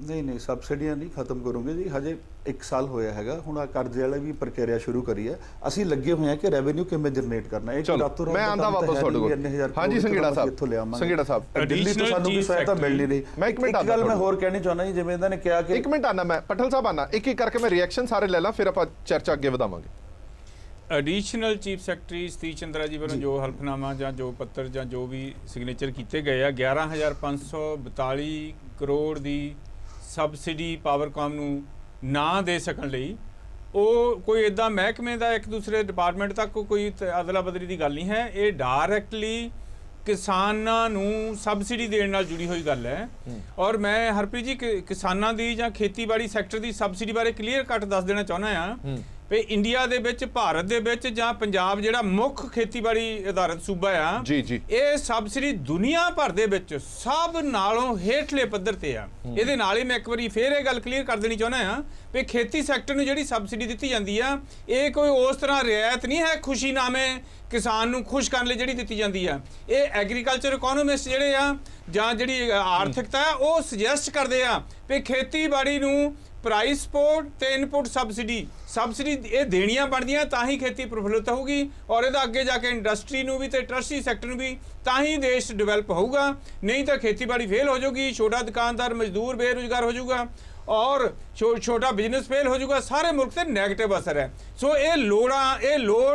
ਨਹੀਂ ਸਬਸਿਡੀਆਂ ਨਹੀਂ ਖਤਮ ਕਰੋਗੇ ਜੀ, ਹਜੇ 1 ਸਾਲ ਹੋਇਆ ਹੈਗਾ। ਹੁਣ ਆ ਕਰਜ਼ੇ ਵਾਲੇ ਵੀ ਪ੍ਰਕਿਰਿਆ ਸ਼ੁਰੂ ਕਰੀ ਹੈ, ਅਸੀਂ ਲੱਗੇ ਹੋਏ ਹਾਂ ਕਿ ਰੈਵਨਿਊ ਕਿਵੇਂ ਜਨਰੇਟ ਕਰਨਾ। ਇਹ ਰਾਤੋਂ ਰਾਤ ਮੈਂ ਆਂਦਾ ਵਾਪਸ ਤੁਹਾਡੇ ਕੋਲ। ਹਾਂਜੀ ਸੰਘੇੜਾ ਸਾਹਿਬ, ਦਿੱਲੀ ਤੋਂ ਸਾਨੂੰ ਵੀ ਸਹਾਇਤਾ ਮਿਲ ਨਹੀਂ ਰਹੀ। ਮੈਂ ਇੱਕ ਗੱਲ ਮੈਂ ਹੋਰ ਕਹਿਣੀ ਚਾਹੁੰਦਾ ਜੀ, ਜਿਵੇਂ ਇਹਨਾਂ ਨੇ ਕਿਹਾ ਕਿ 1 ਮਿੰਟ ਆਨਾ, ਮੈਂ ਪੱਠਲ ਸਾਹਿਬ ਆਨਾ, ਇੱਕ ਕਰਕੇ ਮੈਂ ਰਿਐਕਸ਼ਨ ਸਾਰੇ ਲੈ ਲਾਂ, ਫਿਰ ਆਪਾਂ ਚਰਚਾ ਅੱਗੇ ਵਧਾਵਾਂਗੇ। ਐਡੀਸ਼ਨਲ ਚੀਫ ਸੈਕਟਰੀ ਸਤੀਸ਼ ਚੰਦਰਾ ਜੀ ਵੱਲੋਂ ਜੋ ਹਲਫਨਾਮਾ ਜਾਂ ਜੋ ਪੱਤਰ ਜਾਂ ਜੋ ਵੀ ਸਿਗਨੇਚਰ ਕੀਤੇ ਗਏ ਆ, 11,542 ਕਰੋੜ ਦੀ ਸਬਸਿਡੀ ਪਾਵਰਕਾਮ ਨੂੰ ਨਾ ਦੇ ਸਕਣ ਲਈ, ਉਹ ਕੋਈ ਇੱਦਾਂ ਮਹਿਕਮੇ ਦਾ ਇੱਕ ਦੂਸਰੇ ਡਿਪਾਰਟਮੈਂਟ ਤੱਕ ਕੋਈ ਅਦਲਾ ਬਦਲੀ ਦੀ ਗੱਲ ਨਹੀਂ ਹੈ। ਇਹ ਡਾਇਰੈਕਟਲੀ ਕਿਸਾਨਾਂ ਨੂੰ ਸਬਸਿਡੀ ਦੇਣ ਨਾਲ ਜੁੜੀ ਹੋਈ ਗੱਲ ਹੈ। ਔਰ ਮੈਂ ਹਰਪ੍ਰੀਤ ਜੀ ਕਿਸਾਨਾਂ ਦੀ ਜਾਂ ਖੇਤੀਬਾੜੀ ਸੈਕਟਰ ਦੀ ਸਬਸਿਡੀ ਬਾਰੇ ਕਲੀਅਰ ਕੱਟ ਦੱਸ ਦੇਣਾ ਚਾਹੁੰਦਾ ਹਾਂ ਵੀ ਇੰਡੀਆ ਦੇ ਵਿੱਚ, ਭਾਰਤ ਦੇ ਵਿੱਚ ਜਾਂ ਪੰਜਾਬ ਜਿਹੜਾ ਮੁੱਖ ਖੇਤੀਬਾੜੀ ਆਧਾਰਿਤ ਸੂਬਾ ਆ, ਇਹ ਸਬਸਿਡੀ ਦੁਨੀਆ ਭਰ ਦੇ ਵਿੱਚ ਸਭ ਨਾਲੋਂ ਹੇਠਲੇ ਪੱਧਰ ਤੇ ਆ। ਇਹਦੇ ਨਾਲ ਹੀ ਮੈਂ ਇੱਕ ਵਾਰੀ ਫੇਰ ਇਹ ਗੱਲ ਕਲੀਅਰ ਕਰ ਦੇਣੀ ਚਾਹੁੰਦਾ ਹਾਂ ਵੀ ਖੇਤੀ ਸੈਕਟਰ ਨੂੰ ਜਿਹੜੀ ਸਬਸਿਡੀ ਦਿੱਤੀ ਜਾਂਦੀ ਆ, ਇਹ ਕੋਈ ਉਸ ਤਰ੍ਹਾਂ ਰਿਆਇਤ ਨਹੀਂ ਹੈ ਖੁਸ਼ੀਨਾਮੇ ਕਿਸਾਨ ਨੂੰ ਖੁਸ਼ ਕਰਨ ਲਈ ਜਿਹੜੀ ਦਿੱਤੀ ਜਾਂਦੀ ਆ। ਇਹ ਐਗਰੀਕਲਚਰ ਇਕੋਨੋਮਿਸਟ ਜਿਹੜੇ ਆ ਜਾਂ ਜਿਹੜੀ ਆਰਥਿਕਤਾ ਆ, ਉਹ ਸੁਜੈਸਟ ਕਰਦੇ ਆ ਵੀ ਖੇਤੀਬਾੜੀ ਨੂੰ ਪ੍ਰਾਈਸ ਸਪੋਰਟ ਤੇ ਇਨਪੁਟ ਸਬਸਿਡੀ ਇਹ ਦੇਣੀਆਂ ਬਣਦੀਆਂ, ਤਾਂ ਹੀ ਖੇਤੀ ਪ੍ਰਫੁੱਲਿਤ ਹੋਊਗੀ ਔਰ ਇਹਦਾ ਅੱਗੇ ਜਾ ਕੇ ਇੰਡਸਟਰੀ ਨੂੰ ਵੀ ਤੇ ਟਰਸਰੀ ਸੈਕਟਰ ਨੂੰ ਵੀ, ਤਾਂ ਹੀ ਦੇਸ਼ ਡਿਵੈਲਪ ਹੋਊਗਾ। ਨਹੀਂ ਤਾਂ ਖੇਤੀਬਾੜੀ ਫੇਲ ਹੋ ਜਾਊਗੀ, ਛੋਟਾ ਦੁਕਾਨਦਾਰ ਮਜ਼ਦੂਰ ਬੇਰੁਜ਼ਗਾਰ ਹੋ ਜਾਊਗਾ ਔਰ ਛੋਟਾ ਬਿਜ਼ਨਸ ਫੇਲ ਹੋ ਜਾਊਗਾ, ਸਾਰੇ ਮੁਲਕ ਤੇ ਨੈਗੇਟਿਵ ਅਸਰ ਹੈ। ਸੋ ਇਹ ਲੋੜ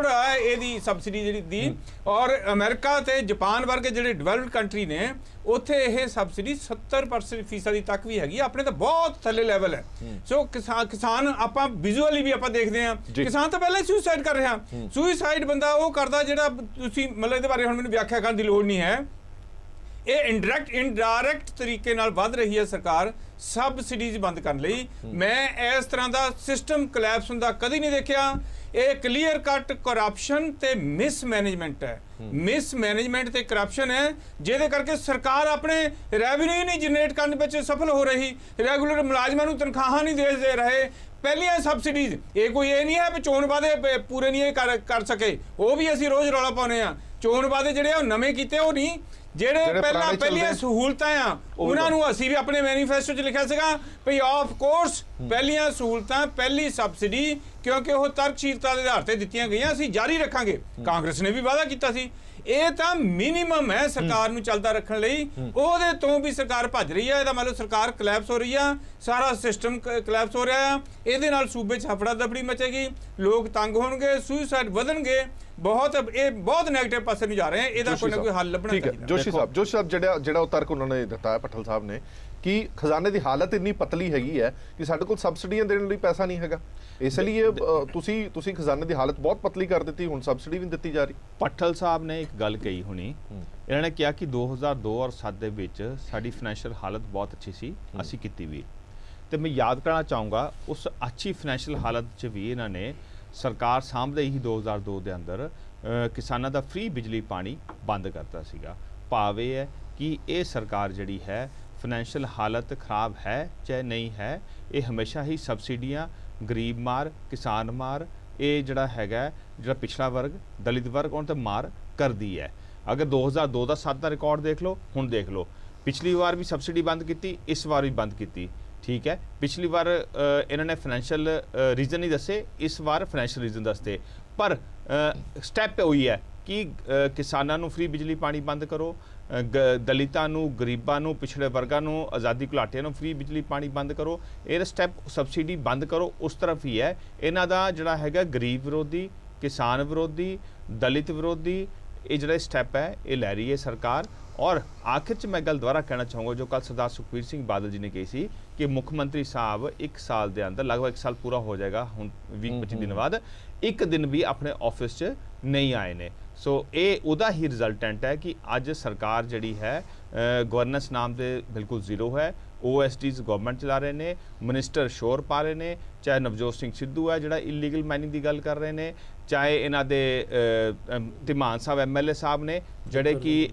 ਹੈ ਇਹਦੀ ਸਬਸਿਡੀ ਜਿਹੜੀ ਦੀ। ਔਰ ਅਮਰੀਕਾ ਤੇ ਜਾਪਾਨ ਵਰਗੇ ਜਿਹੜੇ ਡਿਵੈਲਪਡ ਕੰਟਰੀ ਨੇ, ਉੱਥੇ ਇਹ ਸਬਸਿਡੀ 70% ਤੱਕ ਵੀ ਹੈਗੀ, ਆਪਣੇ ਤਾਂ ਬਹੁਤ ਥੱਲੇ ਲੈਵਲ ਹੈ। ਸੋ ਕਿਸਾਨ ਆਪਾਂ ਵਿਜ਼ੂਅਲੀ ਵੀ ਆਪਾਂ ਦੇਖਦੇ ਹਾਂ, ਕਿਸਾਨ ਤਾਂ ਪਹਿਲਾਂ ਹੀ ਸੁਸਾਈਡ ਕਰ ਰਿਹਾ। ਸੁਸਾਈਡ ਬੰਦਾ ਉਹ ਕਰਦਾ ਜਿਹੜਾ ਤੁਸੀਂ ਮਤਲਬ ਇਹਦੇ ਬਾਰੇ ਹੁਣ ਮੈਨੂੰ ਵਿਆਖਿਆ ਕਰਨ ਦੀ ਲੋੜ ਨਹੀਂ ਹੈ। ਇਹ ਇਨਡਾਇਰੈਕਟ ਤਰੀਕੇ ਨਾਲ ਵੱਧ ਰਹੀ ਹੈ ਸਰਕਾਰ ਸਬਸਿਡੀਜ਼ ਬੰਦ ਕਰਨ ਲਈ। ਮੈਂ ਇਸ ਤਰ੍ਹਾਂ ਦਾ ਸਿਸਟਮ ਕੋਲੈਪਸ ਹੁੰਦਾ ਕਦੀ ਨਹੀਂ ਦੇਖਿਆ। ਇਹ ਕਲੀਅਰ ਕੱਟ ਕਰਪਸ਼ਨ ਤੇ ਮਿਸਮੈਨੇਜਮੈਂਟ ਹੈ। ਮਿਸਮੈਨੇਜਮੈਂਟ ਤੇ ਕਰਪਸ਼ਨ ਹੈ, ਜਿਹਦੇ ਕਰਕੇ ਸਰਕਾਰ ਆਪਣੇ ਰੈਵਨਿਊ ਨਹੀਂ ਜਨਰੇਟ ਕਰਨ ਵਿੱਚ ਸਫਲ ਹੋ ਰਹੀ, ਰੈਗੂਲਰ ਮੁਲਾਜ਼ਮਾਂ ਨੂੰ ਤਨਖਾਹਾਂ ਨਹੀਂ ਦੇ ਰਹੇ। ਪਹਿਲੀਆਂ ਸਬਸਿਡੀਜ਼ ਇਹ ਨਹੀਂ ਹੈ ਵੀ ਚੋਣ ਵਾਅਦੇ ਪੂਰੇ ਨਹੀਂ ਕਰ ਸਕੇ, ਉਹ ਵੀ ਅਸੀਂ ਰੋਜ਼ ਰੌਲਾ ਪਾਉਂਦੇ ਆ। ਚੋਣ ਵਾਅਦੇ ਜਿਹੜੇ ਉਹ ਨਵੇਂ ਕੀਤੇ, ਉਹ ਨਹੀਂ ਜਿਹੜੇ ਪਹਿਲੀਆਂ ਸਹੂਲਤਾਂ ਆ ਉਹਨਾਂ ਨੂੰ ਅਸੀਂ ਵੀ ਆਪਣੇ ਮੈਨੀਫੈਸਟੋ 'ਚ ਲਿਖਿਆ ਸੀਗਾ ਵੀ ਆਫ ਕੋਰਸ ਪਹਿਲੀਆਂ ਸਹੂਲਤਾਂ, ਪਹਿਲੀ ਸਬਸਿਡੀ, ਕਿਉਂਕਿ ਉਹ ਤਰਕਸ਼ੀਲਤਾ ਦੇ ਆਧਾਰ ਤੇ ਦਿੱਤੀਆਂ ਗਈਆਂ, ਅਸੀਂ ਜਾਰੀ ਰੱਖਾਂਗੇ। ਕਾਂਗਰਸ ਨੇ ਵੀ ਵਾਅਦਾ ਕੀਤਾ ਸੀ। ਇਹ ਤਾਂ ਮਿਨੀਮਮ ਹੈ ਸਰਕਾਰ ਨੂੰ ਚੱਲਦਾ ਰੱਖਣ ਲਈ, ਉਹਦੇ ਤੋਂ ਵੀ ਸਰਕਾਰ ਭੱਜ ਰਹੀ ਹੈ। ਇਹਦਾ ਮਤਲਬ ਸਰਕਾਰ ਕਲੈਪਸ ਹੋ ਰਹੀ ਆ, ਸਾਰਾ ਸਿਸਟਮ ਕਲੈਪਸ ਹੋ ਰਿਹਾ ਆ। ਇਹਦੇ ਨਾਲ ਸੂਬੇ 'ਚ ਹਫੜਾ ਦਫੜੀ ਮਚੇਗੀ, ਲੋਕ ਤੰਗ ਹੋਣਗੇ, ਸੁਸਾਈਡ ਵਧਣਗੇ, ਇਹ ਬਹੁਤ ਨੈਗੇਟਿਵ ਪਾਸੇ ਨੂੰ ਜਾ ਰਹੇ ਆ। ਇਹਦਾ ਕੋਈ ਨਾ ਕੋਈ ਹੱਲ ਲੱਭਣਾ ਚਾਹੀਦਾ। ਜੋਸ਼ੀ ਸਾਹਿਬ ਜਿਹੜਾ ਉਹ ਤਰਕ ਉਹਨਾਂ ਨੇ ਦਿੱਤਾ ਹੈ ਪੱਠਲ ਸਾਹਿਬ ਨੇ ਕਿ ਖਜ਼ਾਨੇ ਦੀ ਹਾਲਤ ਇੰਨੀ ਪਤਲੀ ਹੈਗੀ ਹੈ ਕਿ ਸਾਡੇ ਕੋਲ ਸਬਸਿਡੀਆਂ ਦੇਣ ਲਈ ਪੈਸਾ ਨਹੀਂ ਹੈਗਾ, ਇਸ ਲਈ ਤੁਸੀਂ ਖਜ਼ਾਨੇ ਦੀ ਹਾਲਤ ਬਹੁਤ ਪਤਲੀ ਕਰ ਦਿੱਤੀ, ਹੁਣ ਸਬਸਿਡੀ ਵੀ ਨਹੀਂ ਦਿੱਤੀ ਜਾ ਰਹੀ। ਪੱਠਲ ਸਾਹਿਬ ਨੇ ਇੱਕ ਗੱਲ ਕਹੀ ਹੁਣੀ, ਇਹਨਾਂ ਨੇ ਕਿਹਾ ਕਿ 2002 ਔਰ 7 ਦੇ ਵਿੱਚ ਸਾਡੀ ਫਾਈਨੈਂਸ਼ੀਅਲ ਹਾਲਤ ਬਹੁਤ ਅੱਛੀ ਸੀ, ਅਸੀਂ ਕੀਤੀ ਵੀ। ਤੇ ਮੈਂ ਯਾਦ ਕਰਨਾ ਚਾਹੂੰਗਾ ਉਸ ਅੱਛੀ ਫਾਈਨੈਂਸ਼ੀਅਲ ਹਾਲਤ 'ਚ ਵੀ ਇਹਨਾਂ ਨੇ ਸਰਕਾਰ ਸਾਹਮਣੇ ਹੀ 2002 ਦੇ ਅੰਦਰ ਕਿਸਾਨਾਂ ਦਾ ਫ੍ਰੀ ਬਿਜਲੀ ਪਾਣੀ ਬੰਦ ਕਰਤਾ ਸੀਗਾ। ਭਾਵ ਇਹ ਹੈ ਕਿ ਇਹ ਸਰਕਾਰ ਜਿਹੜੀ ਹੈ ਫਾਈਨੈਂਸ਼ੀਅਲ ਹਾਲਤ ਖਰਾਬ ਹੈ ਚਾਹੇ ਨਹੀਂ ਹੈ, ਇਹ ਹਮੇਸ਼ਾ ਹੀ ਸਬਸਿਡੀਆਂ, ਗਰੀਬ ਮਾਰ, ਕਿਸਾਨ ਮਾਰ, ਇਹ ਜਿਹੜਾ ਹੈਗਾ ਜਿਹੜਾ ਪਿਛੜਾ ਵਰਗ, ਦਲਿਤ ਵਰਗ ਉਹਨਾਂ 'ਤੇ ਮਾਰ ਕਰਦੀ ਹੈ। ਅਗਰ 2002 ਦਾ 7 ਦਾ ਰਿਕਾਰਡ ਦੇਖ ਲਓ, ਹੁਣ ਦੇਖ ਲਓ, ਪਿਛਲੀ ਵਾਰ ਵੀ ਸਬਸਿਡੀ ਬੰਦ ਕੀਤੀ, ਇਸ ਵਾਰ ਵੀ ਬੰਦ ਕੀਤੀ, ਠੀਕ ਹੈ। ਪਿਛਲੀ ਵਾਰ ਇਹਨਾਂ ਨੇ ਫਾਈਨੈਂਸ਼ੀਅਲ ਰੀਜ਼ਨ ਨਹੀਂ ਦੱਸੇ, ਇਸ ਵਾਰ ਫਾਈਨੈਂਸ਼ੀਅਲ ਰੀਜ਼ਨ ਦੱਸਦੇ, ਪਰ ਸਟੈਪ ਉਹੀ ਹੈ ਕਿ ਕਿਸਾਨਾਂ ਨੂੰ ਫ੍ਰੀ ਬਿਜਲੀ ਪਾਣੀ ਬੰਦ ਕਰੋ, ਦਲਿਤਾਂ ਨੂੰ, ਗਰੀਬਾਂ ਨੂੰ, ਪਿਛੜੇ ਵਰਗਾਂ ਨੂੰ, ਆਜ਼ਾਦੀ ਘੁਲਾਟੀਆਂ ਨੂੰ ਫ੍ਰੀ ਬਿਜਲੀ ਪਾਣੀ ਬੰਦ ਕਰੋ। ਇਹ ਸਟੈਪ ਸਬਸਿਡੀ ਬੰਦ ਕਰੋ ਉਸ ਤਰਫ ਹੀ ਹੈ। ਇਹਨਾਂ ਦਾ ਜਿਹੜਾ ਹੈਗਾ ਗਰੀਬ ਵਿਰੋਧੀ, ਕਿਸਾਨ ਵਿਰੋਧੀ, ਦਲਿਤ ਵਿਰੋਧੀ ਇਹ ਜਿਹੜਾ ਸਟੈਪ ਹੈ ਇਹ ਲੈ ਰਹੀ ਹੈ ਸਰਕਾਰ। ਔਰ ਆਖਿਰ 'ਚ ਮੈਂ ਗੱਲ ਦੁਬਾਰਾ ਕਹਿਣਾ ਚਾਹੂੰਗਾ ਜੋ ਕੱਲ ਸਰਦਾਰ ਸੁਖਬੀਰ ਸਿੰਘ ਬਾਦਲ ਜੀ ਨੇ ਕਹੀ ਸੀ ਕਿ ਮੁੱਖ ਮੰਤਰੀ ਸਾਹਿਬ 1 ਸਾਲ ਦੇ ਅੰਦਰ, ਲਗਭਗ 1 ਸਾਲ ਪੂਰਾ ਹੋ ਜਾਏਗਾ ਹੁਣ 20-25 ਦਿਨ ਬਾਅਦ, ਇੱਕ ਦਿਨ ਵੀ ਆਪਣੇ ਆਫਿਸ 'ਚ ਨਹੀਂ ਆਏ ਨੇ। ਸੋ ਇਹ ਉਹਦਾ ਹੀ ਰਿਜ਼ਲਟੈਂਟ ਹੈ ਕਿ ਅੱਜ ਸਰਕਾਰ ਜਿਹੜੀ ਹੈ ਗਵਰਨੈਂਸ ਨਾਮ ਦੇ ਬਿਲਕੁਲ ਜ਼ੀਰੋ ਹੈ। OSDs ਗਵਰਨਮੈਂਟ ਚਲਾ ਰਹੇ ਨੇ, ਮਿਨਿਸਟਰ ਸ਼ੋਰ ਪਾ ਰਹੇ ਨੇ, ਚਾਹੇ ਨਵਜੋਤ ਸਿੰਘ ਸਿੱਧੂ ਹੈ ਜਿਹੜਾ ਇਲੀਗਲ ਮਾਈਨਿੰਗ ਦੀ ਗੱਲ ਕਰ ਰਹੇ ਨੇ, ਚਾਹੇ ਇਹਨਾਂ ਦੇ ਧੀਮਾਨ ਸਾਹਿਬ MLA ਸਾਹਿਬ ਨੇ ਜਿਹੜੇ ਕਿ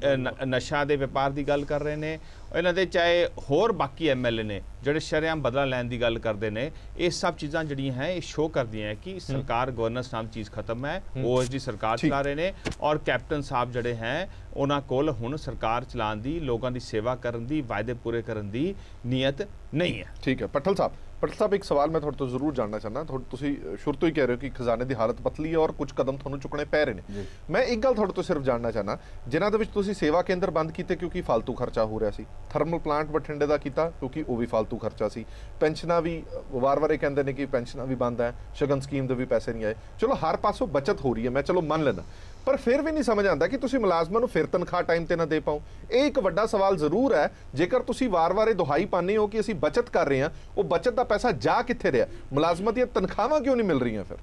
ਨਸ਼ਾ ਦੇ ਵਪਾਰ ਦੀ ਗੱਲ ਕਰ ਰਹੇ ਨੇ, ਇਹਨਾਂ ਦੇ ਚਾਹੇ ਹੋਰ ਬਾਕੀ MLA ਨੇ ਜਿਹੜੇ ਸ਼ਰੇਆਮ ਬਦਲਾ ਲੈਣ ਦੀ ਗੱਲ ਕਰਦੇ ਨੇ। ਇਹ ਸਭ ਚੀਜ਼ਾਂ ਜਿਹੜੀਆਂ ਹੈ ਇਹ ਸ਼ੋਅ ਕਰਦੀਆਂ ਹੈ ਕਿ ਸਰਕਾਰ ਗਵਰਨੈਂਸ ਨਾਮ ਚੀਜ਼ ਖਤਮ ਹੈ। OSD ਸਰਕਾਰ ਚਲਾ ਰਹੇ ਨੇ ਔਰ ਕੈਪਟਨ ਸਾਹਿਬ ਜਿਹੜੇ ਹੈ ਉਹਨਾਂ ਕੋਲ ਹੁਣ ਸਰਕਾਰ ਚਲਾਉਣ ਦੀ, ਲੋਕਾਂ ਦੀ ਸੇਵਾ ਕਰਨ ਦੀ, ਵਾਅਦੇ ਪੂਰੇ ਕਰਨ ਦੀ ਨੀਅਤ ਨਹੀਂ ਹੈ। ਠੀਕ ਹੈ ਪੱਠਲ ਸਾਹਿਬ ਇੱਕ ਸਵਾਲ ਮੈਂ ਤੁਹਾਡੇ ਤੋਂ ਜ਼ਰੂਰ ਜਾਣਨਾ ਚਾਹੁੰਦਾ। ਤੁਸੀਂ ਸ਼ੁਰੂ ਤੋਂ ਹੀ ਕਹਿ ਰਹੇ ਹੋ ਕਿ ਖਜ਼ਾਨੇ ਦੀ ਹਾਲਤ ਪਤਲੀ ਹੈ ਔਰ ਕੁਝ ਕਦਮ ਤੁਹਾਨੂੰ ਚੁੱਕਣੇ ਪੈ ਰਹੇ ਨੇ। ਮੈਂ ਇੱਕ ਗੱਲ ਤੁਹਾਡੇ ਤੋਂ ਸਿਰਫ ਜਾਣਨਾ ਚਾਹੁੰਦਾ, ਜਿਨ੍ਹਾਂ ਦੇ ਵਿੱਚ ਤੁਸੀਂ ਸੇਵਾ ਕੇਂਦਰ ਬੰਦ ਕੀਤੇ ਕਿਉਂਕਿ ਫालतू ਖਰਚਾ ਹੋ ਰਿਹਾ ਸੀ, ਥਰਮਲ ਪਲਾਂਟ ਬਠਿੰਡੇ ਦਾ ਕੀਤਾ ਕਿਉਂਕਿ ਉਹ ਵੀ ਫालतू ਖਰਚਾ ਸੀ, ਪੈਨਸ਼ਨਾਂ ਵੀ ਵਾਰ-ਵਾਰ ਇਹ ਕਹਿੰਦੇ ਨੇ ਕਿ ਪੈਨਸ਼ਨਾਂ ਵੀ ਬੰਦ ਹੈ, ਸ਼ਗਨ ਸਕੀਮ ਦੇ ਵੀ ਪੈਸੇ ਨਹੀਂ ਆਏ। ਚਲੋ ਹਰ ਪਾਸੋਂ ਬਚਤ ਹੋ ਰਹੀ ਹੈ, ਮੈਂ ਚਲੋ ਮੰਨ ਲੈਣਾ, ਪਰ ਫਿਰ ਵੀ ਨਹੀਂ ਸਮਝ ਆਉਂਦਾ ਕਿ ਤੁਸੀਂ ਮੁਲਾਜ਼ਮਾਂ ਨੂੰ ਫਿਰ ਤਨਖਾਹ ਟਾਈਮ ਤੇ ਨਾ ਦੇ ਪਾਓ। ਇਹ ਇੱਕ ਵੱਡਾ ਸਵਾਲ ਜ਼ਰੂਰ ਹੈ। ਜੇਕਰ ਤੁਸੀਂ ਵਾਰ-ਵਾਰ ਇਹ ਦੁਹਾਈ ਪਾਉਂਦੇ ਹੋ ਕਿ ਅਸੀਂ ਬਚਤ ਕਰ ਰਹੇ ਹਾਂ, ਉਹ ਬਚਤ ਦਾ ਪੈਸਾ ਜਾ ਕਿੱਥੇ ਰਿਹਾ? ਮੁਲਾਜ਼ਮਾਂ ਦੀਆਂ ਤਨਖਾਹਾਂ ਕਿਉਂ ਨਹੀਂ ਮਿਲ ਰਹੀਆਂ ਫਿਰ?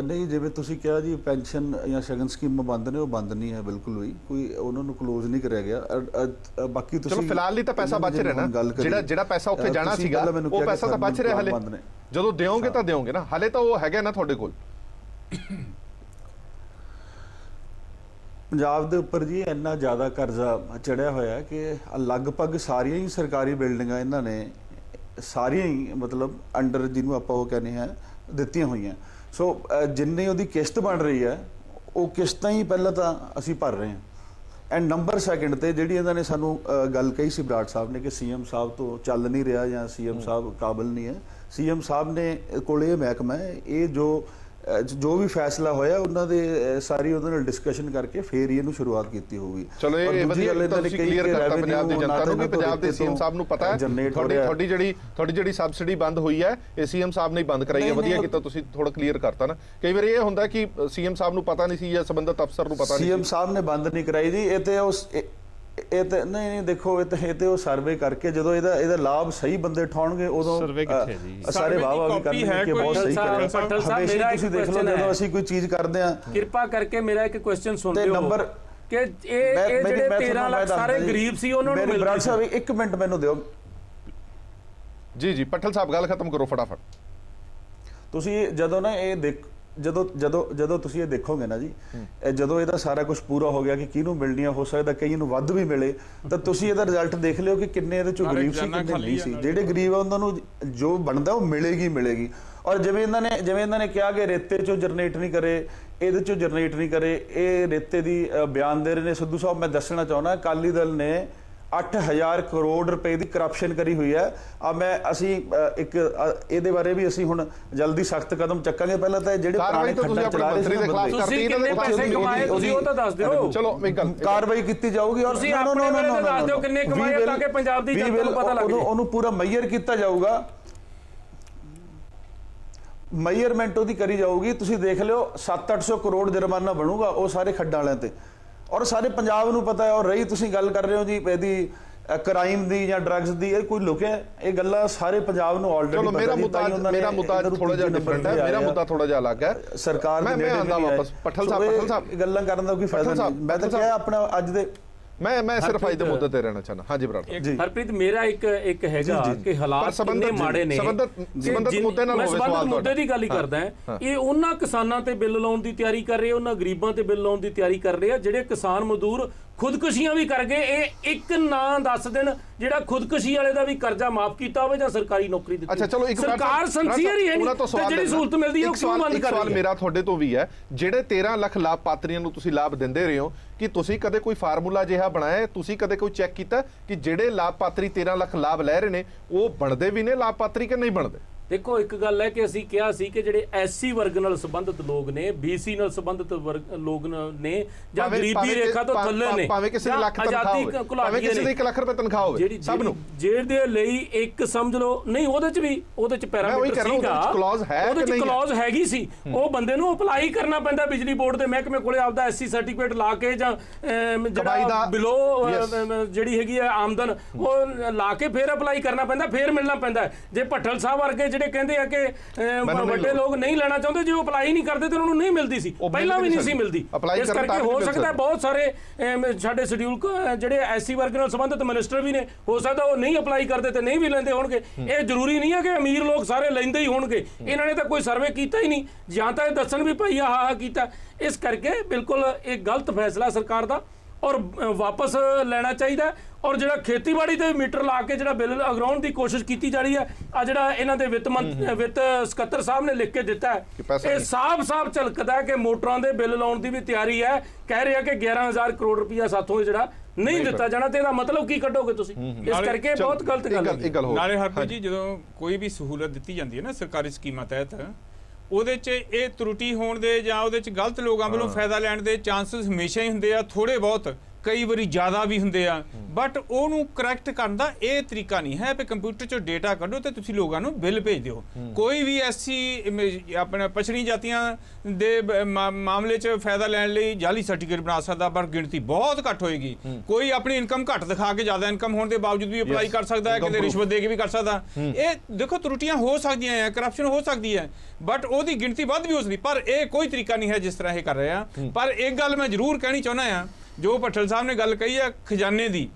ਨਹੀਂ, ਜਿਵੇਂ ਤੁਸੀਂ ਕਿਹਾ ਜੀ ਪੈਨਸ਼ਨ ਜਾਂ ਸ਼ਗਨ ਸਕੀਮ ਬੰਦ ਨੇ, ਉਹ ਬੰਦ ਨਹੀਂ ਹੈ ਬਿਲਕੁਲ ਵੀ, ਕੋਈ ਉਹਨਾਂ ਨੂੰ ਕਲੋਜ਼ ਨਹੀਂ ਕਰਿਆ ਗਿਆ। ਬਾਕੀ ਤੁਸੀਂ ਚਲੋ ਫਿਲਹਾਲ ਲਈ ਤਾਂ ਪੈਸਾ ਬਚ ਰਿਹਾ ਨਾ, ਜਿਹੜਾ ਪੈਸਾ ਉੱਥੇ ਜਾਣਾ ਸੀਗਾ ਉਹ ਪੈਸਾ ਤਾਂ ਬਚ ਰਿਹਾ ਹਲੇ, ਜਦੋਂ ਦਿਓਗੇ ਤਾਂ ਦਿਓਗੇ ਨਾ, ਹਲੇ ਤਾਂ ਉਹ ਹੈਗਾ ਨਾ ਤੁਹਾਡੇ ਕੋਲ। ਪੰਜਾਬ ਦੇ ਉੱਪਰ ਜੀ ਇੰਨਾ ਜ਼ਿਆਦਾ ਕਰਜ਼ਾ ਚੜਿਆ ਹੋਇਆ ਕਿ ਲਗਭਗ ਸਾਰੀਆਂ ਹੀ ਸਰਕਾਰੀ ਬਿਲਡਿੰਗਾਂ ਇਹਨਾਂ ਨੇ ਸਾਰੀਆਂ ਹੀ ਮਤਲਬ ਅੰਡਰ ਜਿਹਨੂੰ ਆਪਾਂ ਉਹ ਕਹਿੰਦੇ ਹਾਂ ਦਿੱਤੀਆਂ ਹੋਈਆਂ। ਸੋ ਜਿੰਨੀ ਉਹਦੀ ਕਿਸ਼ਤ ਬਣ ਰਹੀ ਹੈ ਉਹ ਕਿਸ਼ਤਾਂ ਹੀ ਪਹਿਲਾਂ ਤਾਂ ਅਸੀਂ ਭਰ ਰਹੇ ਹਾਂ। ਐਂਡ ਨੰਬਰ ਸੈਕਿੰਡ ਤੇ ਜਿਹੜੀ ਇਹਨਾਂ ਨੇ ਸਾਨੂੰ ਗੱਲ ਕਹੀ ਸੀ ਬਰਾੜ ਸਾਹਿਬ ਨੇ ਕਿ CM ਸਾਹਿਬ ਤੋਂ ਚੱਲ ਨਹੀਂ ਰਿਹਾ ਜਾਂ CM ਸਾਹਿਬ ਕਾਬਲ ਨਹੀਂ ਹੈ। CM ਸਾਹਿਬ ਨੇ ਕੋਲ ਇਹ ਮਹਿਕਮਾ ਹੈ, ਇਹ ਜੋ ਵੀ ਫੈਸਲਾ ਹੋਇਆ ਉਹਨਾਂ ਦੇ ਸਾਰੀ ਉਹਦੇ ਨਾਲ ਡਿਸਕਸ਼ਨ ਕਰਕੇ ਫੇਰ ਹੀ ਇਹਨੂੰ ਸ਼ੁਰੂਆਤ ਕੀਤੀ ਹੋਊਗੀ। ਚਲੋ ਇਹ ਵਧੀਆ ਤੁਸੀਂ ਕਲੀਅਰ ਕਰਤਾ ਪੰਜਾਬ ਦੀ ਜਨਤਾ ਨੂੰ ਕਿ ਪੰਜਾਬ ਦੇ CM ਸਾਹਿਬ ਨੂੰ ਪਤਾ ਹੈ ਤੁਹਾਡੀ ਜਿਹੜੀ ਸਬਸਿਡੀ ਬੰਦ ਹੋਈ ਹੈ ਇਹ CM ਸਾਹਿਬ ਨੇ ਬੰਦ ਕਰਾਈ ਹੈ। ਵਧੀਆ ਕੀਤਾ ਤੁਸੀਂ ਥੋੜਾ ਕਲੀਅਰ ਕਰਤਾ ਨਾ। ਕਈ ਵਾਰ ਇਹ ਹੁੰਦਾ ਕਿ CM ਸਾਹਿਬ ਨੂੰ ਪਤਾ ਨਹੀਂ ਸੀ ਜਾਂ ਸੰਬੰਧਿਤ ਅਫਸਰ ਨੂੰ ਪਤਾ ਨਹੀਂ ਸੀ। CM ਸਾਹਿਬ ਨੇ ਬੰਦ ਨਹੀਂ ਕਰਾਈ ਜੀ, ਇਹ ਤੇ ਨਹੀਂ ਦੇਖੋ, ਇਹ ਤੇ ਉਹ ਸਰਵੇ ਕਰਕੇ ਜਦੋਂ ਇਹਦਾ ਲਾਭ ਸਹੀ ਬੰਦੇ ਉਠਾਉਣਗੇ ਉਦੋਂ ਸਰਵੇ ਕਿੱਥੇ ਜੀ ਸਾਰੇ ਵਾਹ ਵੀ ਕਰਨਗੇ ਕਿ ਬਹੁਤ ਸਹੀ ਕਰਿਆ। ਹਮੇਸ਼ਾ ਤੁਸੀਂ ਦੇਖ ਲਓ ਜਦੋਂ ਅਸੀਂ ਕੋਈ ਚੀਜ਼ ਕਰਦੇ ਆ, ਕਿਰਪਾ ਕਰਕੇ ਮੇਰਾ ਇੱਕ ਕੁਐਸਚਨ ਸੁਣ ਲਿਓ ਨੰਬਰ ਕਿ ਇਹ ਜਿਹੜੇ 13 ਲੱਖ ਸਾਰੇ ਗਰੀਬ ਸੀ ਉਹਨਾਂ ਨੂੰ ਮਿਲ ਰਿਹਾ ਸਾਹਿਬ 1 ਮਿੰਟ ਮੈਨੂੰ ਦਿਓ ਜੀ। ਪੱਠਲ ਸਾਹਿਬ ਗੱਲ ਖਤਮ ਕਰੋ ਫਟਾਫਟ। ਤੁਸੀਂ ਜਦੋਂ ਨਾ ਇਹ ਜਦੋਂ ਤੁਸੀਂ ਇਹ ਦੇਖੋਗੇ ਨਾ ਜੀ, ਜਦੋਂ ਇਹਦਾ ਸਾਰਾ ਕੁਝ ਪੂਰਾ ਹੋ ਗਿਆ ਕਿ ਕਿਹਨੂੰ ਮਿਲਣੀਆਂ, ਹੋ ਸਕਦਾ ਕਈ ਨੂੰ ਵੱਧ ਵੀ ਮਿਲੇ, ਤਾਂ ਤੁਸੀਂ ਇਹਦਾ ਰਿਜ਼ਲਟ ਦੇਖ ਲਿਓ ਕਿ ਕਿੰਨੇ ਇਹਦੇ ਚੋਂ ਗਰੀਬ ਸੀ ਕਿੰਨੇ ਨਹੀਂ ਸੀ। ਜਿਹੜੇ ਗਰੀਬ ਆ ਉਹਨਾਂ ਨੂੰ ਜੋ ਬਣਦਾ ਉਹ ਮਿਲੇਗੀ। ਔਰ ਜਿਵੇਂ ਇਹਨਾਂ ਨੇ ਕਿਹਾ ਕਿ ਰੇਤੇ ਚੋਂ ਜਨਰੇਟ ਨਹੀਂ ਕਰੇ, ਇਹਦੇ ਚੋਂ ਜਨਰੇਟ ਨਹੀਂ ਕਰੇ, ਇਹ ਰੇਤੇ ਦੀ ਬਿਆਨ ਦੇ ਰਹੇ ਨੇ ਸਿੱਧੂ ਸਾਹਿਬ। ਮੈਂ ਦੱਸਣਾ ਚਾਹੁੰਦਾ ਅਕਾਲੀ ਦਲ ਨੇ 8000 ਕਰੋੜ ਰੁਪਏ ਦੀ ਕਰਪਸ਼ਨ ਕਰੀ ਹੋਈ ਹੈ। ਅਸੀਂ ਇੱਕ ਇਹਦੇ ਬਾਰੇ ਵੀ ਅਸੀਂ ਹੁਣ ਜਲਦੀ ਸਖਤ ਕਦਮ ਚੱਕਾਂਗੇ। ਪਹਿਲਾਂ ਤਾਂ ਜਿਹੜੇ ਪੁਰਾਣੇ ਖੱਡਾ ਚਲਾ ਰਹੇ ਸੀ ਤੁਸੀਂ ਕਿੰਨੇ ਪੈਸੇ ਕਮਾਏ ਤੁਸੀਂ ਉਹ ਤਾਂ ਦੱਸ ਦਿਓ। ਚਲੋ ਇੱਕ ਗੱਲ ਕਾਰਵਾਈ ਕੀਤੀ ਜਾਊਗੀ ਔਰ ਤੁਸੀਂ ਆਪਣੇ ਬਾਰੇ ਦੱਸ ਦਿਓ ਕਿੰਨੇ ਕਮਾਏ ਤਾਂ ਕਿ ਪੰਜਾਬ ਦੀ ਜਨਤਾ ਨੂੰ ਪਤਾ ਲੱਗ ਜਾਏ। ਉਹਨੂੰ ਪੂਰਾ ਮੈਯਰ ਕੀਤਾ ਜਾਊਗਾ, ਮੈਯਰਮੈਂਟ ਉਹਦੀ ਕਰੀ ਜਾਊਗੀ। ਤੁਸੀਂ ਦੇਖ ਲਿਓ 700-800 ਕਰੋੜ ਜੁਰਮਾਨਾ ਬਣੂਗਾ ਉਹ ਸਾਰੇ ਖੱਡਾਂ ਵਾਲਿਆਂ ਤੇ, ਔਰ ਸਾਰੇ ਪੰਜਾਬ ਨੂੰ ਪਤਾ ਹੈ। ਔਰ ਰਹੀ ਤੁਸੀਂ ਗੱਲ ਕਰ ਰਹੇ ਹੋ ਜੀ ਇਹਦੀ ਕ੍ਰਾਈਮ ਦੀ ਜਾਂ ਡਰੱਗਸ ਦੀ, ਇਹ ਕੋਈ ਲੁਕਿਆ? ਇਹ ਗੱਲਾਂ ਸਾਰੇ ਪੰਜਾਬ ਨੂੰ ਆਲਰੇਡੀ ਪਤਾ। ਮੇਰਾ ਮੁੱਦਾ ਥੋੜਾ ਜਿਹਾ ਡਿਫਰੈਂਟ ਹੈ, ਮੇਰਾ ਮੁੱਦਾ ਥੋੜਾ ਜਿਹਾ ਅਲੱਗ ਹੈ। ਸਰਕਾਰ ਦੇ ਨੇੜੇ ਆਂਦਾ ਵਾਪਸ ਪੱਠਲ ਸਾਹਿਬ ਗੱਲਾਂ ਕਰਨ ਦਾ ਕੋਈ ਫਾਇਦਾ ਨਹੀਂ। ਮੈਂ ਤਾਂ ਕਿਹਾ ਆਪਣਾ ਅੱਜ ਦੇ मैं सिर्फ आज ਦੇ ਮੁੱਦੇ ਤੇ ਰਹਿਣਾ ਚਾਹਨਾ। ਹਾਂਜੀ ਬਰਾੜ ਹਰਪ੍ਰੀਤ, ਮੇਰਾ ਇੱਕ ਹੈਗਾ ਕਿ ਹਾਲਾਤ ਕਿੰਨੇ ਮਾੜੇ ਨੇ, ਸੰਬੰਧਤ ਮੁੱਦੇ ਨਾਲ ਹੋਵੇ ਸਵਾਲ ਮੁੱਦੇ ਦੀ ਗੱਲ ਹੀ ਕਰਦਾ ਹੈ। ਇਹ ਉਹਨਾਂ ਕਿਸਾਨਾਂ ਤੇ ਬਿੱਲ ਲਾਉਣ ਦੀ ਤਿਆਰੀ ਕਰ ਰਹੇ, ਉਹਨਾਂ ਗਰੀਬਾਂ ਤੇ ਬਿੱਲ ਲਾਉਣ ਦੀ ਤਿਆਰੀ ਕਰ ਰਹੇ ਆ ਜਿਹੜੇ ਕਿਸਾਨ ਮਜ਼ਦੂਰ ਖੁਦਕੁਸ਼ੀਆਂ ਵੀ ਕਰ ਗਏ। ਇਹ ਇੱਕ ਨਾਂ ਦੱਸ ਦੇਣ ਜਿਹੜਾ ਖੁਦਕੁਸ਼ੀ ਵਾਲੇ ਦਾ ਵੀ ਕਰਜ਼ਾ ਮਾਫ ਕੀਤਾ ਹੋਵੇ ਜਾਂ ਸਰਕਾਰੀ ਨੌਕਰੀ ਦਿੱਤੀ। ਅੱਛਾ ਚਲੋ, ਇੱਕ ਸਰਕਾਰ ਸੰਸੀਅਰ ਹੀ ਹੈ ਨਹੀਂ ਤੇ ਜਿਹੜੀ ਸਹੂਲਤ ਮਿਲਦੀ ਹੈ ਉਹ ਕਿਉਂ ਬੰਦ ਕਰ ਰਹੀ ਹੈ? ਸਵਾਲ ਮੇਰਾ ਤੁਹਾਡੇ ਤੋਂ ਵੀ ਹੈ, ਜਿਹੜੇ 13 ਲੱਖ ਲਾਭਪਾਤਰੀਆਂ ਨੂੰ ਤੁਸੀਂ ਲਾਭ ਦਿੰਦੇ ਰਹੇ ਹੋ, ਕਿ ਤੁਸੀਂ ਕਦੇ ਕੋਈ ਫਾਰਮੂਲਾ ਜਿਹਾ ਬਣਾਇਆ, ਤੁਸੀਂ ਕਦੇ ਕੋਈ ਚੈੱਕ ਕੀਤਾ ਕਿ ਜਿਹੜੇ ਲਾਭਪਾਤਰੀ 13 ਲੱਖ ਲਾਭ ਲੈ ਰਹੇ ਨੇ ਉਹ ਬਣਦੇ ਵੀ ਨੇ ਲਾਭਪਾਤਰੀ ਕਿ ਨਹੀਂ ਬਣਦੇ? ਦੇਖੋ, ਇੱਕ ਗੱਲ ਹੈ ਕਿ ਅਸੀਂ ਕਿਹਾ ਸੀ ਕਿ ਜਿਹੜੇ ਐਸਸੀ ਵਰਗ ਨਾਲ ਸੰਬੰਧਿਤ ਲੋਕ ਨੇ, ਬੀਸੀ ਨਾਲ ਸੰਬੰਧਿਤ ਲੋਕ ਨੇ ਜਾਂ ਗਰੀਬੀ ਰੇਖਾ ਤੋਂ ਥੱਲੇ ਨੇ, ਭਾਵੇਂ ਕਿਸੇ ਦੀ ਲੱਖ ਤਨਖਾਹ ਹੋਵੇ, ਭਾਵੇਂ ਕਿਸੇ ਦੀ 1 ਲੱਖ ਰੁਪਏ ਤਨਖਾਹ ਹੋਵੇ, ਸਭ ਨੂੰ ਜਿਹਦੇ ਲਈ ਇੱਕ ਸਮਝ ਲਓ ਨਹੀਂ ਉਹਦੇ ਚ ਪੈਰਾਮੀਟਰ ਸੀਗਾ, ਉਹਦੇ ਚ ਕਲੌਜ਼ ਹੈਗੀ ਸੀ, ਉਹ ਬੰਦੇ ਨੂੰ ਅਪਲਾਈ ਕਰਨਾ ਪੈਂਦਾ ਬਿਜਲੀ ਬੋਰਡ ਦੇ ਮਹਿਕਮੇ ਕੋਲੇ ਆਪਦਾ ਐਸਸੀ ਸਰਟੀਫਿਕੇਟ ਲਾ ਕੇ ਜਾਂ ਜਿਹੜਾ ਬਿਲੋ ਜਿਹੜੀ ਹੈਗੀ ਹੈ ਆਮਦਨ ਉਹ ਲਾ ਕੇ ਫਿਰ ਅਪਲਾਈ ਕਰਨਾ ਪੈਂਦਾ, ਫਿਰ ਮਿਲਣਾ ਪੈਂਦਾ। ਜੇ ਭੱਠਲ ਸਾਹਿਬ ਵਰਗੇ ਜਿਹੜੇ ਕਹਿੰਦੇ ਆ ਕਿ ਵੱਡੇ ਲੋਕ ਨਹੀਂ ਲੈਣਾ ਚਾਹੁੰਦੇ, ਜੇ ਉਹ ਅਪਲਾਈ ਨਹੀਂ ਕਰਦੇ ਤੇ ਉਹਨਾਂ ਨੂੰ ਨਹੀਂ ਮਿਲਦੀ ਸੀ, ਪਹਿਲਾਂ ਵੀ ਨਹੀਂ ਸੀ ਮਿਲਦੀ। ਇਸ ਕਰਕੇ ਹੋ ਸਕਦਾ ਬਹੁਤ ਸਾਰੇ ਸਾਡੇ ਸ਼ਡਿਊਲ ਜਿਹੜੇ ਐਸਸੀ ਵਰਗ ਨਾਲ ਸੰਬੰਧਿਤ ਮਿਨਿਸਟਰ ਵੀ ਨੇ, ਹੋ ਸਕਦਾ ਉਹ ਨਹੀਂ ਅਪਲਾਈ ਕਰਦੇ ਤੇ ਨਹੀਂ ਵੀ ਲੈਂਦੇ ਹੋਣਗੇ। ਇਹ ਜ਼ਰੂਰੀ ਨਹੀਂ ਹੈ ਕਿ ਅਮੀਰ ਲੋਕ ਸਾਰੇ ਲੈਂਦੇ ਹੀ ਹੋਣਗੇ, ਇਹਨਾਂ ਨੇ ਤਾਂ ਕੋਈ ਸਰਵੇ ਕੀਤਾ ਹੀ ਨਹੀਂ ਜਾਂ ਤਾਂ ਇਹ ਦੱਸਣ ਵੀ ਭਾਈ ਆਹ ਕੀਤਾ। ਇਸ ਕਰਕੇ ਬਿਲਕੁਲ ਇਹ ਗਲਤ ਫੈਸਲਾ ਸਰਕਾਰ ਦਾ ਔਰ ਵਾਪਸ ਲੈਣਾ ਚਾਹੀਦਾ। ਔਰ ਜਿਹੜਾ ਖੇਤੀਬਾੜੀ ਦੇ ਮੀਟਰ ਲਾ ਕੇ ਜਿਹੜਾ ਬਿੱਲ ਅਗਰਾਉਣ ਦੀ ਕੋਸ਼ਿਸ਼ ਕੀਤੀ ਜਾ ਰਹੀ ਹੈ, ਆ ਜਿਹੜਾ ਇਹਨਾਂ ਦੇ ਵਿੱਤ ਸਕੱਤਰ ਸਾਹਿਬ ਨੇ ਲਿਖ ਕੇ ਦਿੱਤਾ ਹੈ, ਇਹ ਸਾਫ਼ ਝਲਕਦਾ ਹੈ ਕਿ ਮੋਟਰਾਂ ਦੇ ਬਿੱਲ ਲਾਉਣ ਦੀ ਵੀ ਤਿਆਰੀ ਹੈ। ਕਹਿ ਰਹੇ ਆ ਕਿ 11,000 ਕਰੋੜ ਰੁਪਇਆ ਸਾਥੋਂ ਜਿਹੜਾ ਨਹੀਂ ਦਿੱਤਾ ਜਾਣਾ, ਤੇ ਇਹਦਾ ਮਤਲਬ ਕੀ ਕੱਢੋਗੇ ਤੁਸੀਂ? ਇਸ ਕਰਕੇ ਬਹੁਤ ਗਲਤ ਗੱਲ ਹੈ। ਨਾਲੇ ਹਰਪ੍ਰੀਤ ਜੀ, ਜਦੋਂ ਕੋਈ ਵੀ ਸਹੂਲਤ ਦਿੱਤੀ ਜਾਂਦੀ ਹੈ ਨਾ ਸਰਕਾਰੀ ਸਕੀਮਾਂ ਤਹਿਤ, ਉਹਦੇ 'ਚ ਇਹ ਤਰੁਟੀ ਹੋਣ ਦੇ ਜਾਂ ਉਹਦੇ 'ਚ ਗਲਤ ਲੋਕਾਂ ਵੱਲੋਂ ਫਾਇਦਾ ਲੈਣ ਦੇ ਚਾਂਸਸ ਹਮੇਸ਼ਾ ਹੀ ਹੁੰਦੇ ਆ, ਥੋੜੇ ਬਹੁਤ, ਕਈ ਵਾਰੀ ਜ਼ਿਆਦਾ ਵੀ ਹੁੰਦੇ ਆ, ਬਟ ਉਹਨੂੰ ਕਰੈਕਟ ਕਰਨ ਦਾ ਇਹ ਤਰੀਕਾ ਨਹੀਂ ਹੈ ਕਿ ਕੰਪਿਊਟਰ 'ਚੋਂ ਡੇਟਾ ਕੱਢੋ ਤੇ ਤੁਸੀਂ ਲੋਕਾਂ ਨੂੰ ਬਿੱਲ ਭੇਜ ਦਿਓ। ਕੋਈ ਵੀ ਐਸੀ ਆਪਣਾ ਪਛੜੀ ਜਾਤੀਆਂ ਦੇ ਮਾਮਲੇ 'ਚ ਫਾਇਦਾ ਲੈਣ ਲਈ ਜਾਲੀ ਸਰਟੀਫਿਕੇਟ ਬਣਾ ਸਕਦਾ, ਪਰ ਗਿਣਤੀ ਬਹੁਤ ਘੱਟ ਹੋਏਗੀ। ਕੋਈ ਆਪਣੀ ਇਨਕਮ ਘੱਟ ਦਿਖਾ ਕੇ ਜ਼ਿਆਦਾ ਇਨਕਮ ਹੋਣ ਦੇ ਬਾਵਜੂਦ ਵੀ ਅਪਲਾਈ ਕਰ ਸਕਦਾ ਹੈ, ਕਿਤੇ ਰਿਸ਼ਵਤ ਦੇ ਕੇ ਵੀ ਕਰ ਸਕਦਾ। ਇਹ ਦੇਖੋ, ਤਰੁੱਟੀਆਂ ਹੋ ਸਕਦੀਆਂ ਹੈ, ਕਰਪਸ਼ਨ ਹੋ ਸਕਦੀ ਹੈ, ਬਟ ਉਹਦੀ ਗਿਣਤੀ ਵੱਧ ਵੀ ਹੋ ਸਕਦੀ, ਪਰ ਇਹ ਕੋਈ ਤਰੀਕਾ ਨਹੀਂ ਹੈ ਜਿਸ ਤਰ੍ਹਾਂ ਇਹ ਕਰ ਰਹੇ ਆ। ਪਰ ਇੱਕ ਗੱਲ ਮੈਂ ਜ਼ਰੂਰ ਕਹਿਣੀ ਚਾਹੁੰਦਾ ਹਾਂ, ਜੋ ਭੱਠਲ ਸਾਹਿਬ ਨੇ ਗੱਲ ਕਹੀ ਹੈ ਖਜ਼ਾਨੇ ਦੀ,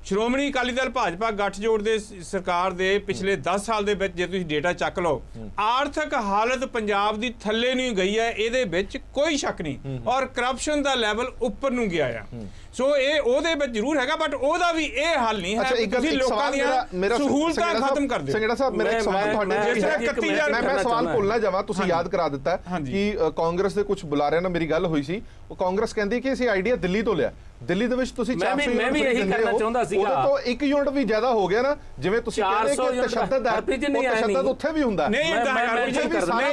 ਸ਼੍ਰੋਮਣੀ ਅਕਾਲੀ ਦਲ ਭਾਜਪਾ ਗੱਠਜੋੜ ਦੇ ਸਰਕਾਰ ਦੇ ਪਿਛਲੇ 10 ਸਾਲ ਦੇ ਵਿੱਚ ਜੇ ਤੁਸੀਂ ਡੇਟਾ ਚੱਕ ਲਓ, ਆਰਥਿਕ ਹਾਲਤ ਪੰਜਾਬ ਦੀ ਥੱਲੇ ਨੂੰ ਗਈ ਹੈ, ਇਹਦੇ ਵਿੱਚ ਕੋਈ ਸ਼ੱਕ ਨਹੀਂ, ਔਰ ਕਰਪਸ਼ਨ ਦਾ ਲੈਵਲ ਉੱਪਰ ਨੂੰ ਗਿਆ ਆ। ਸੋ ਇਹ ਉਹਦੇ ਵਿੱਚ ਜ਼ਰੂਰ ਹੈਗਾ, ਬਟ ਉਹਦਾ ਵੀ ਇਹ ਹੱਲ ਨਹੀਂ ਹੈ ਤੁਸੀਂ ਲੋਕਾਂ ਦੀਆਂ ਸਹੂਲਤਾਂ ਖਤਮ ਕਰ ਦਿਓ। ਸੰਗੜਾ ਸਾਹਿਬ, ਮੇਰਾ ਇੱਕ ਸਵਾਲ ਤੁਹਾਡੇ ਮੈਂ ਸਵਾਲ ਭੁੱਲਣਾ ਜਾਵਾਂ, ਤੁਸੀਂ ਯਾਦ ਕਰਾ ਦਿੱਤਾ ਕਿ ਕਾਂਗਰਸ ਦੇ ਕੁਝ ਬੁਲਾਰਿਆਂ ਨਾਲ ਮੇਰੀ ਗੱਲ ਹੋਈ ਸੀ, ਉਹ ਕਾਂਗਰਸ ਕਹਿੰਦੀ ਕਿ ਅਸੀਂ ਆਈਡੀਆ ਦਿੱਲੀ ਤੋਂ ਲਿਆ। ਦਿੱਲੀ ਦੇ ਵਿੱਚ ਤੁਸੀਂ 400 ਯੂਨਿਟ, ਮੈਂ ਵੀ ਇਹੀ ਕਰਨਾ ਚਾਹੁੰਦਾ ਸੀਗਾ, ਉਹਦੇ ਤੋਂ 1 ਯੂਨਿਟ ਵੀ ਜ਼ਿਆਦਾ ਹੋ ਗਿਆ ਨਾ, ਜਿਵੇਂ ਤੁਸੀਂ ਕਹਿੰਦੇ ਕਿ ਤਸ਼ੱਦਦ ਹੈ, ਤਸ਼ੱਦਦ ਉੱਥੇ ਵੀ ਹੁੰਦਾ ਨਹੀਂ,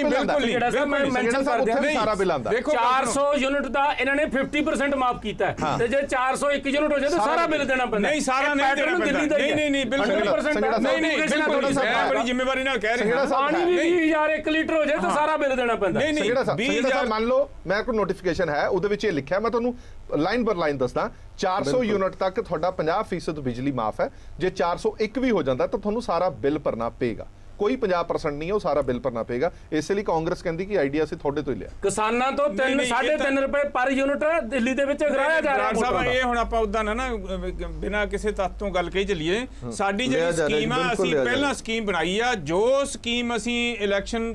ਬਿਲਕੁਲ ਨਹੀਂ, ਸਾਰਾ ਬਿੱਲ ਆਉਂਦਾ। 400 ਯੂਨਿਟ ਦਾ ਇਹਨਾਂ ਨੇ 50% ਮਾਫ ਕੀਤਾ, ਤੇ ਜੇ 401 ਯੂਨਿਟ ਹੋ ਜਾਏ ਤਾਂ ਸਾਰਾ ਬਿੱਲ ਦੇਣਾ ਪੈਂਦਾ। ਨਹੀਂ, ਸਾਰਾ ਨਹੀਂ ਦੇਣਾ ਪੈਂਦਾ। ਨਹੀਂ ਬਿਲਕੁਲ ਨਹੀਂ, ਬਿਲਕੁਲ ਮੈਂ ਬੜੀ ਜ਼ਿੰਮੇਵਾਰੀ ਨਾਲ ਕਹਿ ਰਿਹਾ, ਪਾਣੀ ਵੀ 20,000 1 ਲੀਟਰ ਹੋ ਜਾਏ ਤਾਂ ਸਾਰਾ ਬਿੱਲ ਦੇਣਾ ਪੈਂਦਾ। ਨਹੀਂ 20,000 ਮੰਨ ਲਓ, ਮੈਂ ਕੋਈ ਨੋਟੀਫਿਕੇਸ਼ਨ ਹੈ ਉਹਦੇ ਵਿੱਚ ਇਹ ਲਿਖਿਆ, ਮੈਂ ਤੁਹਾਨੂੰ ਲਾਈਨ ਬਰ ਲਾਈਨ ਦੱਸਦਾ, 400 ਯੂਨਿਟ ਤੱਕ ਤੁਹਾਡਾ 50% ਬਿਜਲੀ ਮਾਫ ਹੈ। ਜੇ 401 ਵੀ ਹੋ ਜਾਂਦਾ ਤਾਂ ਤੁਹਾਨੂੰ ਸਾਰਾ ਬਿੱਲ ਭਰਨਾ ਪਏਗਾ, ਕੋਈ 50% ਨਹੀਂ, ਉਹ ਸਾਰਾ ਬਿੱਲ ਭਰਨਾ ਪਏਗਾ। ਇਸੇ ਲਈ ਕਾਂਗਰਸ ਕਹਿੰਦੀ ਕਿ ਆਈਡੀਆ ਅਸੀਂ ਤੁਹਾਡੇ ਤੋਂ ਹੀ ਲਿਆ। ਕਿਸਾਨਾਂ ਤੋਂ 3.5 ਰੁਪਏ ਪਰ ਯੂਨਿਟ ਦਿੱਲੀ ਦੇ ਵਿੱਚ ਅਗਰਾਇਆ ਜਾ ਰਿਹਾ। ਸਾਹਿਬ, ਇਹ ਹੁਣ ਆਪਾਂ ਉਦਾਂ ਨਾ ਬਿਨਾਂ ਕਿਸੇ ਤੱਤ ਤੋਂ ਗੱਲ ਕਹੀ ਚੱਲੀਏ, ਸਾਡੀ ਜਿਹੜੀ ਸਕੀਮ ਆ, ਅਸੀਂ ਪਹਿਲਾਂ ਸਕੀਮ ਬਣਾਈ ਆ, ਜੋ ਸਕੀਮ ਅਸੀਂ ਇਲੈਕਸ਼ਨ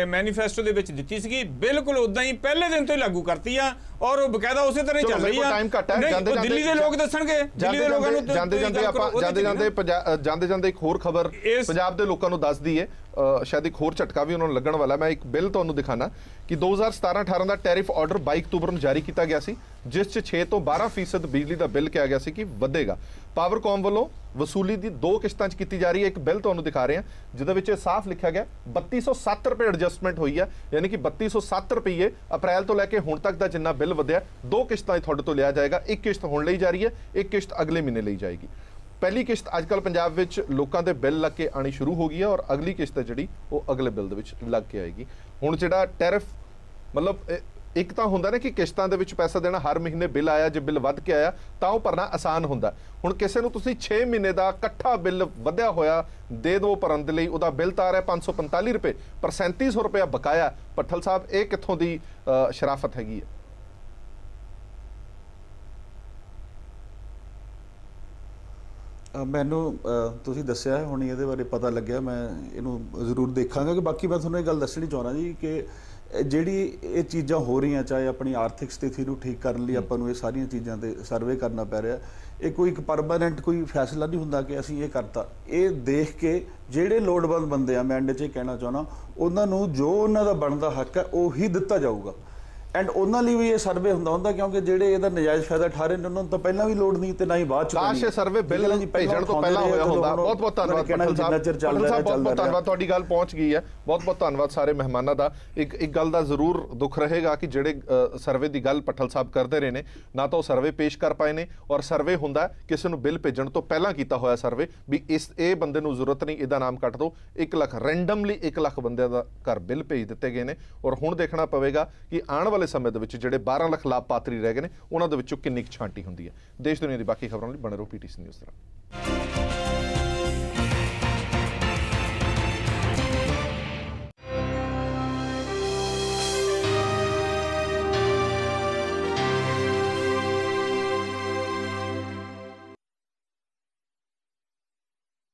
ਮੈਨੀਫੈਸਟੋ ਦੇ ਵਿੱਚ ਦਿੱਤੀ ਸੀਗੀ, ਬਿਲਕੁਲ ਉਦਾਂ ਹੀ ਪਹਿਲੇ ਦਿਨ ਤੋਂ ਹੀ ਲਾਗੂ ਕਰਤੀ ਆ, ਔਰ ਉਹ ਬਕਾਇਦਾ ਉਸੇ ਤਰ੍ਹਾਂ ਹੀ ਚੱਲ ਰਹੀ ਆ। ਦਿੱਲੀ ਦੇ ਲੋਕ ਦੱਸਣਗੇ, ਦਿੱਲੀ ਦੇ ਲੋਕਾਂ ਨੂੰ ਜਾਂਦੇ ਇੱਕ ਹੋਰ ਖਬਰ ਪੰਜਾਬ ਦੇ ਲੋਕਾਂ ਨੂੰ ਦੱਸਦੀ ਹੈ, ਸ਼ਾਇਦ ਇੱਕ ਹੋਰ ਝਟਕਾ ਵੀ ਉਹਨਾਂ ਨੂੰ ਲੱਗਣ ਵਾਲਾ। ਮੈਂ ਇੱਕ ਬਿੱਲ ਤੁਹਾਨੂੰ ਦਿਖਾਣਾ ਕਿ 2017-18 ਦਾ ਟੈਰਿਫ ਆਰਡਰ 22 ਅਕਤੂਬਰ ਨੂੰ ਜਾਰੀ ਕੀਤਾ ਗਿਆ ਸੀ, ਜਿਸ 'ਚ 6 ਤੋਂ 12% ਬਿਜਲੀ ਦਾ ਬਿੱਲ ਕਿਹਾ ਗਿਆ ਸੀ ਕਿ ਵਧੇਗਾ। ਪਾਵਰਕੌਮ ਵੱਲੋਂ ਵਸੂਲੀ ਦੀ 2 ਕਿਸ਼ਤਾਂ 'ਚ ਕੀਤੀ ਜਾ ਰਹੀ ਹੈ। ਇੱਕ ਬਿੱਲ ਤੁਹਾਨੂੰ ਦਿਖਾ ਰਹੇ ਹਾਂ ਜਿਹਦੇ ਵਿੱਚ ਸਾਫ਼ ਲਿਖਿਆ ਗਿਆ 3207 ਰੁਪਏ ਐਡਜਸਟਮੈਂਟ ਹੋਈ ਹੈ, ਯਾਨੀ ਕਿ 3207 ਰੁਪਏ ਅਪ੍ਰੈਲ ਤੋਂ ਲੈ ਕੇ ਹੁਣ ਤੱਕ ਦਾ ਜਿੰਨਾ ਬਿੱਲ ਵਧਿਆ 2 ਕਿਸ਼ਤਾਂ ਤੁਹਾਡੇ ਤੋਂ ਲਿਆ ਜਾਏਗਾ। ਇੱਕ ਕਿਸ਼ਤ ਹੁਣ ਲਈ ਜਾ ਰਹੀ ਹੈ, ਇੱਕ ਕਿਸ਼ਤ ਅਗਲੇ ਮਹੀਨੇ ਲਈ ਜਾਏਗੀ। ਪਹਿਲੀ ਕਿਸ਼ਤ ਅੱਜ ਕੱਲ੍ਹ ਪੰਜਾਬ ਵਿੱਚ ਲੋਕਾਂ ਦੇ ਬਿੱਲ ਲੱਗ ਕੇ ਆਣੀ ਸ਼ੁਰੂ ਹੋ ਗਈ ਹੈ, ਔਰ ਅਗਲੀ ਕਿਸ਼ਤ ਹੈ ਜਿਹੜੀ ਉਹ ਅਗਲੇ ਬਿੱਲ ਦੇ ਵਿੱਚ ਲੱਗ ਕੇ ਆਏਗੀ। ਹੁਣ ਜਿਹੜਾ ਟੈਰਿਫ ਮਤਲਬ ਇੱਕ ਤਾਂ ਹੁੰਦਾ ਨਾ ਕਿ ਕਿਸ਼ਤਾਂ ਦੇ ਵਿੱਚ ਪੈਸਾ ਦੇਣਾ, ਹਰ ਮਹੀਨੇ ਬਿੱਲ ਆਇਆ, ਜੇ ਬਿੱਲ ਵੱਧ ਕੇ ਆਇਆ ਤਾਂ ਉਹ ਭਰਨਾ ਆਸਾਨ ਹੁੰਦਾ। ਹੁਣ ਕਿਸੇ ਨੂੰ ਤੁਸੀਂ 6 ਮਹੀਨੇ ਦਾ ਇਕੱਠਾ ਬਿੱਲ ਵਧਿਆ ਹੋਇਆ ਦੇ ਦਿਓ ਭਰਨ ਦੇ ਲਈ, ਉਹਦਾ ਬਿੱਲ ਤਾਂ ਆ ਰਿਹਾ 545 ਰੁਪਏ, ਪਰ 3700 ਰੁਪਇਆ ਬਕਾਇਆ। ਭੱਠਲ ਸਾਹਿਬ, ਇਹ ਕਿੱਥੋਂ ਦੀ ਸ਼ਰਾਫਤ ਹੈਗੀ ਹੈ? ਮੈਨੂੰ ਤੁਸੀਂ ਦੱਸਿਆ ਹੁਣ ਇਹਦੇ ਬਾਰੇ ਪਤਾ ਲੱਗਿਆ, ਮੈਂ ਇਹਨੂੰ ਜ਼ਰੂਰ ਦੇਖਾਂਗਾ। ਕਿ ਬਾਕੀ ਮੈਂ ਤੁਹਾਨੂੰ ਇਹ ਗੱਲ ਦੱਸਣੀ ਚਾਹੁੰਦਾ ਜੀ ਕਿ ਜਿਹੜੀ ਇਹ ਚੀਜ਼ਾਂ ਹੋ ਰਹੀਆਂ, ਚਾਹੇ ਆਪਣੀ ਆਰਥਿਕ ਸਥਿਤੀ ਨੂੰ ਠੀਕ ਕਰਨ ਲਈ ਆਪਾਂ ਨੂੰ ਇਹ ਸਾਰੀਆਂ ਚੀਜ਼ਾਂ ਤੇ ਸਰਵੇ ਕਰਨਾ ਪੈ ਰਿਹਾ, ਇਹ ਕੋਈ ਇੱਕ ਪਰਮਾਨੈਂਟ ਕੋਈ ਫੈਸਲਾ ਨਹੀਂ ਹੁੰਦਾ ਕਿ ਅਸੀਂ ਇਹ ਕਰਤਾ। ਇਹ ਦੇਖ ਕੇ ਜਿਹੜੇ ਲੋੜਵੰਦ ਬੰਦੇ ਆ, ਮੈਂ ਐਂਡ 'ਚ ਇਹ ਕਹਿਣਾ ਚਾਹੁੰਦਾ, ਉਹਨਾਂ ਨੂੰ ਜੋ ਉਹਨਾਂ ਦਾ ਬਣਦਾ ਹੱਕ ਹੈ ਉਹ ਹੀ ਦਿੱਤਾ ਜਾਊਗਾ। ਐਂਡ ਉਹਨਾਂ ਲਈ ਵੀ ਇਹ ਸਰਵੇ ਹੁੰਦਾ ਕਿਉਂਕਿ ਜਿਹੜੇ ਇਹਦਾ ਨਜਾਇਜ਼ ਫਾਇਦਾ ਠਾ ਰਹੇ ਨੇ ਉਹਨਾਂ ਨੂੰ ਤਾਂ ਪਹਿਲਾਂ ਵੀ ਲੋੜ ਨਹੀਂ ਤੇ ਨਾ ਹੀ ਬਾਅਦ ਚ। ਕਾਸ਼ ਇਹ ਸਰਵੇ ਬਿੱਲ ਭੇਜਣ ਤੋਂ ਪਹਿਲਾਂ ਹੋਇਆ ਹੁੰਦਾ। ਬਹੁਤ ਬਹੁਤ ਧੰਨਵਾਦ ਪਟਲ ਸਾਹਿਬ, ਬਹੁਤ ਬਹੁਤ ਧੰਨਵਾਦ, ਤੁਹਾਡੀ ਗੱਲ ਪਹੁੰਚ ਗਈ ਹੈ। ਬਹੁਤ ਬਹੁਤ ਧੰਨਵਾਦ ਸਾਰੇ ਮਹਿਮਾਨਾਂ ਦਾ। ਇੱਕ ਗੱਲ ਦਾ ਜ਼ਰੂਰ ਦੁੱਖ ਰਹੇਗਾ ਕਿ ਜਿਹੜੇ ਸਰਵੇ ਦੀ ਗੱਲ ਪਟਲ ਸਾਹਿਬ ਕਰਦੇ ਰਹੇ ਨੇ, ਨਾ ਤਾਂ ਉਹ ਸਰਵੇ ਪੇਸ਼ ਕਰ ਪਾਏ ਨੇ, ਔਰ ਸਰਵੇ ਹੁੰਦਾ ਕਿਸੇ ਨੂੰ ਬਿੱਲ ਭੇਜਣ ਤੋਂ ਪਹਿਲਾਂ ਕੀਤਾ ਹੋਇਆ ਸਰਵੇ ਵੀ ਇਹ ਬੰਦੇ ਨੂੰ ਜ਼ਰੂਰਤ ਨਹੀਂ, ਇਹਦਾ ਨਾਮ ਕੱਟ ਦਿਓ। 1 ਲੱਖ ਰੈਂਡਮਲੀ 1 ਲੱਖ ਬੰਦਿਆਂ ਦਾ ਘਰ ਬਿੱਲ ਭੇਜ ਦਿੱਤੇ ਗਏ ਨੇ। ਔਰ ਹੁਣ ਦੇਖਣਾ ਪਵੇਗਾ ਕਿ ਆਉਣ ਵਾਲੇ ਸਮੇਂ ਦੇ ਵਿੱਚ ਜਿਹੜੇ 12 ਲੱਖ ਲਾਭਪਾਤਰੀ ਰਹਿ ਗਏ ਨੇ ਉਹਨਾਂ ਦੇ ਵਿੱਚੋਂ ਕਿੰਨੀ ਛਾਂਟੀ ਹੁੰਦੀ ਹੈ। ਦੇਸ਼ ਦੁਨੀਆ ਦੀ ਬਾਕੀ ਖਬਰਾਂ ਲਈ ਬਣੇ ਰਹੋ PTC ਨਿਊਜ਼।